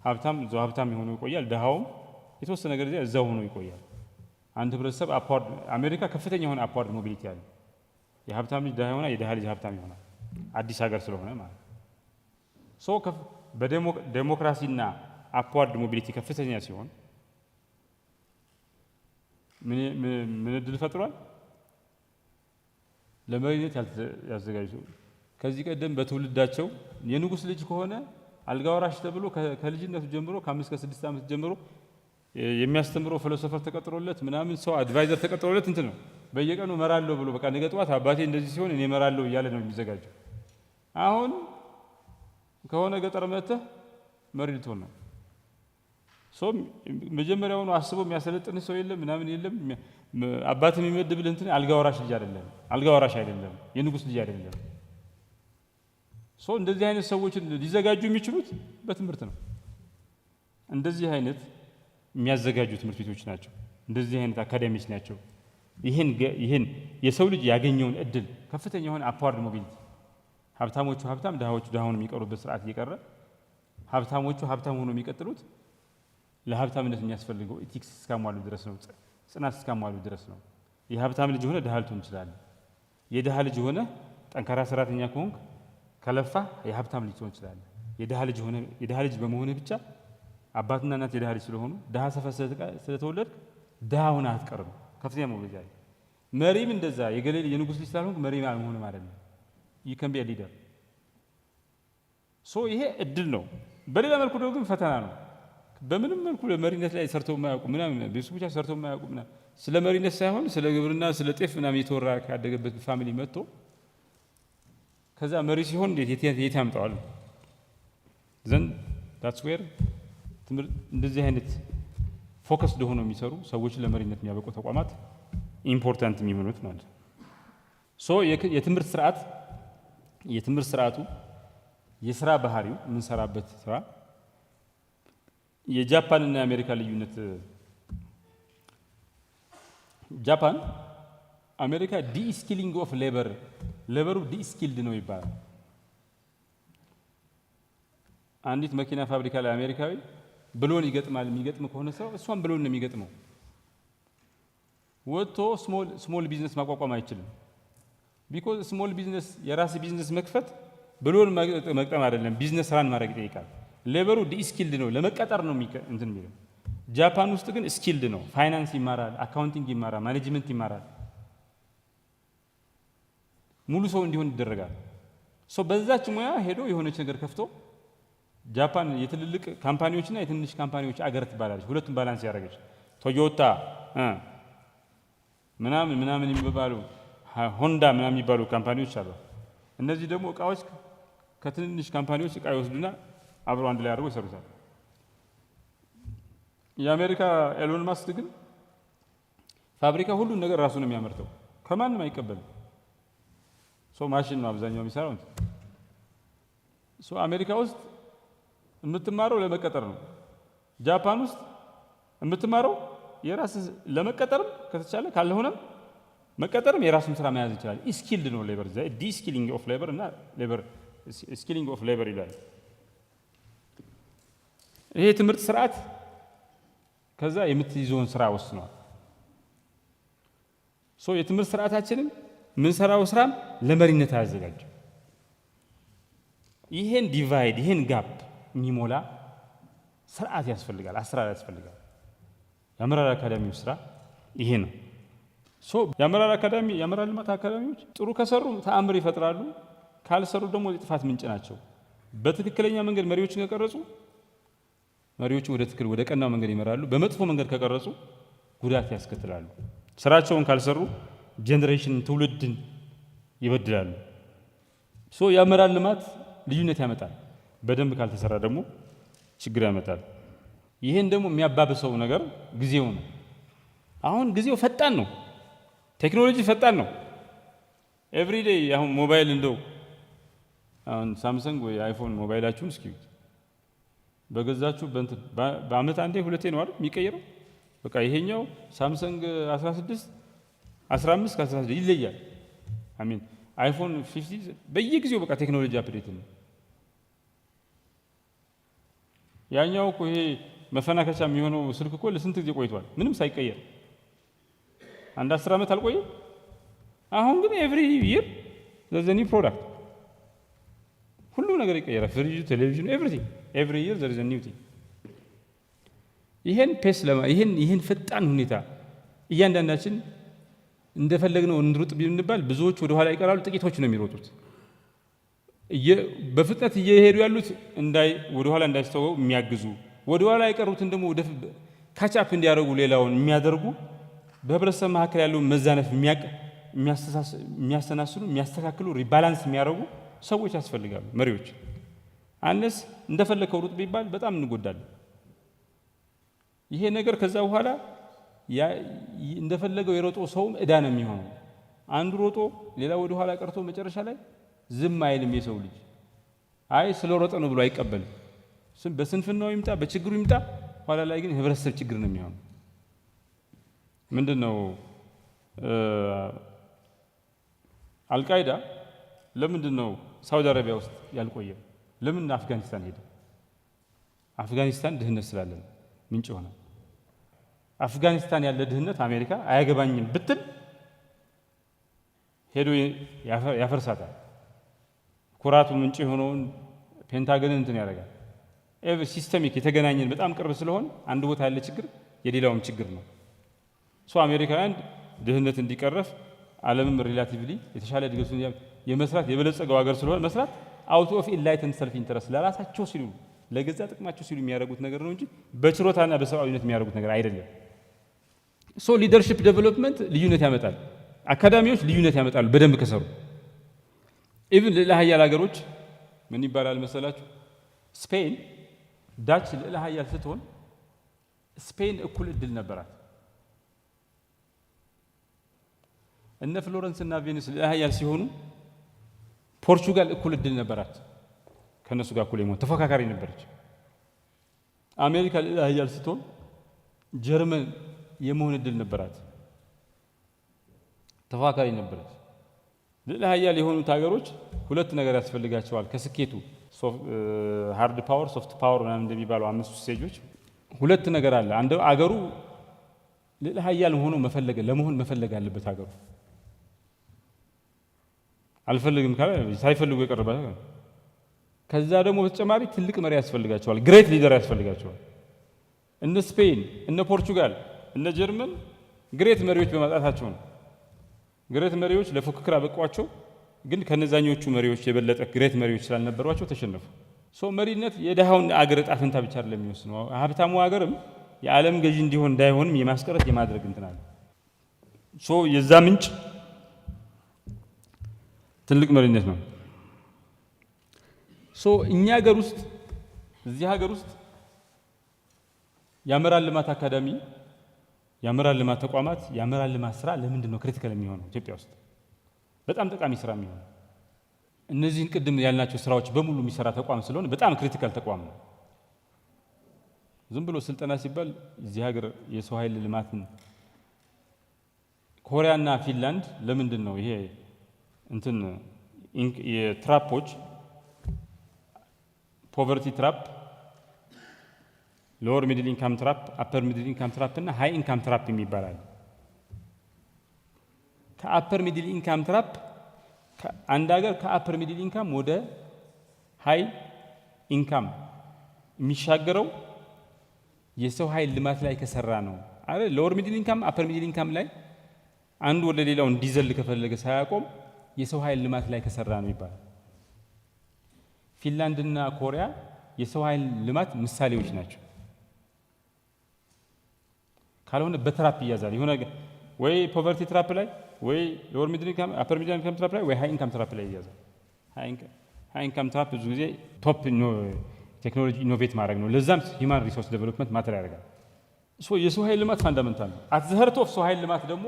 ሀብታም እዛው ሀብታም የሆነ ይቆያል፣ ድሃውም የተወሰነ ነገር እዛው ሆኖ ይቆያል። አንድ ህብረተሰብ አፕዋርድ አሜሪካ ከፍተኛ የሆነ አፕዋርድ ሞቢሊቲ አለ። የሀብታም ልጅ ድሃ ይሆናል፣ የድሃ ልጅ ሀብታም ይሆናል። አዲስ ሀገር ስለሆነ ማለት ነው። ሶ በዴሞክራሲና አፕዋርድ ሞቢሊቲ ከፍተኛ ሲሆን ምን እድል ፈጥሯል? ለመሪነት ያዘጋጁ ከዚህ ቀደም በትውልዳቸው የንጉስ ልጅ ከሆነ አልጋ ወራሽ ተብሎ ከልጅነቱ ጀምሮ ከ5 ከ6 ዓመት ጀምሮ የሚያስተምረው ፊሎሶፈር ተቀጥሮለት ምናምን ሰው አድቫይዘር ተቀጥሮለት እንትን ነው በየቀኑ መራለሁ ብሎ በቃ ነገ ጠዋት አባቴ እንደዚህ ሲሆን እኔ መራለሁ እያለ ነው የሚዘጋጀው። አሁን ከሆነ ገጠር መጥተህ መሪ ልትሆን ነው። መጀመሪያውኑ አስቦ የሚያሰለጥን ሰው የለም ምናምን የለም። አባት የሚመድብልህ እንትን አልጋ ወራሽ ልጅ አይደለም፣ አልጋ ወራሽ አይደለም፣ የንጉስ ልጅ አይደለም። እንደዚህ አይነት ሰዎችን ሊዘጋጁ የሚችሉት በትምህርት ነው። እንደዚህ አይነት የሚያዘጋጁ ትምህርት ቤቶች ናቸው። እንደዚህ አይነት አካዳሚዎች ናቸው። ይህን የሰው ልጅ ያገኘውን እድል ከፍተኛ የሆነ አፕዋርድ ሞቢሊቲ ሀብታሞቹ ሀብታም ድሃዎቹ ድሃ ሆነው የሚቀሩበት ስርዓት እየቀረ ሀብታሞቹ ሀብታም ሆነው የሚቀጥሉት ለሀብታምነት የሚያስፈልገው ኢቲክስ እስካሟሉ ድረስ ነው። ጽናት እስካሟሉ ድረስ ነው። የሀብታም ልጅ ሆነ ድሃ ልትሆን ትችላለህ። የድሃ ልጅ ሆነ ጠንካራ ሰራተኛ ከሆንክ ከለፋ የሀብታም ልጅ ትሆን ትችላለህ። የድሃ ልጅ በመሆንህ ብቻ አባትና እናት የድሃ ልጅ ስለሆኑ ድሃ ሰፈር ስለተወለድክ ድሃ ሆነህ አትቀርም። ከፍተኛ ሞቢሊቲ አለ። መሪም እንደዛ የንጉስ ልጅ ስላልሆንክ መሪ መሆን ማለት ነው። ይከም ቢያ ሊደር ይሄ እድል ነው። በሌላ መልኩ ደግሞ ግን ፈተና ነው። በምንም መልኩ ለመሪነት ላይ ሰርተው የማያውቁ ምናምን ቤተሰቦቻቸው ሰርተው የማያውቁ ምናምን ስለ መሪነት ሳይሆን ስለ ግብርና ስለ ጤፍ ምናምን የተወራ ካደገበት ፋሚሊ መጥቶ ከዛ መሪ ሲሆን እንዴት የት ያምጣዋል? ዘንድ ዳትስ ዌር እንደዚህ አይነት ፎከስ ሆኖ የሚሰሩ ሰዎችን ለመሪነት የሚያበቁ ተቋማት ኢምፖርታንት የሚሆኑት ማለት ነው። የትምህርት ስርዓቱ የስራ ባህሪው የምንሰራበት ስራ የጃፓንና የአሜሪካ ልዩነት ጃፓን አሜሪካ ዲስኪሊንግ ኦፍ ሌበሩ ዲስኪልድ ነው ይባላል። አንዲት መኪና ፋብሪካ ላይ አሜሪካዊ ብሎን ይገጥማል። የሚገጥም ከሆነ ሰው እሷን ብሎን ነው የሚገጥመው። ወጥቶ ስሞል ቢዝነስ ማቋቋም አይችልም። ቢኮዝ ስሞል ቢዝነስ የራስ ቢዝነስ መክፈት ብሎን መቅጠም አይደለም፣ ቢዝነስ ራን ማድረግ ይጠይቃል። ሌበሩ ዲስኪልድ ነው፣ ለመቀጠር ነው እንትን የሚለው። ጃፓን ውስጥ ግን ስኪልድ ነው። ፋይናንስ ይማራል፣ አካውንቲንግ ይማራል፣ ማኔጅመንት ይማራል። ሙሉ ሰው እንዲሆን ይደረጋል። በዛች ሙያ ሄዶ የሆነች ነገር ከፍቶ ጃፓን የትልልቅ ካምፓኒዎችና የትንሽ ካምፓኒዎች አገር ትባላለች። ሁለቱም ባላንስ ያደረገች ቶዮታ ምናምን የሚባሉ ሆንዳ ምናምን የሚባሉ ካምፓኒዎች አሉ። እነዚህ ደግሞ እቃዎች ከትንንሽ ካምፓኒዎች እቃ ይወስዱና አብረው አንድ ላይ አድርገው ይሰሩታል። የአሜሪካ ኤሎን ማስክ ግን ፋብሪካ ሁሉን ነገር ራሱ ነው የሚያመርተው፣ ከማንም አይቀበልም። ማሽን ነው አብዛኛው የሚሰራው። አሜሪካ ውስጥ የምትማረው ለመቀጠር ነው። ጃፓን ውስጥ የምትማረው የራስ ለመቀጠርም ከተቻለ ካልሆነም መቀጠርም የራሱን ስራ መያዝ ይችላል። ስኪልድ ነው ሌበር። ዲስኪሊንግ ኦፍ ሌበር እና ስኪሊንግ ኦፍ ሌበር ይላል። ይሄ ትምህርት ስርዓት ከዛ የምትይዘውን ስራ ወስኗል። የትምህርት ስርዓታችንን ምንሰራው ስራም ለመሪነት አያዘጋጅም። ይሄን ዲቫይድ ይሄን ጋፕ የሚሞላ ስርዓት ያስፈልጋል፣ አሰራር ያስፈልጋል። የአመራር አካዳሚው ስራ ይሄ ነው። የአመራር ልማት አካዳሚዎች ጥሩ ከሰሩ ተአምር ይፈጥራሉ፣ ካልሰሩ ደግሞ የጥፋት ምንጭ ናቸው። በትክክለኛ መንገድ መሪዎችን ከቀረጹ መሪዎችን ወደ ቀናው መንገድ ይመራሉ። በመጥፎ መንገድ ከቀረጹ ጉዳት ያስከትላሉ። ስራቸውን ካልሰሩ ጄኔሬሽን ትውልድን ይበድላሉ። የአመራር ልማት ልዩነት ያመጣል። በደንብ ካልተሰራ ደግሞ ችግር ያመጣል። ይሄን ደግሞ የሚያባብሰው ነገር ጊዜው ነው። አሁን ጊዜው ፈጣን ነው። ቴክኖሎጂ ፈጣን ነው። ኤቭሪዴይ አሁን ሞባይል እንደው አሁን ሳምሰንግ ወይ አይፎን ሞባይላችሁን እስኪ በገዛችሁ በአመት አንዴ ሁለቴ ነው አይደል የሚቀየረው። በቃ ይሄኛው ሳምሰንግ 16 15 ከ16 ይለያል። አሚን አይፎን 50 በየጊዜው በቃ ቴክኖሎጂ አፕዴት ነው። ያኛው እኮ ይሄ መፈናከቻ የሚሆነው ስልክ እኮ ለስንት ጊዜ ቆይቷል ምንም ሳይቀየር አንድ 10 ዓመት አልቆየም። አሁን ግን ኤቭሪ ይር there's a new product ሁሉ ነገር ይቀየራል። ፍሪጅ፣ ቴሌቪዥን ኤቭሪቲንግ ኤቭሪ ይር there is a new thing። ይሄን ፔስ ይሄን ፈጣን ሁኔታ እያንዳንዳችን እንደፈለግነው እንሩጥ ቢንባል ብዙዎች ወደ ኋላ ይቀራሉ፣ ጥቂቶች ነው የሚሮጡት። በፍጥነት እየሄዱ ያሉት ወደ ኋላ እንዳይስተው የሚያግዙ ወደ ኋላ የቀሩትን ደግሞ ወደ ካቻፕ እንዲያደርጉ ሌላውን የሚያደርጉ በህብረተሰብ መካከል ያለውን መዛነፍ የሚያስተናስሉ የሚያስተካክሉ ሪባላንስ የሚያደርጉ ሰዎች ያስፈልጋሉ፣ መሪዎች። አንለስ እንደፈለከው ሩጥ ቢባል በጣም እንጎዳለን። ይሄ ነገር ከዛ በኋላ እንደፈለገው የሮጦ ሰውም ዕዳ ነው የሚሆነው። አንዱ ሮጦ ሌላ ወደ ኋላ ቀርቶ መጨረሻ ላይ ዝም አይልም። የሰው ልጅ አይ ስለሮጠ ነው ብሎ አይቀበልም። በስንፍናው ይምጣ በችግሩ ይምጣ፣ ኋላ ላይ ግን ህብረተሰብ ችግር ነው የሚሆነው። ምንድነው አልቃይዳ ለምንድነው ሳውዲ አረቢያ ውስጥ ያልቆየ? ለምን አፍጋኒስታን ሄደ? አፍጋኒስታን ድህነት ስላለ ምንጭ ሆነ። አፍጋኒስታን ያለ ድህነት አሜሪካ አያገባኝም ብትል ሄዶ ያፈርሳታል። ኩራቱ ምንጭ የሆነውን ፔንታገንን እንትን ያደርጋል። ሲስተሚክ የተገናኘን በጣም ቅርብ ስለሆን አንድ ቦታ ያለ ችግር የሌላውም ችግር ነው። አሜሪካውያን ድህነት እንዲቀረፍ ዓለምም ሪላቲቭሊ የተሻለ እድገቱን የመስራት የበለጸገው ሀገር ስለሆነ መስራት አውት ኦፍ ኢንላይትድ ሰልፍ ኢንተረስት ለራሳቸው ሲሉ ለገዛ ጥቅማቸው ሲሉ የሚያደርጉት ነገር ነው እንጂ በችሮታና በሰብአዊነት የሚያደርጉት ነገር አይደለም። ሊደርሺፕ ዴቨሎፕመንት ልዩነት ያመጣል። አካዳሚዎች ልዩነት ያመጣሉ በደንብ ከሰሩ። ኢቭን ልዕለ ኃያል ሀገሮች ምን ይባላል መሰላችሁ? ስፔን ዳች ልዕለ ኃያል ስትሆን ስፔን እኩል እድል ነበራት። እነ ፍሎረንስ እና ቬኒስ ልዕለ ኃያል ሲሆኑ ፖርቹጋል እኩል እድል ነበራት። ከነሱ ጋር እኩል የመሆን ተፎካካሪ ነበረች። አሜሪካ ልዕለ ኃያል ስትሆን ጀርመን የመሆን እድል ነበራት፣ ተፎካካሪ ነበረች። ልዕለ ኃያል የሆኑት ሀገሮች ሁለት ነገር ያስፈልጋቸዋል ከስኬቱ ሃርድ ፓወር ሶፍት ፓወር ምናምን እንደሚባለው አምስቱ ስቴጆች ሁለት ነገር አለ። አንዱ አገሩ ልዕለ ኃያል ሆኖ ለመሆን መፈለግ አለበት። ሀገሩ አልፈልግም ካለ ሳይፈልጉ የቀረበ። ከዛ ደግሞ በተጨማሪ ትልቅ መሪ ያስፈልጋቸዋል፣ ግሬት ሊደር ያስፈልጋቸዋል። እነ ስፔን እነ ፖርቹጋል እነ ጀርመን ግሬት መሪዎች በማጣታቸው ነው። ግሬት መሪዎች ለፉክክር አበቋቸው፣ ግን ከነዛኞቹ መሪዎች የበለጠ ግሬት መሪዎች ስላልነበሯቸው ተሸነፉ። መሪነት የደሃውን አገር ዕጣ ፈንታ ብቻ አይደለም የሚወስነው። ሀብታሙ አገርም የዓለም ገዢ እንዲሆን እንዳይሆንም የማስቀረት የማድረግ እንትን አለ። የዛ ምንጭ ትልቅ መሪነት ነው። እኛ ሀገር ውስጥ እዚህ ሀገር ውስጥ የአመራር ልማት አካዳሚ፣ የአመራር ልማት ተቋማት፣ የአመራር ልማት ስራ ለምንድን ነው ክሪቲካል የሚሆነው? ኢትዮጵያ ውስጥ በጣም ጠቃሚ ስራ የሚሆነው እነዚህን ቅድም ያልናቸው ስራዎች በሙሉ የሚሰራ ተቋም ስለሆነ በጣም ክሪቲካል ተቋም ነው። ዝም ብሎ ስልጠና ሲባል እዚህ ሀገር የሰው ኃይል ልማትን ኮሪያና ፊንላንድ ለምንድን ነው ይሄ እንትን የትራፖች ፖቨርቲ ትራፕ፣ ሎወር ሚድል ኢንካም ትራፕ፣ አፐር ሚድል ኢንካም ትራፕ እና ሃይ ኢንካም ትራፕ የሚባላል። ከአፐር ሚድል ኢንካም ትራፕ አንድ ሀገር ከአፐር ሚድል ኢንካም ወደ ሃይ ኢንካም የሚሻገረው የሰው ኃይል ልማት ላይ ከሰራ ነው አይደል? ሎወር ሚድል ኢንካም አፐር ሚድል ኢንካም ላይ አንዱ ወደ ሌላው እንዲዘል ከፈለገ ሳያቆም የሰው ኃይል ልማት ላይ ከሰራ ነው ይባላል። ፊንላንድና ኮሪያ የሰው ኃይል ልማት ምሳሌዎች ናቸው። ካልሆነ በትራፕ ይያዛል። የሆነ ወይ ፖቨርቲ ትራፕ ላይ ወይ ሎወር ሚድል ኢንካም አፐር ሚድል ኢንካም ትራፕ ላይ ወይ ሃይ ኢንካም ትራፕ ላይ ይያዛል። ሃይ ኢንካም ትራፕ ብዙ ጊዜ ቶፕ ቴክኖሎጂ ኢኖቬት ማድረግ ነው። ለዛም ሂውማን ሪሶርስ ዴቨሎፕመንት ማተር ያደርጋል። የሰው ኃይል ልማት ፋንዳመንታል ነው። አት ዘ ሀርት ኦፍ ሰው ኃይል ልማት ደግሞ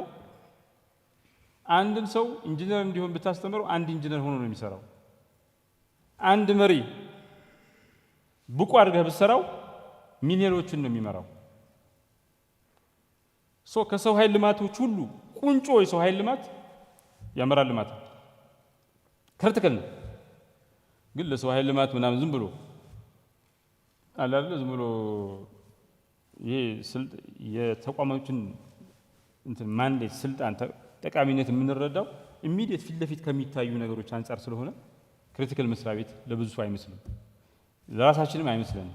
አንድን ሰው ኢንጂነር እንዲሆን ብታስተምረው አንድ ኢንጂነር ሆኖ ነው የሚሰራው። አንድ መሪ ብቁ አድርገህ ብትሰራው ሚሊዮኖችን ነው የሚመራው። ከሰው ኃይል ልማቶች ሁሉ ቁንጮ የሰው ኃይል ልማት የአመራር ልማት ክሪቲካል ነው። ግን ለሰው ኃይል ልማት ምናምን ዝም ብሎ አላለ ዝም ብሎ ይሄ የተቋማችን እንትን ማንዴት ስልጣን ጠቃሚነት የምንረዳው ኢሚዲየት ፊት ለፊት ከሚታዩ ነገሮች አንጻር ስለሆነ ክሪቲካል መስሪያ ቤት ለብዙ ሰው አይመስልም፣ ለራሳችንም አይመስልም።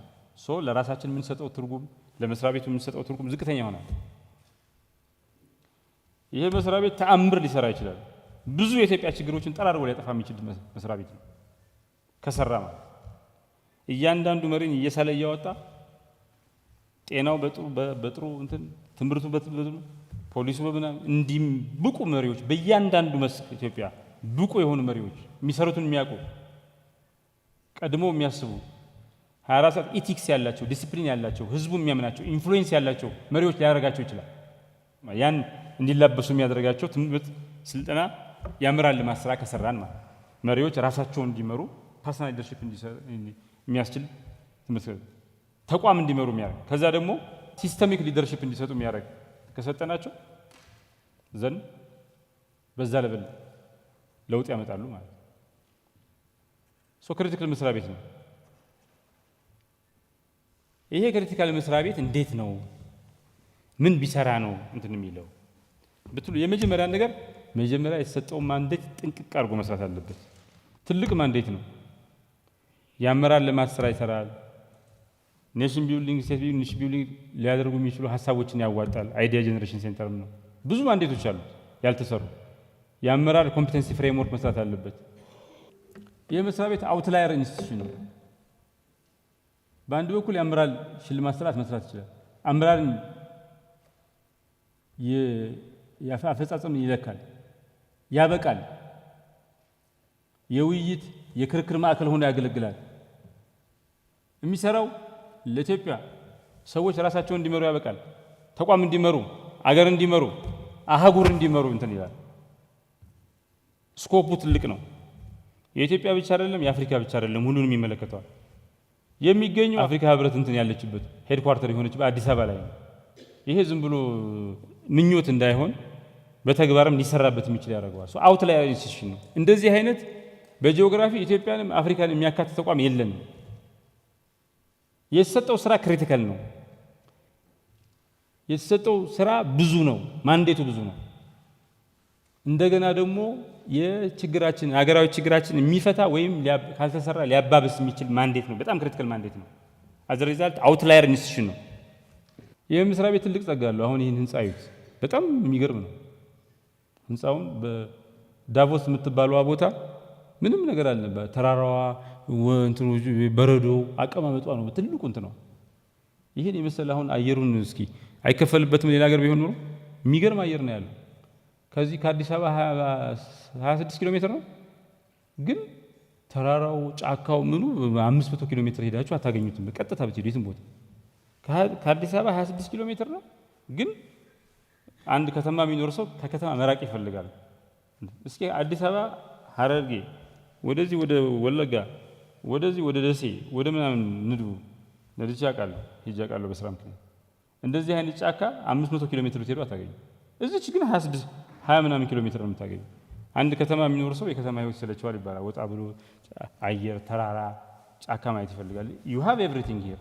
ለራሳችን የምንሰጠው ትርጉም ለመስሪያ ቤቱ የምንሰጠው ትርጉም ዝቅተኛ ይሆናል። ይሄ መስሪያ ቤት ተአምር ሊሰራ ይችላል። ብዙ የኢትዮጵያ ችግሮችን ጠራርጎ ሊያጠፋ የሚችል መስሪያ ቤት ነው ከሰራ ማለት። እያንዳንዱ መሪን እየሳለ እያወጣ ጤናው በጥሩ እንትን ትምህርቱ በጥሩ ፖሊሱ በምናምን እንዲህ ብቁ መሪዎች በእያንዳንዱ መስክ ኢትዮጵያ ብቁ የሆኑ መሪዎች የሚሰሩትን የሚያውቁ ቀድሞ የሚያስቡ 24 ሰዓት ኢቲክስ ያላቸው ዲሲፕሊን ያላቸው ህዝቡ የሚያምናቸው ኢንፍሉዌንስ ያላቸው መሪዎች ሊያደርጋቸው ይችላል። ያን እንዲላበሱ የሚያደርጋቸው ትምህርት፣ ስልጠና፣ የአመራር ልማት ስራ ከሰራን ማለት መሪዎች ራሳቸውን እንዲመሩ ፐርሰናል ሊደርሺፕ የሚያስችል ትምህርት ተቋም እንዲመሩ የሚያደርግ ከዛ ደግሞ ሲስተሚክ ሊደርሺፕ እንዲሰጡ የሚያደርግ ከሰጠናቸው ዘንድ በዛ ለበል ለውጥ ያመጣሉ ማለት ነው። ክሪቲካል መስሪያ ቤት ነው። ይሄ ክሪቲካል መስሪያ ቤት እንዴት ነው ምን ቢሰራ ነው እንትን የሚለው ብትሉ የመጀመሪያ ነገር መጀመሪያ የተሰጠው ማንዴት ጥንቅቅ አድርጎ መስራት አለበት። ትልቅ ማንዴት ነው። የአመራር ልማት ስራ ይሰራል። ኔሽን ቢልዲንግ ስቴት ቢልዲንግ ኔሽን ቢልዲንግ ሊያደርጉ የሚችሉ ሀሳቦችን ያዋጣል። አይዲያ ጀነሬሽን ሴንተርም ነው። ብዙ ማንዴቶች አሉ ያልተሰሩ። የአመራር ኮምፒተንሲ ፍሬምወርክ መስራት አለበት። ይህ መስሪያ ቤት አውትላየር ኢንስቲትዩሽን ነው። በአንድ በኩል የአመራር ሽልማት ስርዓት መስራት ይችላል። አመራርን የአፈጻጸም ይለካል፣ ያበቃል። የውይይት የክርክር ማዕከል ሆኖ ያገለግላል። የሚሰራው ለኢትዮጵያ ሰዎች ራሳቸውን እንዲመሩ ያበቃል። ተቋም እንዲመሩ፣ አገር እንዲመሩ፣ አህጉር እንዲመሩ እንትን ይላል። ስኮፑ ትልቅ ነው። የኢትዮጵያ ብቻ አይደለም፣ የአፍሪካ ብቻ አይደለም፣ ሁሉንም ይመለከተዋል። የሚገኘው አፍሪካ ህብረት እንትን ያለችበት ሄድኳርተር የሆነችበት አዲስ አበባ ላይ ነው። ይሄ ዝም ብሎ ምኞት እንዳይሆን በተግባርም ሊሰራበት የሚችል ያደርገዋል። አውትላየር ኢንስቲትዩሽን ነው። እንደዚህ አይነት በጂኦግራፊ ኢትዮጵያንም አፍሪካን የሚያካትት ተቋም የለንም። የተሰጠው ስራ ክሪቲካል ነው። የተሰጠው ስራ ብዙ ነው። ማንዴቱ ብዙ ነው። እንደገና ደግሞ የችግራችን ሀገራዊ ችግራችን የሚፈታ ወይም ካልተሰራ ሊያባብስ የሚችል ማንዴት ነው። በጣም ክሪቲካል ማንዴት ነው። አዝ ሪዛልት አውትላየር ኢንስቲትዩሽን ነው። ይህ መስሪያ ቤት ትልቅ ጸጋ አለው። አሁን ይህን ህንፃ ይዩት። በጣም የሚገርም ነው። ህንፃውን በዳቮስ የምትባለዋ ቦታ ምንም ነገር አልነበረ። ተራራዋ እንትኑ በረዶ አቀማመጧ ነው ትልቁ እንት ነው። ይሄን የመሰለ አሁን አየሩን እስኪ አይከፈልበትም። ሌላ ሀገር ቢሆን ኖሮ የሚገርም አየር ነው ያለው። ከዚህ ከአዲስ አበባ 26 ኪሎ ሜትር ነው፣ ግን ተራራው ጫካው ምኑ 500 ኪሎ ሜትር ሄዳችሁ አታገኙትም። በቀጥታ ብትሄዱ የትም ቦታ ከአዲስ አበባ 26 ኪሎ ሜትር ነው፣ ግን አንድ ከተማ የሚኖር ሰው ከከተማ መራቅ ይፈልጋል። እስኪ አዲስ አበባ ሀረርጌ፣ ወደዚህ ወደ ወለጋ፣ ወደዚህ ወደ ደሴ፣ ወደ ምናምን ንዱ ነድቼ አውቃለሁ፣ ሄጄ አውቃለሁ በስራ ምክንያት። እንደዚህ አይነት ጫካ 500 ኪሎ ሜትር ብትሄዱ አታገኙ። እዚች ግን 20 ምናምን ኪሎ ሜትር ነው የምታገኙ። አንድ ከተማ የሚኖር ሰው የከተማ ህይወት ይሰለቸዋል ይባላል። ወጣ ብሎ አየር፣ ተራራ፣ ጫካ ማየት ይፈልጋል። ዩ ሃቭ ኤቭሪቲንግ ሂር።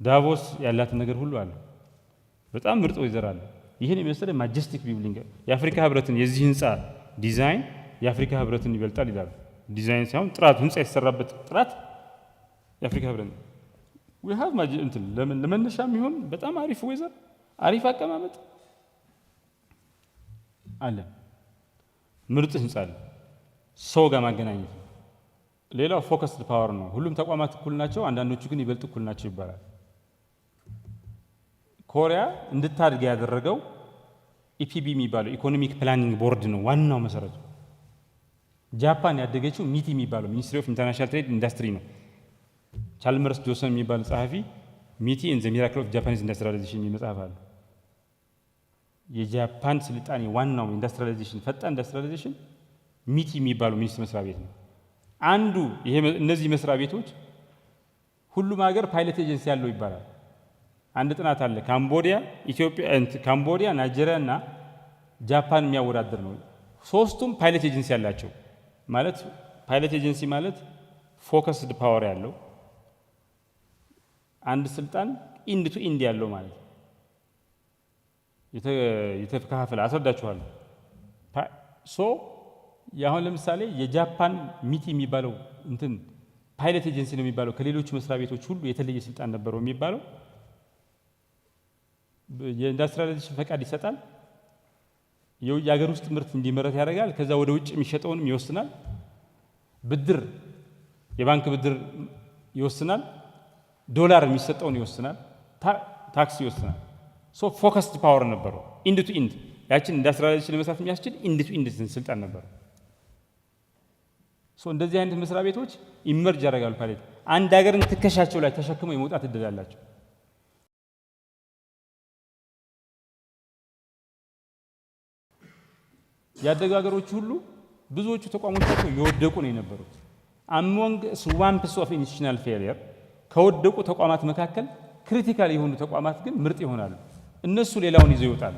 ዳቮስ ያላትን ነገር ሁሉ አለ። በጣም ምርጥ ወይዘር አለ። ይህን የመሰለ ማጀስቲክ ቢልዲንግ የአፍሪካ ህብረትን የዚህ ህንፃ ዲዛይን የአፍሪካ ህብረትን ይበልጣል ይላሉ። ዲዛይን ሳይሆን ጥራት፣ ህንፃ የተሰራበት ጥራት የአፍሪካ ህብረት ነው። ዊ ሃቭ እንትን ለመነሻ የሚሆን በጣም አሪፍ ወይዘር፣ አሪፍ አቀማመጥ አለ። ምርጥ ህንፃ አለ። ሰው ጋር ማገናኘት ነው። ሌላው ፎከስድ ፓወር ነው። ሁሉም ተቋማት እኩል ናቸው፣ አንዳንዶቹ ግን ይበልጥ እኩል ናቸው ይባላል። ኮሪያ እንድታድግ ያደረገው ኢፒቢ የሚባለው ኢኮኖሚክ ፕላኒንግ ቦርድ ነው ዋናው መሰረቱ። ጃፓን ያደገችው ሚቲ የሚባለው ሚኒስትሪ ኦፍ ኢንተርናሽናል ትሬድ ኢንዱስትሪ ነው። ቻልመርስ ጆሰን የሚባል ጸሐፊ ሚቲ ኢን ዘ ሚራክል ኦፍ ጃፓኒዝ ኢንዱስትሪያላይዜሽን የሚል መጽሐፍ አለ። የጃፓን ስልጣኔ ዋናው ኢንዱስትሪያላይዜሽን ፈጣን ኢንዱስትሪያላይዜሽን ሚቲ የሚባለው ሚኒስትር መስሪያ ቤት ነው። አንዱ ይሄ እነዚህ መስሪያ ቤቶች ሁሉም ሀገር ፓይለት ኤጀንሲ ያለው ይባላል። አንድ ጥናት አለ ካምቦዲያ፣ ኢትዮጵያ፣ ካምቦዲያ፣ ናይጄሪያ እና ጃፓን የሚያወዳድር ነው። ሶስቱም ፓይለት ኤጀንሲ ያላቸው ማለት ፓይለት ኤጀንሲ ማለት ፎከስድ ፓወር ያለው አንድ ስልጣን ኢንድ ቱ ኢንድ ያለው ማለት የተከፋፈለ አስረዳችኋለሁ። ያሁን ለምሳሌ የጃፓን ሚቲ የሚባለው እንትን ፓይለት ኤጀንሲ ነው የሚባለው ከሌሎቹ መስሪያ ቤቶች ሁሉ የተለየ ስልጣን ነበረው የሚባለው የኢንዱስትሪያላይዜሽን ፈቃድ ይሰጣል። የሀገር ውስጥ ምርት እንዲመረት ያደርጋል። ከዛ ወደ ውጭ የሚሸጠውንም ይወስናል። ብድር የባንክ ብድር ይወስናል። ዶላር የሚሰጠውን ይወስናል። ታክስ ይወስናል። ፎከስድ ፓወር ነበረው ኢንድ ቱ ኢንድ ያችን ኢንዱስትሪያላይዜሽን ለመስራት የሚያስችል ኢንድ ቱ ኢንድ ስልጣን ነበረው። እንደዚህ አይነት መስሪያ ቤቶች ኢመርጅ ያደርጋሉ። ፓይለት አንድ ሀገርን ትከሻቸው ላይ ተሸክመው የመውጣት እድል አላቸው። ያደጉ ሀገሮች ሁሉ ብዙዎቹ ተቋሞቻቸው የወደቁ ነው የነበሩት። አሞንግ ስዋምፕስ ኦፍ ኢንስቲቱሽናል ፌሊየር ከወደቁ ተቋማት መካከል ክሪቲካል የሆኑ ተቋማት ግን ምርጥ ይሆናሉ። እነሱ ሌላውን ይዘው ይወጣሉ።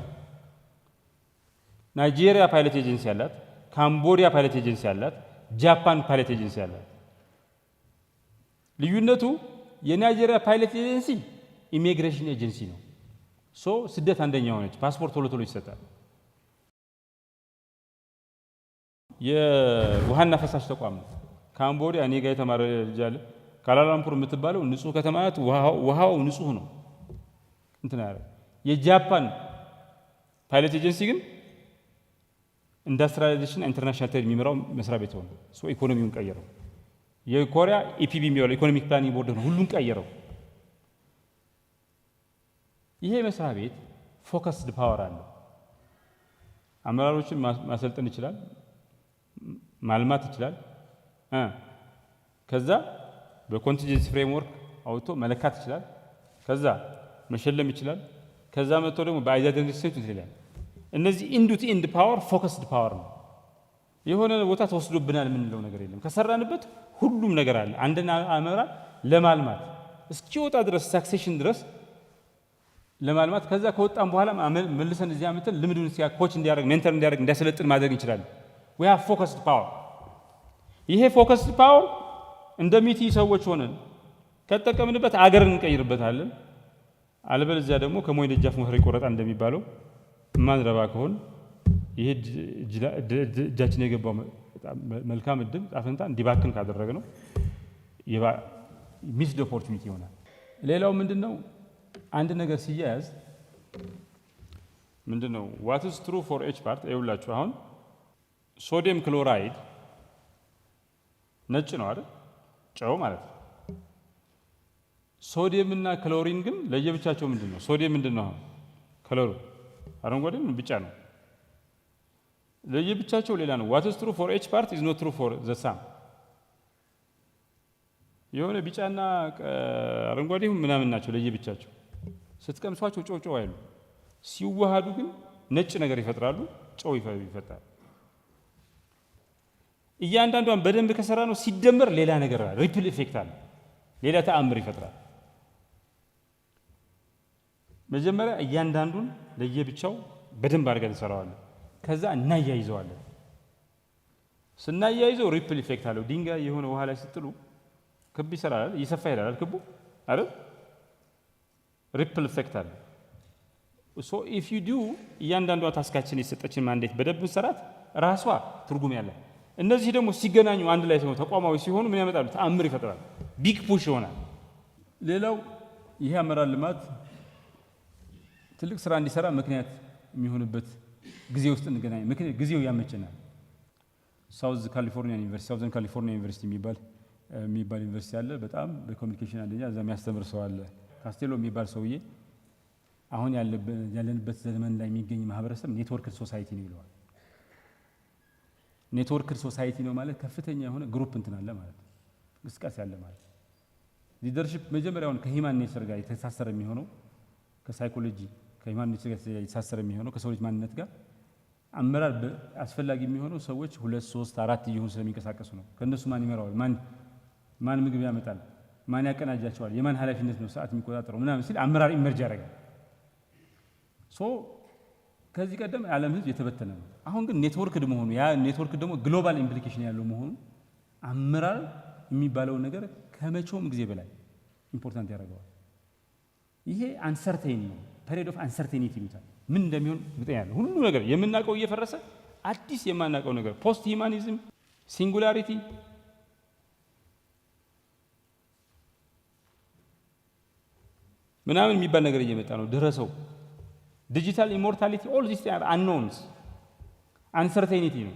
ናይጄሪያ ፓይለት ኤጀንሲ አላት፣ ካምቦዲያ ፓይለት ኤጀንሲ አላት፣ ጃፓን ፓይለት ኤጀንሲ አላት። ልዩነቱ የናይጄሪያ ፓይለት ኤጀንሲ ኢሚግሬሽን ኤጀንሲ ነው። ስደት አንደኛ ሆነች፣ ፓስፖርት ቶሎ ቶሎ ይሰጣል። የውሃና ፈሳሽ ተቋም ነው። ካምቦዲያ እኔ ጋር የተማረ ልጅ አለ። ካላላምፑር የምትባለው ንጹህ ከተማ ናት። ውሃው ንጹህ ነው። እንትና የጃፓን ፓይለት ኤጀንሲ ግን ኢንዱስትሪያላይዜሽን ኢንተርናሽናል ትሬድ የሚመራው መስሪያ ቤት ሆነ። ኢኮኖሚውን ቀየረው። የኮሪያ ኢፒቢ የሚባለው ኢኮኖሚክ ፕላኒንግ ቦርድ ነው። ሁሉን ቀየረው። ይሄ መስሪያ ቤት ፎከስድ ፓወር አለው። አመራሮችን ማሰልጠን ይችላል፣ ማልማት ይችላል። ከዛ በኮንቲንጀንሲ ፍሬምወርክ አውጥቶ መለካት ይችላል። ከዛ መሸለም ይችላል። ከዛ መጥቶ ደግሞ በአይዛደን ሪሰርች ይችላል። እነዚህ ኢንድ ቱ ኢንድ ፓወር ፎከስድ ፓወር ነው። የሆነ ቦታ ተወስዶብናል የምንለው ነገር የለም። ከሰራንበት ሁሉም ነገር አለ። አንድን አመራር ለማልማት እስኪወጣ ድረስ ሳክሴሽን ድረስ ለማልማት ከዛ ከወጣም በኋላ መልሰን እዚያ መተን ልምዱን ኮች እንዲያደርግ ሜንተር እንዲያደርግ እንዲያሰለጥን ማድረግ እንችላለን። we have focused power። ይሄ ፎከስድ ፓወር እንደ ሚቲ ሰዎች ሆነን ከተጠቀምንበት አገርን እንቀይርበታለን። አለበለዚያ ደግሞ ከሞኝ ደጃፍ ሞፈር ይቆረጣል እንደሚባለው ማንረባ ከሆን ይሄ እጃችን የገባው መልካም እድል ጣፈንታ እንዲባክን ካደረግነው ሚስድ ኦፖርቹኒቲ ይሆናል። ሌላው ምንድነው? አንድ ነገር ሲያያዝ ምንድነው what is true for each part ይውላችሁ። አሁን ሶዲየም ክሎራይድ ነጭ ነው አይደል? ጨው ማለት ነው። ሶዲየም እና ክሎሪን ግን ለየብቻቸው ምንድነው? ሶዲየም ምንድነው? ከለሩ አረንጓዴ ነው፣ ቢጫ ነው። ለየብቻቸው ሌላ ነው። what is true for each part is not true for the sum። የሆነ ቢጫና አረንጓዴ ምናምን ናቸው ለየብቻቸው። ስትቀምሷቸው ጨው አይሉ፣ ሲዋሃዱ ግን ነጭ ነገር ይፈጥራሉ፣ ጨው ይፈጥራሉ። እያንዳንዷን በደንብ ከሰራ ነው ሲደመር ሌላ ነገር አለ፣ ሪፕል ኢፌክት አለ፣ ሌላ ተአምር ይፈጥራል። መጀመሪያ እያንዳንዱን ለየብቻው በደንብ አድርገን እንሰራዋለን። ከዛ እናያይዘዋለን። ስናያይዘው ሪፕል ኢፌክት አለው። ድንጋይ የሆነ ውሃ ላይ ስትጥሉ ክብ ይሰራል፣ ይሰፋ ይላል ክቡ አይደል? ሪፕል ኢፌክት አለ። ኢፍ ዩ ዱ እያንዳንዷ ታስካችን የሰጠችን ማንዴት በደንብ ሰራት ራሷ ትርጉም ያለ። እነዚህ ደግሞ ሲገናኙ አንድ ላይ ሲሆኑ ተቋማዊ ሲሆኑ ምን ያመጣሉ? ተአምር ይፈጥራል። ቢግ ፑሽ ይሆናል። ሌላው ይሄ አመራር ልማት ትልቅ ስራ እንዲሰራ ምክንያት የሚሆንበት ጊዜ ውስጥ እንገናኝ። ምክንያት ጊዜው ያመቸናል። ሳውዘርን ካሊፎርኒያ ዩኒቨርሲቲ የሚባል ዩኒቨርሲቲ አለ። በጣም በኮሚኒኬሽን አንደኛ እዛ የሚያስተምር ሰው አለ። ካስቴሎ የሚባል ሰውዬ አሁን ያለንበት ዘመን ላይ የሚገኝ ማህበረሰብ ኔትወርክ ሶሳይቲ ነው ይለዋል። ኔትወርክ ሶሳይቲ ነው ማለት ከፍተኛ የሆነ ግሩፕ እንትን አለ ማለት ነው፣ እንቅስቃሴ አለ ማለት ነው። ሊደርሺፕ መጀመሪያውን ከሂማን ኔቸር ጋር የተሳሰረ የሚሆነው ከሳይኮሎጂ ከሂማን ኔቸር ጋር የተሳሰረ የሚሆነው ከሰው ልጅ ማንነት ጋር አመራር አስፈላጊ የሚሆነው ሰዎች 2 3 4 እየሆኑ ስለሚንቀሳቀሱ ነው። ከነሱ ማን ይመራዋል? ማን ምግብ ያመጣል? ማን ያቀናጃቸዋል? የማን ኃላፊነት ነው ሰዓት የሚቆጣጠረው ምናምን ሲል አመራር ኢመርጅ ያደርጋል። ከዚህ ቀደም የዓለም ህዝብ የተበተነ ነው። አሁን ግን ኔትወርክድ መሆኑ ያ ኔትወርክ ደግሞ ግሎባል ኢምፕሊኬሽን ያለው መሆኑ አመራር የሚባለው ነገር ከመቼውም ጊዜ በላይ ኢምፖርታንት ያደርገዋል። ይሄ አንሰርቴን ነው፣ ፔሪድ ኦፍ አንሰርቴኒቲ ይሉታል። ምን እንደሚሆን እርግጠኛ አይደለም። ሁሉ ነገር የምናውቀው እየፈረሰ አዲስ የማናውቀው ነገር ፖስት ሂማኒዝም፣ ሲንጉላሪቲ ምናምን የሚባል ነገር እየመጣ ነው። ደረሰው ዲጂታል ኢሞርታሊቲ ኦል ዚስ አንኖንስ አንሰርቴኒቲ ነው።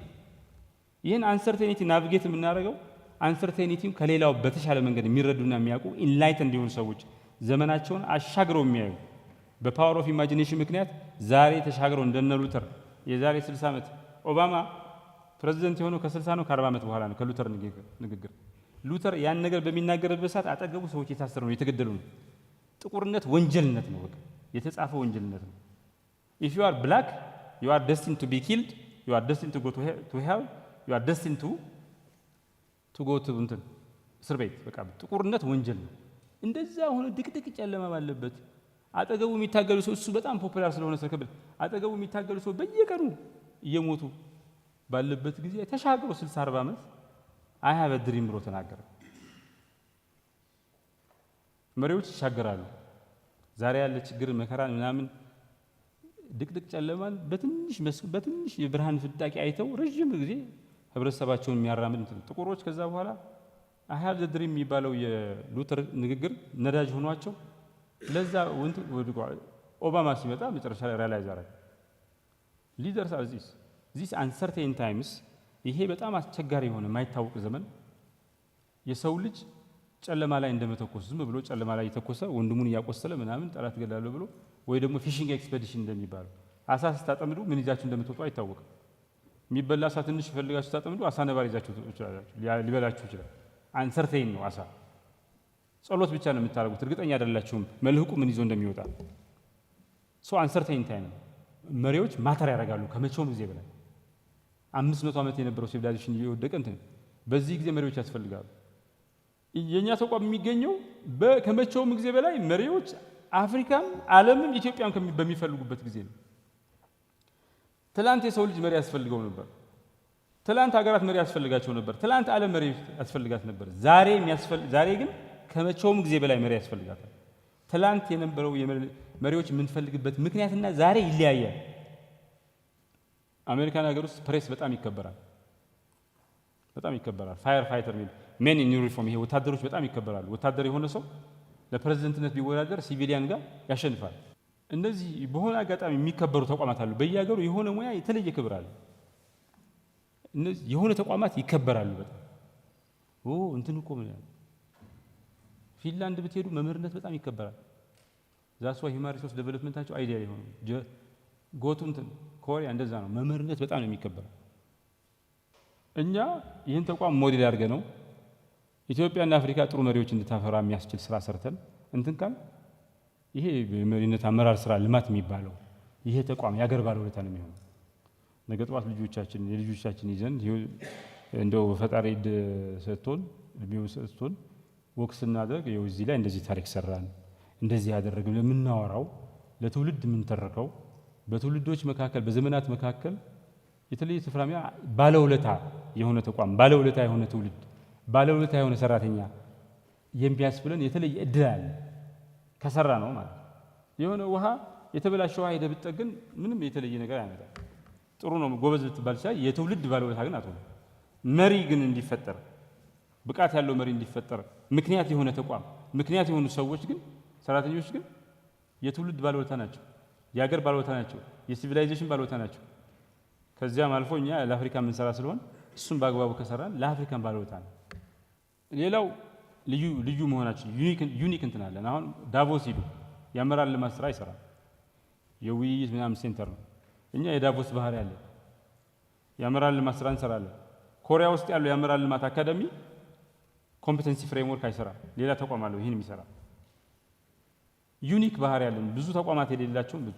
ይህን አንሰርቴኒቲ ናቪጌት የምናደርገው አንሰርቴኒቲው ከሌላው በተሻለ መንገድ የሚረዱና የሚያውቁ ኢንላይት እንዲሆኑ ሰዎች ዘመናቸውን አሻግረው የሚያዩ በፓወር ኦፍ ኢማጂኔሽን ምክንያት ዛሬ ተሻግረው እንደነ ሉተር የዛሬ 60 ዓመት ኦባማ ፕሬዝዳንት የሆነው ከ60 ነው ከ40 ዓመት በኋላ ነው ከሉተር ንግግር። ሉተር ያን ነገር በሚናገርበት ሰዓት አጠገቡ ሰዎች የታሰሩ ነው፣ የተገደሉ ነው። ጥቁርነት ወንጀልነት ነው፣ በቃ የተጻፈ ወንጀልነት ነው። if you are black you are destined to be killed, you are destined to go to hell, you are destined to go to እንትን እስር ቤት። በቃ ጥቁርነት ወንጀል ነው። እንደዛ ሆነ ድቅድቅ ጨለማ ባለበት አጠገቡ የሚታገሉ ሰው እሱ በጣም ፖፑላር ስለሆነ ስለከበደ አጠገቡ የሚታገሉ ሰው በየቀኑ እየሞቱ ባለበት ጊዜ ተሻግሮ 60 40 ዓመት አይ ሃቭ አ ድሪም ብሎ ተናገረ። መሪዎች ይሻገራሉ። ዛሬ ያለ ችግር መከራን ምናምን ድቅድቅ ጨለማን በትንሽ የብርሃን ፍዳቂ አይተው ረጅም ጊዜ ህብረተሰባቸውን የሚያራምድ እንትን ጥቁሮች ከዛ በኋላ አይ ሃቭ ዘ ድሪም የሚባለው የሉተር ንግግር ነዳጅ ሆኗቸው ለዛ ኦባማ ሲመጣ መጨረሻ ላይ ሪያላይዝ አደረገ። ሊደርስ አር ዚስ አንሰርቴን ታይምስ። ይሄ በጣም አስቸጋሪ የሆነ የማይታወቅ ዘመን የሰው ልጅ ጨለማ ላይ እንደመተኮስ ዝም ብሎ ጨለማ ላይ የተኮሰ ወንድሙን እያቆሰለ ምናምን ጠላት ገላለሁ ብሎ ወይ ደግሞ ፊሽንግ ኤክስፔዲሽን እንደሚባለው አሳ ስታጠምዱ ምን ይዛችሁ እንደምትወጡ አይታወቅም። የሚበላ አሳ ትንሽ ፈልጋችሁ ስታጠምዱ አሳ ነባር ይዛችሁ ሊበላችሁ ይችላል። አንሰርቴን ነው አሳ። ጸሎት ብቻ ነው የምታደርጉት፣ እርግጠኛ አይደላችሁም መልህቁ ምን ይዞ እንደሚወጣ። አንሰርቴን ታይም ነው። መሪዎች ማተር ያደርጋሉ ከመቼውም ጊዜ በላይ። 500 ዓመት የነበረው ሲቪላይዜሽን እየወደቀ እንትን በዚህ ጊዜ መሪዎች ያስፈልጋሉ። የኛ ተቋም የሚገኘው ከመቼውም ጊዜ በላይ መሪዎች አፍሪካም ዓለምም ኢትዮጵያም በሚፈልጉበት ጊዜ ነው። ትላንት የሰው ልጅ መሪ ያስፈልገው ነበር። ትላንት ሀገራት መሪ ያስፈልጋቸው ነበር። ትላንት ዓለም መሪ ያስፈልጋት ነበር። ዛሬ ግን ከመቼውም ጊዜ በላይ መሪ ያስፈልጋታል። ትላንት የነበረው መሪዎች የምንፈልግበት ምክንያትና ዛሬ ይለያያል። አሜሪካን ሀገር ውስጥ ፕሬስ በጣም ይከበራል። ፋየር ፋይተር ሚል ሜን ኢን ዩኒፎርም፣ ይሄ ወታደሮች በጣም ይከበራሉ። ወታደር የሆነ ሰው ለፕሬዝዳንትነት ቢወዳደር ሲቪሊያን ጋር ያሸንፋል። እነዚህ በሆነ አጋጣሚ የሚከበሩ ተቋማት አሉ። በየሀገሩ የሆነ ሙያ የተለየ ክብር አለ። እነዚህ የሆነ ተቋማት ይከበራሉ በጣም እንትን እኮ ምን ያለው ፊንላንድ ብትሄዱ መምህርነት በጣም ይከበራል። ዛስዋ ሂውማን ሪሶርስ ዴቨሎፕመንታቸው አይዲያ የሆነ ጎቱ እንትን ኮሪያ እንደዛ ነው። መምህርነት በጣም ነው የሚከበረው። እኛ ይህን ተቋም ሞዴል አድርገ ነው ኢትዮጵያና አፍሪካ ጥሩ መሪዎች እንድታፈራ የሚያስችል ስራ ሰርተን እንትን ካል ይሄ የመሪነት አመራር ስራ ልማት የሚባለው ይሄ ተቋም ያገር ባለውለታ ነው የሚሆነው። ነገ ጠዋት የልጆቻችን ይዘን እንደው ፈጣሪ ሰጥቶን እድሜው ሰጥቶን ወክ ስናደርግ ይኸው እዚህ ላይ እንደዚህ ታሪክ ሰራን እንደዚህ ያደረግን ለምናወራው ለትውልድ የምንተርከው በትውልዶች መካከል በዘመናት መካከል የተለየ ስፍራሚያ ባለውለታ የሆነ ተቋም ባለውለታ የሆነ ትውልድ ባለውለታ የሆነ ሰራተኛ የሚያስብለን የተለየ እድል አለ ከሰራ ነው ማለት ነው። የሆነ ውሃ የተበላሸ ውሃ ሄደህ ብትጠግን ምንም የተለየ ነገር አይመጣም። ጥሩ ነው ጎበዝ ልትባል ይችላል። የትውልድ ባለውለታ ግን አትሆንም። መሪ ግን እንዲፈጠር ብቃት ያለው መሪ እንዲፈጠር ምክንያት የሆነ ተቋም ምክንያት የሆኑ ሰዎች ግን ሰራተኞች ግን የትውልድ ባለውለታ ናቸው። የሀገር ባለውለታ ናቸው። የሲቪላይዜሽን ባለውለታ ናቸው። ከዚያም አልፎ እኛ ለአፍሪካ የምንሰራ ስለሆን እሱም በአግባቡ ከሰራን ለአፍሪካን ባለውለታ ነው። ሌላው ልዩ መሆናችን ዩኒክ እንትን አለን። አሁን ዳቮስ ሂዱ የአመራር ልማት ስራ ይሰራል። የውይይት ምናምን ሴንተር ነው። እኛ የዳቮስ ባህሪ ያለ የአመራር ልማት ስራ እንሰራለን። ኮሪያ ውስጥ ያለው የአመራር ልማት አካዳሚ ኮምፒተንሲ ፍሬምወርክ አይሰራ፣ ሌላ ተቋም አለው ይህን የሚሰራ። ዩኒክ ባህሪ ያለን ብዙ ተቋማት የሌላቸውን ብዙ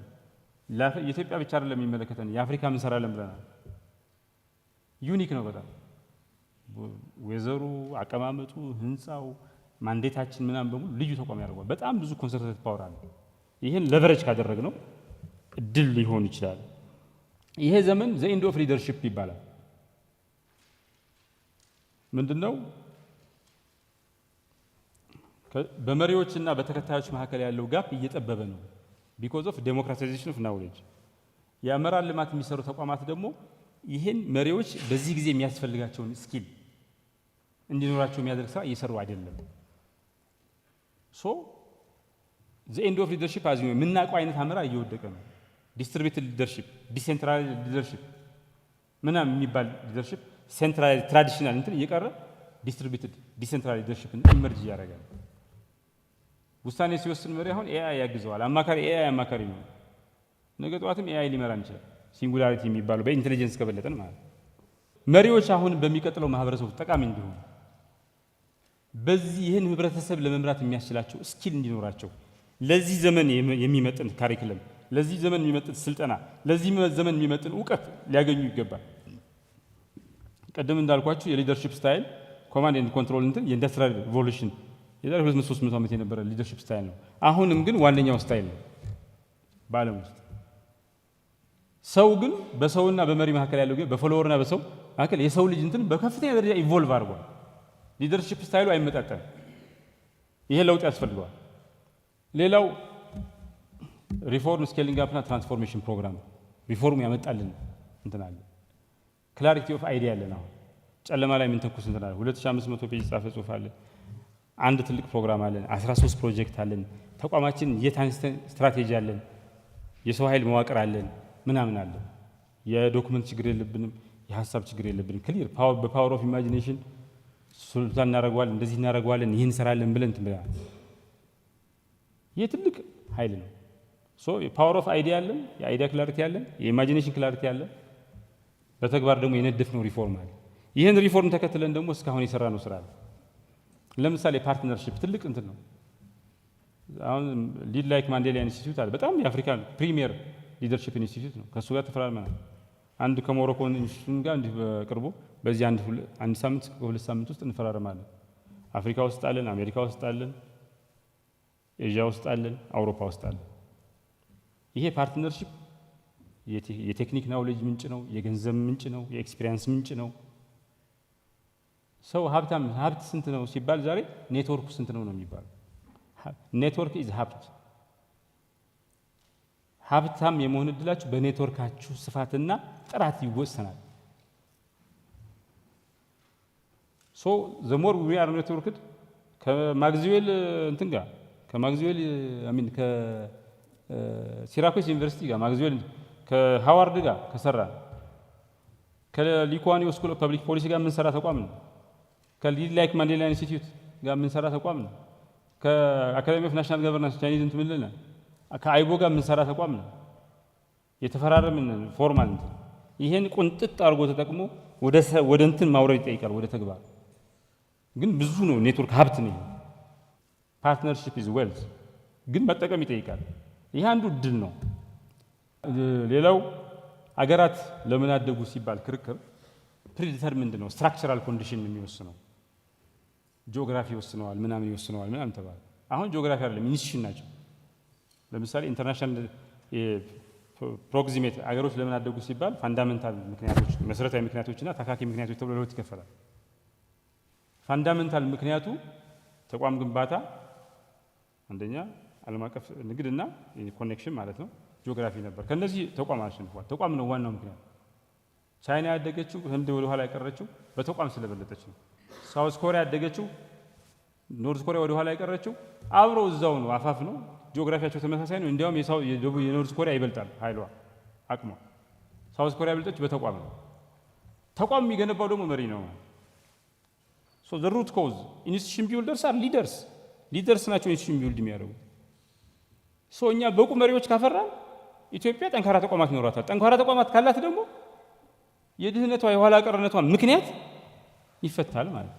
የኢትዮጵያ ብቻ አይደለም የሚመለከተን የአፍሪካ ምን ሰራለን ብለናል። ዩኒክ ነው በጣም ወዘሩ፣ አቀማመጡ፣ ህንፃው፣ ማንዴታችን ምናምን በሙሉ ልዩ ተቋም ያደርገዋል። በጣም ብዙ ኮንሰርቬቲቭ ፓወር አለ። ይሄን ለቨሬጅ ካደረግነው እድል ሊሆን ይችላል። ይሄ ዘመን ዘ ኤንድ ኦፍ ሊደርሺፕ ይባላል። ምንድነው? በመሪዎችና በተከታዮች መካከል ያለው ጋፕ እየጠበበ ነው። ቢኮዝ ኦፍ ዴሞክራታይዜሽን ኦፍ ናውሌጅ። የአመራር ልማት የሚሰሩ ተቋማት ደግሞ ይህን መሪዎች በዚህ ጊዜ የሚያስፈልጋቸውን ስኪል እንዲኖራቸው የሚያደርግ ስራ እየሰሩ አይደለም። ሶ ዘ ኤንድ ኦፍ ሊደርሺፕ አዚ የምናውቀው አይነት አመራር እየወደቀ ነው። ዲስትሪቢዩትድ ሊደርሺፕ፣ ዲሴንትራላይዝድ ሊደርሺፕ ምናምን የሚባል ሊደርሺፕ ሴንትራላይዝድ ትራዲሽናል እንትን እየቀረ ዲስትሪቢዩትድ ዲሴንትራላይዝድ ሊደርሺፕ ኢመርጅ እያደረገ ነው። ውሳኔ ሲወስን መሪ አሁን ኤአይ ያግዘዋል። አማካሪ ኤአይ አማካሪ ነው። ነገ ጠዋትም ኤአይ ሊመራን ይችላል። ሲንጉላሪቲ የሚባለው በኢንቴሊጀንስ ከበለጠን ማለት ነው። መሪዎች አሁን በሚቀጥለው ማህበረሰብ ጠቃሚ እንዲሆኑ በዚህ ይህን ህብረተሰብ ለመምራት የሚያስችላቸው ስኪል እንዲኖራቸው ለዚህ ዘመን የሚመጥን ካሪክለም፣ ለዚህ ዘመን የሚመጥን ስልጠና፣ ለዚህ ዘመን የሚመጥን እውቀት ሊያገኙ ይገባል። ቀደም እንዳልኳችሁ የሊደርሺፕ ስታይል ኮማንድ ኤንድ ኮንትሮል እንትን የኢንዱስትሪያል ሪቮሉሽን የዛሬ 200-300 ዓመት የነበረ ሊደርሺፕ ስታይል ነው። አሁንም ግን ዋነኛው ስታይል ነው በዓለም ውስጥ። ሰው ግን በሰውና በመሪ መካከል ያለው ግን በፎሎወርና በሰው መካከል የሰው ልጅ እንትን በከፍተኛ ደረጃ ኢቮልቭ አድርጓል። ሊደርሺፕ ስታይሉ አይመጣጠንም። ይሄ ለውጥ ያስፈልገዋል። ሌላው ሪፎርም ስኬሊንግ አፕና ትራንስፎርሜሽን ፕሮግራም ሪፎርም ያመጣልን እንትን አለ። ክላሪቲ ኦፍ አይዲያ አለን። አሁን ጨለማ ላይ የምንተኩስ እንትን አለ። 2500 ፔጅ ጻፈ ጽሁፍ አለ። አንድ ትልቅ ፕሮግራም አለን። 13 ፕሮጀክት አለን። ተቋማችን የታንስተን ስትራቴጂ አለን። የሰው ኃይል መዋቅር አለን ምናምን አለ። የዶክመንት ችግር የለብንም። የሀሳብ ችግር የለብንም። ክሊር በፓወር ኦፍ ኢማጂኔሽን ሱልጣን እናደርገዋለን፣ እንደዚህ እናደርገዋለን፣ ይህን እንሰራለን ብለን ትምራል። ይህ ትልቅ ኃይል ነው። ሶ ፓወር ኦፍ አይዲያ አለን፣ የአይዲያ ክላሪቲ አለን፣ የኢማጂኔሽን ክላሪቲ አለን። በተግባር ደግሞ የነደፍነው ሪፎርም አለ። ይህን ሪፎርም ተከትለን ደግሞ እስካሁን የሰራነው ስራ አለ። ለምሳሌ ፓርትነርሺፕ ትልቅ እንትን ነው። አሁን ሊድ ላይክ ማንዴላ ኢንስቲትዩት አለ። በጣም የአፍሪካ ፕሪሚየር ሊደርሺፕ ኢንስቲትዩት ነው። ከእሱ ጋር ተፈራርመናል። አንድ ከሞሮኮ ኢንስቲትዩት ጋር እንዲህ በቅርቡ በዚህ አንድ ሳምንት ከሁለት ሳምንት ውስጥ እንፈራረማለን። አፍሪካ ውስጥ አለን፣ አሜሪካ ውስጥ አለን፣ ኤዥያ ውስጥ አለን፣ አውሮፓ ውስጥ አለን። ይሄ ፓርትነርሺፕ የቴክኒክ ናውሌጅ ምንጭ ነው፣ የገንዘብ ምንጭ ነው፣ የኤክስፒሪየንስ ምንጭ ነው። ሰው ሀብት ስንት ነው ሲባል ዛሬ ኔትወርኩ ስንት ነው ነው የሚባለው። ኔትወርክ ኢዝ ሀብት። ሀብታም የመሆን እድላችሁ በኔትወርካችሁ ስፋትና ጥራት ይወሰናል። ሶ ዘ ሞር ዊ አር ኔትወርክድ ከማግዚዌል እንትን ጋር ከማግዚዌል አሚን ከሲራኮስ ዩኒቨርሲቲ ጋር ማግዚዌል ከሃዋርድ ጋር ከሰራ ከሊኩዋኒዮ ስኩል ኦፍ ፐብሊክ ፖሊሲ ጋር የምንሰራ ተቋም ነው። ከሊድ ላይክ ማንዴላ ኢንስቲትዩት ጋር የምንሰራ ተቋም ነው። ከአካዳሚ ኦፍ ናሽናል ገቨርናንስ ቻይኒዝ እንትን ምንልና ከአይቦ ጋር የምንሰራ ተቋም ነው። የተፈራረምን ፎርማል እንትን ይሄን ቁንጥጥ አድርጎ ተጠቅሞ ወደ እንትን ማውረድ ይጠይቃል፣ ወደ ተግባር ግን ብዙ ነው። ኔትወርክ ሀብት ነው። ፓርትነርሺፕ ኢዝ ዌልዝ ግን መጠቀም ይጠይቃል። ይህ አንዱ እድል ነው። ሌላው አገራት ለምን አደጉ ሲባል ክርክር ፕሪዲተርሚንድ ነው። ስትራክቸራል ኮንዲሽን የሚወስነው ጂኦግራፊ ይወስነዋል፣ ምናምን ይወስነዋል ምናምን ተባለ። አሁን ጂኦግራፊ አይደለም ኢንስቲትዩሽን ናቸው። ለምሳሌ ኢንተርናሽናል ፕሮክሲሜት አገሮች ለምን አደጉ ሲባል ፋንዳሜንታል ምክንያቶች፣ መሰረታዊ ምክንያቶችና ታካኪ ምክንያቶች ተብሎ ለሁለት ይከፈላል። ፋንዳሜንታል ምክንያቱ ተቋም ግንባታ አንደኛ ዓለም አቀፍ ንግድና ኮኔክሽን ማለት ነው። ጂኦግራፊ ነበር። ከነዚህ ተቋም አሸንፏል። ተቋም ነው ዋናው ምክንያት። ቻይና ያደገችው ህንድ ወደ ኋላ የቀረችው በተቋም ስለበለጠች ነው። ሳውዝ ኮሪያ ያደገችው ኖርዝ ኮሪያ ወደ ኋላ የቀረችው አብረው እዛው ነው፣ አፋፍ ነው። ጂኦግራፊያቸው ተመሳሳይ ነው። እንዲያውም የኖርዝ ኮሪያ ይበልጣል ኃይሏ አቅሟ። ሳውዝ ኮሪያ ያበለጠች በተቋም ነው። ተቋም የሚገነባው ደግሞ መሪ ነው። ሶ ዘ ሩት ኮዝ ኢንስቲትዩሽን ቢልደርስ አር ሊደርስ ናቸው ኢንስቲትዩሽን ቢልድ የሚያደርጉ። ሶ እኛ በቁ መሪዎች ካፈራን ኢትዮጵያ ጠንካራ ተቋማት ይኖራታል። ጠንካራ ተቋማት ካላት ደግሞ የድህነቷ የኋላ ቀርነቷ ምክንያት ይፈታል ማለት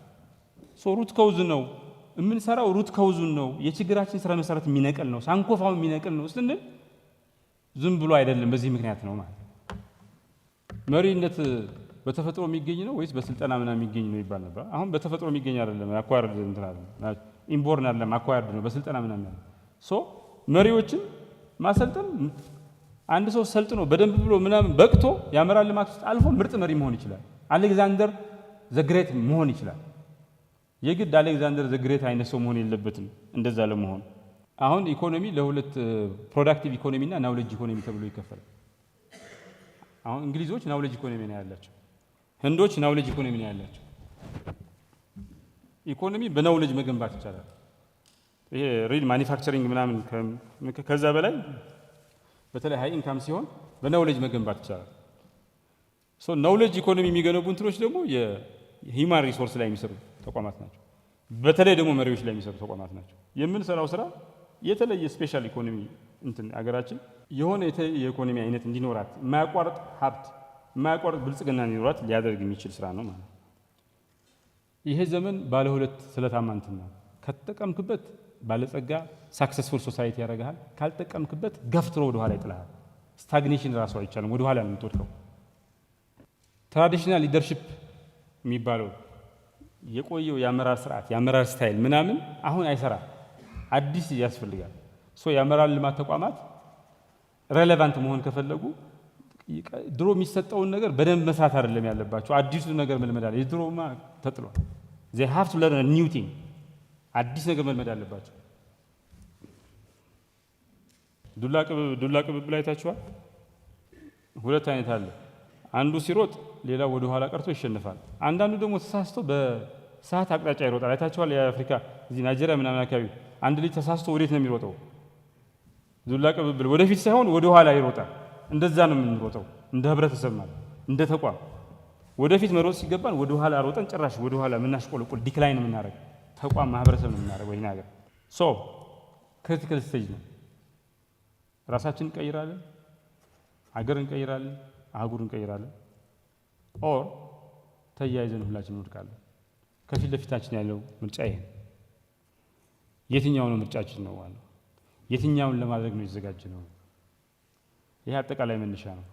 ሶ ሩት ከውዝ ነው የምንሰራው። ሩት ከውዙን ነው የችግራችን ስራ መሰረት የሚነቅል ነው፣ ሳንኮፋው የሚነቅል ነው ስንል ዝም ብሎ አይደለም። በዚህ ምክንያት ነው ማለት መሪነት በተፈጥሮ የሚገኝ ነው ወይስ በስልጠና ምናምን የሚገኝ ነው ይባል ነበር። አሁን በተፈጥሮ የሚገኝ አይደለም፣ አኳየርድ እንትን አይደለም፣ ኢምቦርን አይደለም፣ አኳየርድ ነው፣ በስልጠና ምናምን ያለው ሶ መሪዎችን ማሰልጠን አንድ ሰው ሰልጥኖ በደንብ ብሎ ምናምን በቅቶ ያመራል ልማት ውስጥ አልፎ ምርጥ መሪ መሆን ይችላል። አሌክዛንደር ዘግሬት መሆን ይችላል። የግድ አሌክዛንደር ዘግሬት አይነት ሰው መሆን የለበትም እንደዛ ለመሆን። አሁን ኢኮኖሚ ለሁለት ፕሮዳክቲቭ ኢኮኖሚ እና ናውሌጅ ኢኮኖሚ ተብሎ ይከፈላል። አሁን እንግሊዞች ናውሌጅ ኢኮኖሚ ነው ያላቸው፣ ህንዶች ናውሌጅ ኢኮኖሚ ነው ያላቸው። ኢኮኖሚ በናውሌጅ መገንባት ይቻላል። ይሄ ሪል ማኒፋክቸሪንግ ምናምን ከዛ በላይ በተለይ ሃይ ኢንካም ሲሆን በናውሌጅ መገንባት ይቻላል። ሶ ናውሌጅ ኢኮኖሚ የሚገነቡ እንትኖች ደግሞ የሂውማን ሪሶርስ ላይ የሚሰሩ ተቋማት ናቸው። በተለይ ደግሞ መሪዎች ላይ የሚሰሩ ተቋማት ናቸው። የምንሰራው ስራ የተለየ ስፔሻል ኢኮኖሚ እንትን አገራችን የሆነ የኢኮኖሚ አይነት እንዲኖራት የማያቋርጥ ሀብት የማያቋርጥ ብልጽግና እንዲኖራት ሊያደርግ የሚችል ስራ ነው ማለት ነው። ይሄ ዘመን ባለ ሁለት ስለታማ እንትን ነው። ከተጠቀምክበት ባለጸጋ ሳክሰስፉል ሶሳይቲ ያደርግሃል፣ ካልጠቀምክበት ገፍትሮ ወደ ኋላ ይጥልሃል። ስታግኔሽን ራሱ አይቻልም፣ ወደ ኋላ ነው የምትወድቀው። ትራዲሽናል ሊደርሺፕ የሚባለው የቆየው የአመራር ስርዓት የአመራር ስታይል ምናምን አሁን አይሰራ፣ አዲስ ያስፈልጋል። ሶ የአመራር ልማት ተቋማት ሬሌቫንት መሆን ከፈለጉ ድሮ የሚሰጠውን ነገር በደንብ መስራት አይደለም ያለባቸው፣ አዲሱ ነገር መልመድ አለ። የድሮማ ተጥሏል። they have to learn a new thing፣ አዲስ ነገር መልመድ አለባቸው። ዱላ ቅብብል አይታችኋል? ሁለት አይነት አለ። አንዱ ሲሮጥ ሌላው ወደ ኋላ ቀርቶ ይሸነፋል። አንዳንዱ ደግሞ ተሳስቶ በሰዓት አቅጣጫ ይሮጣል። አይታችኋል? የአፍሪካ እዚህ ናይጄሪያ ምናምን አካባቢ አንድ ልጅ ተሳስቶ ወዴት ነው የሚሮጠው? ዱላ ቅብብል ወደፊት ሳይሆን ወደ ኋላ ይሮጣል። እንደዛ ነው የምንሮጠው እንደ ህብረተሰብ ማለት እንደ ተቋም። ወደፊት መሮጥ ሲገባን ወደ ኋላ ሮጠን ጭራሽ ወደ ኋላ የምናሽቆልቁል ዲክላይን የምናደርግ ተቋም ማህበረሰብ ነው የምናደርገው። ይሄን ሀገር ሶ ክሪቲካል ስቴጅ ነው። ራሳችን እንቀይራለን፣ ሀገር እንቀይራለን፣ አህጉር እንቀይራለን፣ ኦር ተያይዘን ሁላችን እንወድቃለን። ከፊት ለፊታችን ያለው ምርጫ ይሄ ነው። የትኛው ነው ምርጫችን ነው ዋናው? የትኛውን ለማድረግ ነው የተዘጋጀ ነው? ይሄ አጠቃላይ መነሻ ነው።